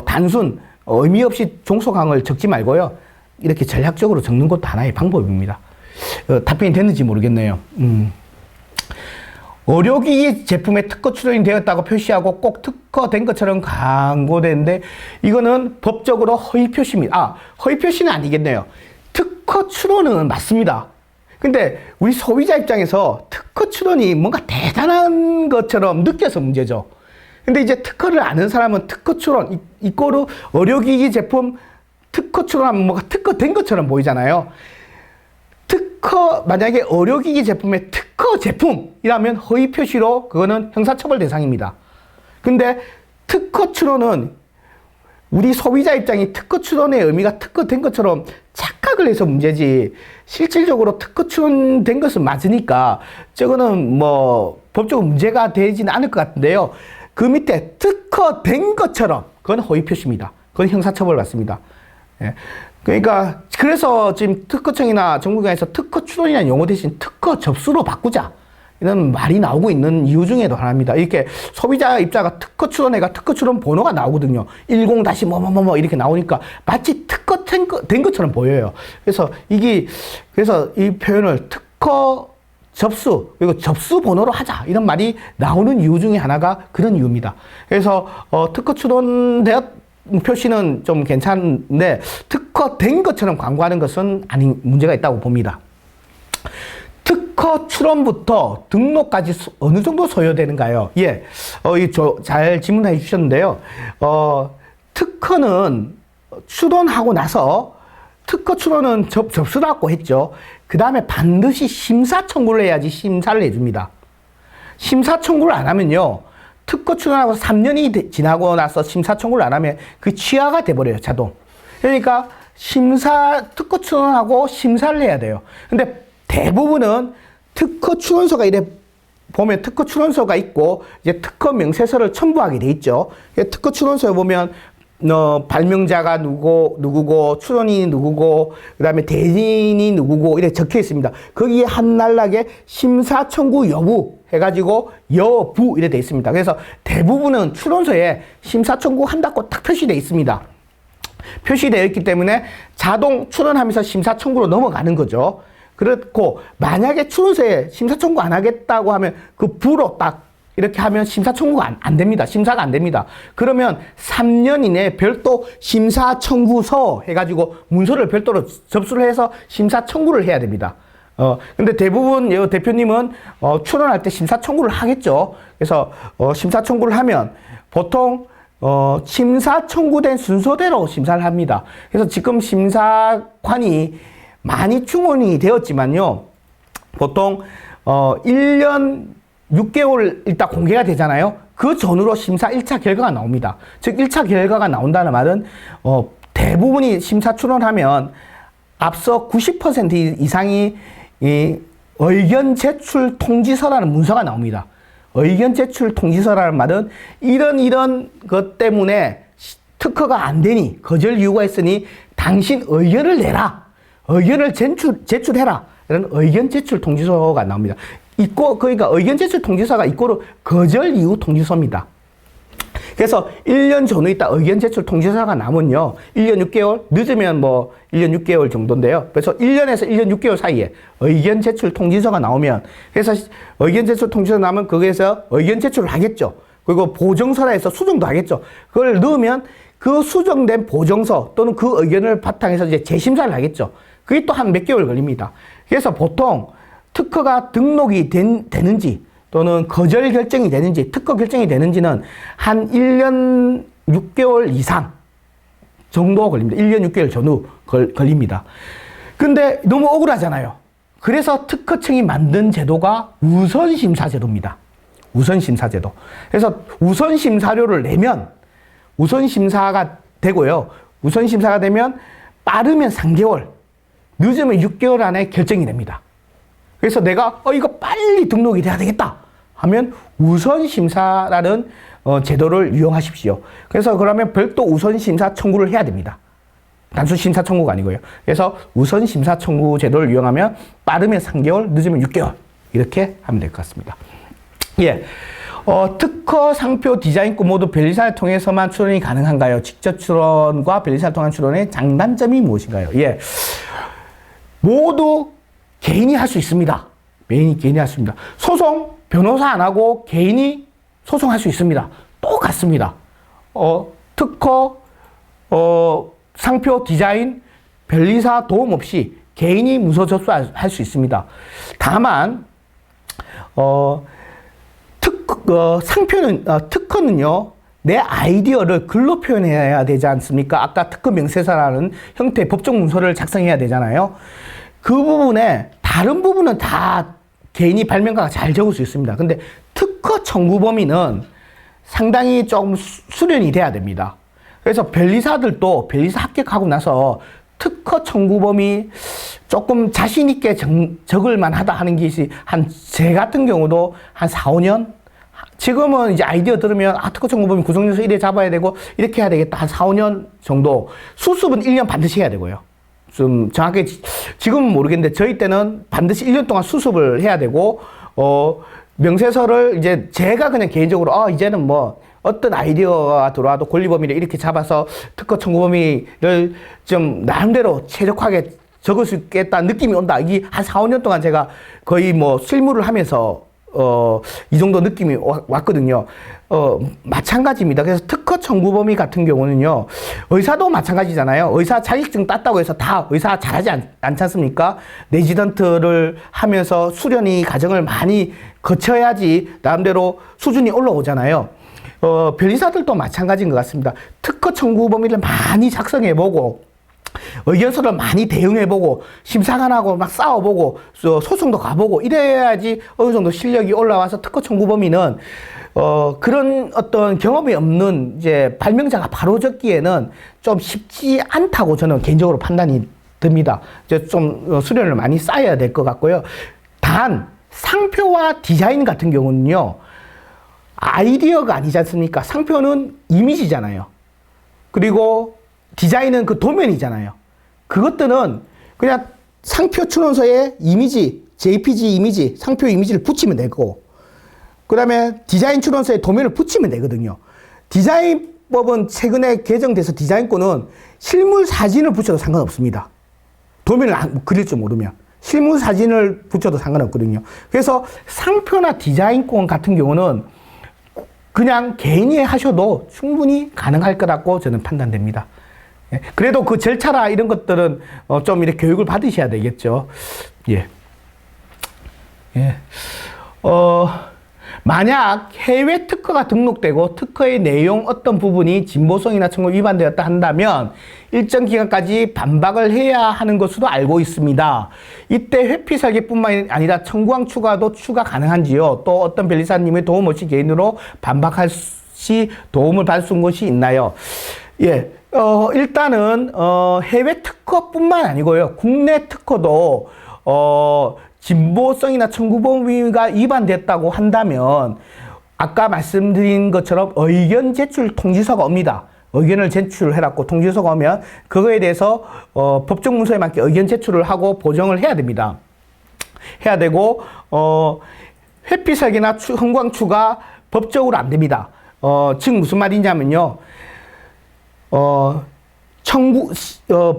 단순 의미 없이 종속항을 적지 말고요, 이렇게 전략적으로 적는 것도 하나의 방법입니다. 답변이 됐는지 모르겠네요. 의료기기 제품에 특허 출원이 되었다고 표시하고 꼭 특허된 것처럼 광고되는데 이거는 법적으로 허위 표시입니다. 허위 표시는 아니겠네요. 특허 출원은 맞습니다. 근데 우리 소비자 입장에서 특허 출원이 뭔가 대단한 것처럼 느껴서 문제죠. 근데 이제 특허를 아는 사람은 특허 출원 이꼬르 의료기기 제품 특허 출원하면 뭔가 특허된 것처럼 보이잖아요. 만약에 의료기기 제품의 특허 제품이라면 허위 표시로 그거는 형사처벌 대상입니다. 근데 특허 출원은 우리 소비자 입장이 특허 출원의 의미가 특허된 것처럼 착각을 해서 문제지, 실질적으로 특허 출원된 것은 맞으니까 저거는 뭐 법적으로 문제가 되지는 않을 것 같은데요. 그 밑에 특허된 것처럼 그건 허위 표시입니다. 그건 형사처벌 받습니다. 예. 그러니까 그래서 지금 특허청이나 정부기관에서 특허 출원이라는 용어 대신 특허 접수로 바꾸자 이런 말이 나오고 있는 이유 중에도 하나입니다. 이렇게 소비자 입자가 특허 출원해가 특허 출원 번호가 나오거든요. 10-뭐뭐뭐뭐 이렇게 나오니까 마치 특허된 것처럼 보여요. 그래서 이 표현을 특허 접수, 그리고 접수 번호로 하자 이런 말이 나오는 이유 중에 하나가 그런 이유입니다. 그래서 특허 출원되었 표시는 좀 괜찮은데 특허된 것처럼 광고하는 것은 문제가 있다고 봅니다. 특허 출원부터 등록까지 어느 정도 소요되는가요? 예, 잘 질문해 주셨는데요. 특허는 출원하고 나서 특허 출원은 접수라고 했죠. 그 다음에 반드시 심사 청구를 해야지 심사를 해줍니다. 심사 청구를 안 하면요, 특허 출원하고 3년이 지나고 나서 심사 청구를 안 하면 그 취하가 돼버려요, 자동. 그러니까 특허 출원하고 심사를 해야 돼요. 근데 대부분은 특허 출원서가 보면 특허 출원서가 있고 이제 특허 명세서를 첨부하게 돼 있죠. 특허 출원서에 보면 발명자가 누구고, 출원인이 누구고, 그 다음에 대리인이 누구고, 이렇게 적혀 있습니다. 거기에 한날락에 심사 청구 여부 해가지고 여부 이렇게 돼 있습니다. 그래서 대부분은 출원서에 심사 청구한다고 딱 표시되어 있습니다. 표시되어 있기 때문에 자동 출원하면서 심사 청구로 넘어가는 거죠. 그렇고, 만약에 출원서에 심사 청구 안 하겠다고 하면 그 부로 딱 이렇게 하면 심사 청구가 안 됩니다. 심사가 안 됩니다. 그러면 3년 이내에 별도 심사 청구서 해가지고 문서를 별도로 접수를 해서 심사 청구를 해야 됩니다. 근데 대부분 대표님은 출원할 때 심사 청구를 하겠죠. 그래서 심사 청구를 하면 보통 심사 청구된 순서대로 심사를 합니다. 그래서 지금 심사관이 많이 충원이 되었지만요. 보통 1년 6개월 일단 공개가 되잖아요. 그 전으로 심사 1차 결과가 나옵니다. 즉 1차 결과가 나온다는 말은 대부분이 심사 출원하면 앞서 90% 이상이 이 의견 제출 통지서라는 문서가 나옵니다. 의견 제출 통지서라는 말은 이런 것 때문에 특허가 안 되니 거절 이유가 있으니 당신 의견을 내라. 의견을 제출해라. 이런 의견 제출 통지서가 나옵니다. 그러니까 의견 제출 통지서가 이꼬르 거절 이유 통지서입니다. 그래서 1년 전후 있다 의견 제출 통지서가 나면요. 1년 6개월, 늦으면 뭐 1년 6개월 정도인데요. 그래서 1년에서 1년 6개월 사이에 의견 제출 통지서가 나오면, 그래서 의견 제출 통지서 나오면 거기에서 의견 제출을 하겠죠. 그리고 보정서라 해서 수정도 하겠죠. 그걸 넣으면 그 수정된 보정서 또는 그 의견을 바탕해서 이제 재심사를 하겠죠. 그게 또 한 몇 개월 걸립니다. 그래서 보통 특허가 등록이 되는지 또는 거절 결정이 되는지 특허 결정이 되는지는 한 1년 6개월 이상 정도 걸립니다. 1년 6개월 전후 걸립니다. 근데 너무 억울하잖아요. 그래서 특허청이 만든 제도가 우선심사제도입니다. 우선심사제도. 그래서 우선심사료를 내면 우선심사가 되고요. 우선심사가 되면 빠르면 3개월, 늦으면 6개월 안에 결정이 됩니다. 그래서 내가 이거 빨리 등록이 돼야 되겠다 하면 우선심사라는 제도를 이용하십시오. 그래서 그러면 별도 우선심사 청구를 해야 됩니다. 단순 심사 청구가 아니고요. 그래서 우선심사 청구 제도를 이용하면 빠르면 3개월, 늦으면 6개월 이렇게 하면 될 것 같습니다. 예. 특허, 상표, 디자인권 모두 변리사를 통해서만 출원이 가능한가요? 직접 출원과 변리사를 통한 출원의 장단점이 무엇인가요? 예. 모두 개인이 할 수 있습니다. 개인이 할 수 있습니다. 소송, 변호사 안 하고 개인이 소송할 수 있습니다. 똑같습니다. 특허, 상표, 디자인, 변리사 도움 없이 개인이 문서 접수할 수 있습니다. 다만, 특허는요, 내 아이디어를 글로 표현해야 되지 않습니까? 아까 특허 명세서라는 형태의 법적 문서를 작성해야 되잖아요. 그 부분에 다른 부분은 다 개인이 발명가가 잘 적을 수 있습니다. 근데 특허 청구 범위는 상당히 조금 수련이 돼야 됩니다. 그래서 변리사들도 변리사 합격하고 나서 특허 청구 범위 조금 자신 있게 적을 만하다 하는 것이 제 같은 경우도 한 4, 5년? 지금은 이제 아이디어 들으면 특허 청구 범위 구성요소 이래 잡아야 되고 이렇게 해야 되겠다. 한 4, 5년 정도. 수습은 1년 반드시 해야 되고요. 좀 정확하게 지금은 모르겠는데 저희 때는 반드시 1년 동안 수습을 해야 되고 명세서를 이제 제가 그냥 개인적으로 이제는 뭐 어떤 아이디어가 들어와도 권리 범위를 이렇게 잡아서 특허 청구 범위를 좀 나름대로 최적화하게 적을 수 있겠다는 느낌이 온다. 이게 한 4, 5년 동안 제가 거의 뭐 실무를 하면서 이 정도 느낌이 왔거든요. 마찬가지입니다. 그래서 특허 청구 범위 같은 경우는요, 의사도 마찬가지잖아요. 의사 자격증 땄다고 해서 다 의사 잘하지 않지 않습니까? 레지던트를 하면서 수련이 과정을 많이 거쳐야지 나름대로 수준이 올라오잖아요. 변리사들도 마찬가지인 것 같습니다. 특허 청구 범위를 많이 작성해보고, 의견서를 많이 대응해보고, 심사관하고 막 싸워보고, 소송도 가보고, 이래야지 어느 정도 실력이 올라와서 특허 청구 범위는, 그런 어떤 경험이 없는 이제 발명자가 바로 적기에는 좀 쉽지 않다고 저는 개인적으로 판단이 듭니다. 이제 좀 수련을 많이 쌓아야 될 것 같고요. 단, 상표와 디자인 같은 경우는요, 아이디어가 아니지 않습니까? 상표는 이미지잖아요. 그리고 디자인은 그 도면이잖아요. 그것들은 그냥 상표 출원서에 이미지, JPG 이미지, 상표 이미지를 붙이면 되고, 그 다음에 디자인 출원서에 도면을 붙이면 되거든요. 디자인법은 최근에 개정돼서 디자인권은 실물 사진을 붙여도 상관없습니다. 도면을 그릴 줄 모르면. 실물 사진을 붙여도 상관없거든요. 그래서 상표나 디자인권 같은 경우는 그냥 개인이 하셔도 충분히 가능할 거라고 저는 판단됩니다. 그래도 그 절차나 이런 것들은 좀 이렇게 교육을 받으셔야 되겠죠. 예. 예. 만약 해외 특허가 등록되고 특허의 내용 어떤 부분이 진보성이나 청구 위반되었다 한다면 일정 기간까지 반박을 해야 하는 것으로 알고 있습니다. 이때 회피 설계뿐만 아니라 청구항 추가도 추가 가능한지요? 또 어떤 변리사님의 도움 없이 개인으로 반박할 시 도움을 받을 수 있는 것이 있나요? 예. 일단은 해외 특허뿐만 아니고요. 국내 특허도 진보성이나 청구 범위가 위반됐다고 한다면 아까 말씀드린 것처럼 의견 제출 통지서가 옵니다. 의견을 제출해갖고 통지서가 오면 그거에 대해서 법적 문서에 맞게 의견 제출을 하고 보정을 해야 됩니다. 해야 되고 회피 설계나 형광 추가 법적으로 안 됩니다. 즉 무슨 말이냐면요.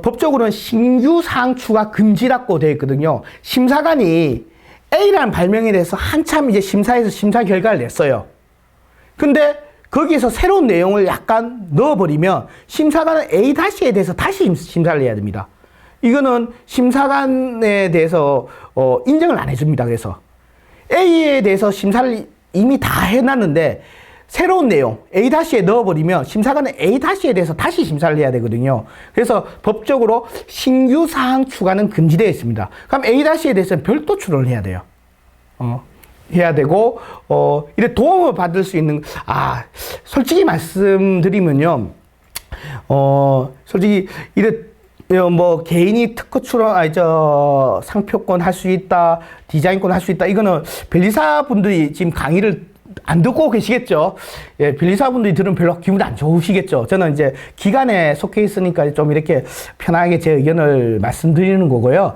법적으로는 신규 사항 추가 금지라고 되어 있거든요. 심사관이 A라는 발명에 대해서 한참 이제 심사해서 심사 결과를 냈어요. 근데 거기에서 새로운 내용을 약간 넣어버리면 심사관은 A-에 대해서 다시 심사를 해야 됩니다. 이거는 심사관에 대해서 인정을 안 해줍니다. 그래서 A에 대해서 심사를 이미 다 해놨는데 새로운 내용 A-에 넣어버리면 심사관은 A-에 대해서 다시 심사를 해야 되거든요. 그래서 법적으로 신규 사항 추가는 금지되어 있습니다. 그럼 A-에 대해서는 별도 출원을 해야 돼요. 해야 되고 이래 도움을 받을 수 있는 솔직히 말씀드리면요. 솔직히 이래 뭐 개인이 특허 출원 상표권 할 수 있다, 디자인권 할 수 있다. 이거는 변리사분들이 지금 강의를 안 듣고 계시겠죠? 예, 변리사분들이 들으면 별로 기분이 안 좋으시겠죠? 저는 이제 기관에 속해 있으니까 좀 이렇게 편하게 제 의견을 말씀드리는 거고요.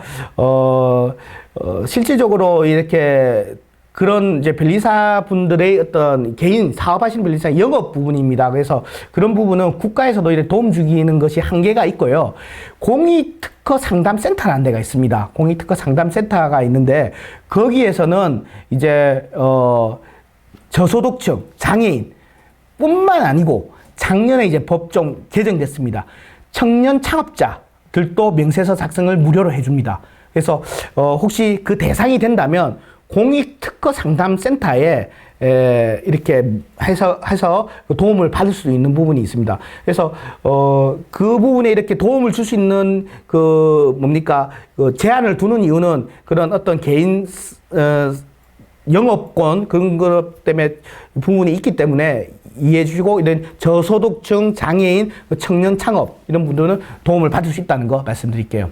실질적으로 이렇게 그런 이제 변리사분들의 어떤 개인 사업하시는 변리사 영업 부분입니다. 그래서 그런 부분은 국가에서도 이렇게 도움 주기는 것이 한계가 있고요. 공익특허 상담센터라는 데가 있습니다. 공익특허 상담센터가 있는데 거기에서는 이제 저소득층, 장애인 뿐만 아니고 작년에 이제 법정 개정됐습니다. 청년 창업자들도 명세서 작성을 무료로 해줍니다. 그래서 혹시 그 대상이 된다면 공익특허 상담센터에 이렇게 해서 도움을 받을 수 있는 부분이 있습니다. 그래서 그 부분에 이렇게 도움을 줄 수 있는 제한을 두는 이유는 그런 어떤 개인 영업권 그런 것 때문에 부분이 있기 때문에 이해해 주시고 이런 저소득층, 장애인, 청년 창업 이런 분들은 도움을 받을 수 있다는 거 말씀드릴게요.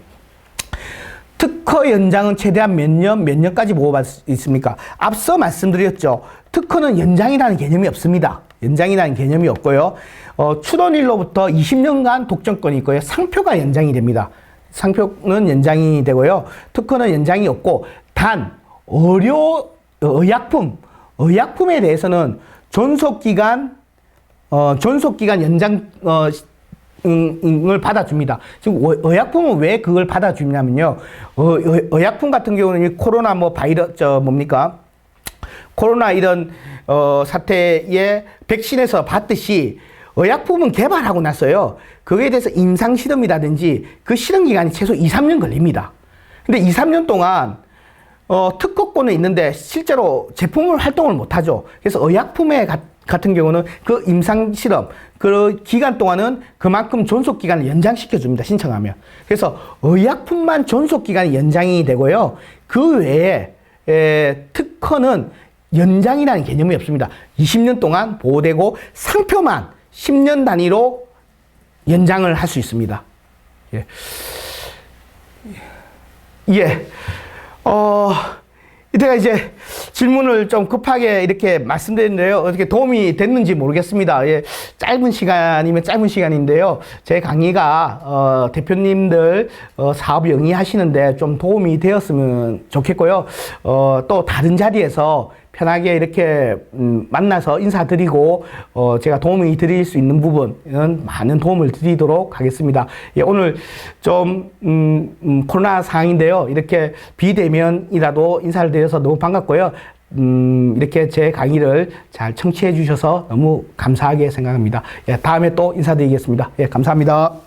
특허 연장은 최대한 몇 년까지 보호받을 수 있습니까? 앞서 말씀드렸죠. 특허는 연장이라는 개념이 없습니다. 연장이라는 개념이 없고요. 출원일로부터 20년간 독점권이 있고요. 상표가 연장이 됩니다. 상표는 연장이 되고요. 특허는 연장이 없고 단 의약품에 대해서는 존속기간 연장 을 받아줍니다. 지금 의약품은 왜 그걸 받아주냐면요. 의약품 같은 경우는 코로나 코로나 이런 사태에 백신에서 봤듯이 의약품은 개발하고 났어요. 그거에 대해서 임상 실험이라든지 그 실험 기간이 최소 2, 3년 걸립니다. 근데 2, 3년 동안 특허권은 있는데 실제로 제품을 활동을 못하죠. 그래서 의약품에 같은 경우는 그 임상 실험 그 기간 동안은 그만큼 존속 기간을 연장시켜 줍니다. 신청하면. 그래서 의약품만 존속 기간이 연장이 되고요. 그 외에 특허는 연장이라는 개념이 없습니다. 20년 동안 보호되고 상표만 10년 단위로 연장을 할 수 있습니다. 예. 이때가 이제 질문을 좀 급하게 이렇게 말씀드렸는데요. 어떻게 도움이 됐는지 모르겠습니다. 예, 짧은 시간이면 짧은 시간인데요. 제 강의가, 대표님들, 사업 영위하시는데 좀 도움이 되었으면 좋겠고요. 또 다른 자리에서 편하게 이렇게 만나서 인사드리고 제가 도움이 드릴 수 있는 부분은 많은 도움을 드리도록 하겠습니다. 예, 오늘 좀 코로나 상황인데요. 이렇게 비대면이라도 인사를 드려서 너무 반갑고요. 이렇게 제 강의를 잘 청취해 주셔서 너무 감사하게 생각합니다. 예, 다음에 또 인사드리겠습니다. 예, 감사합니다.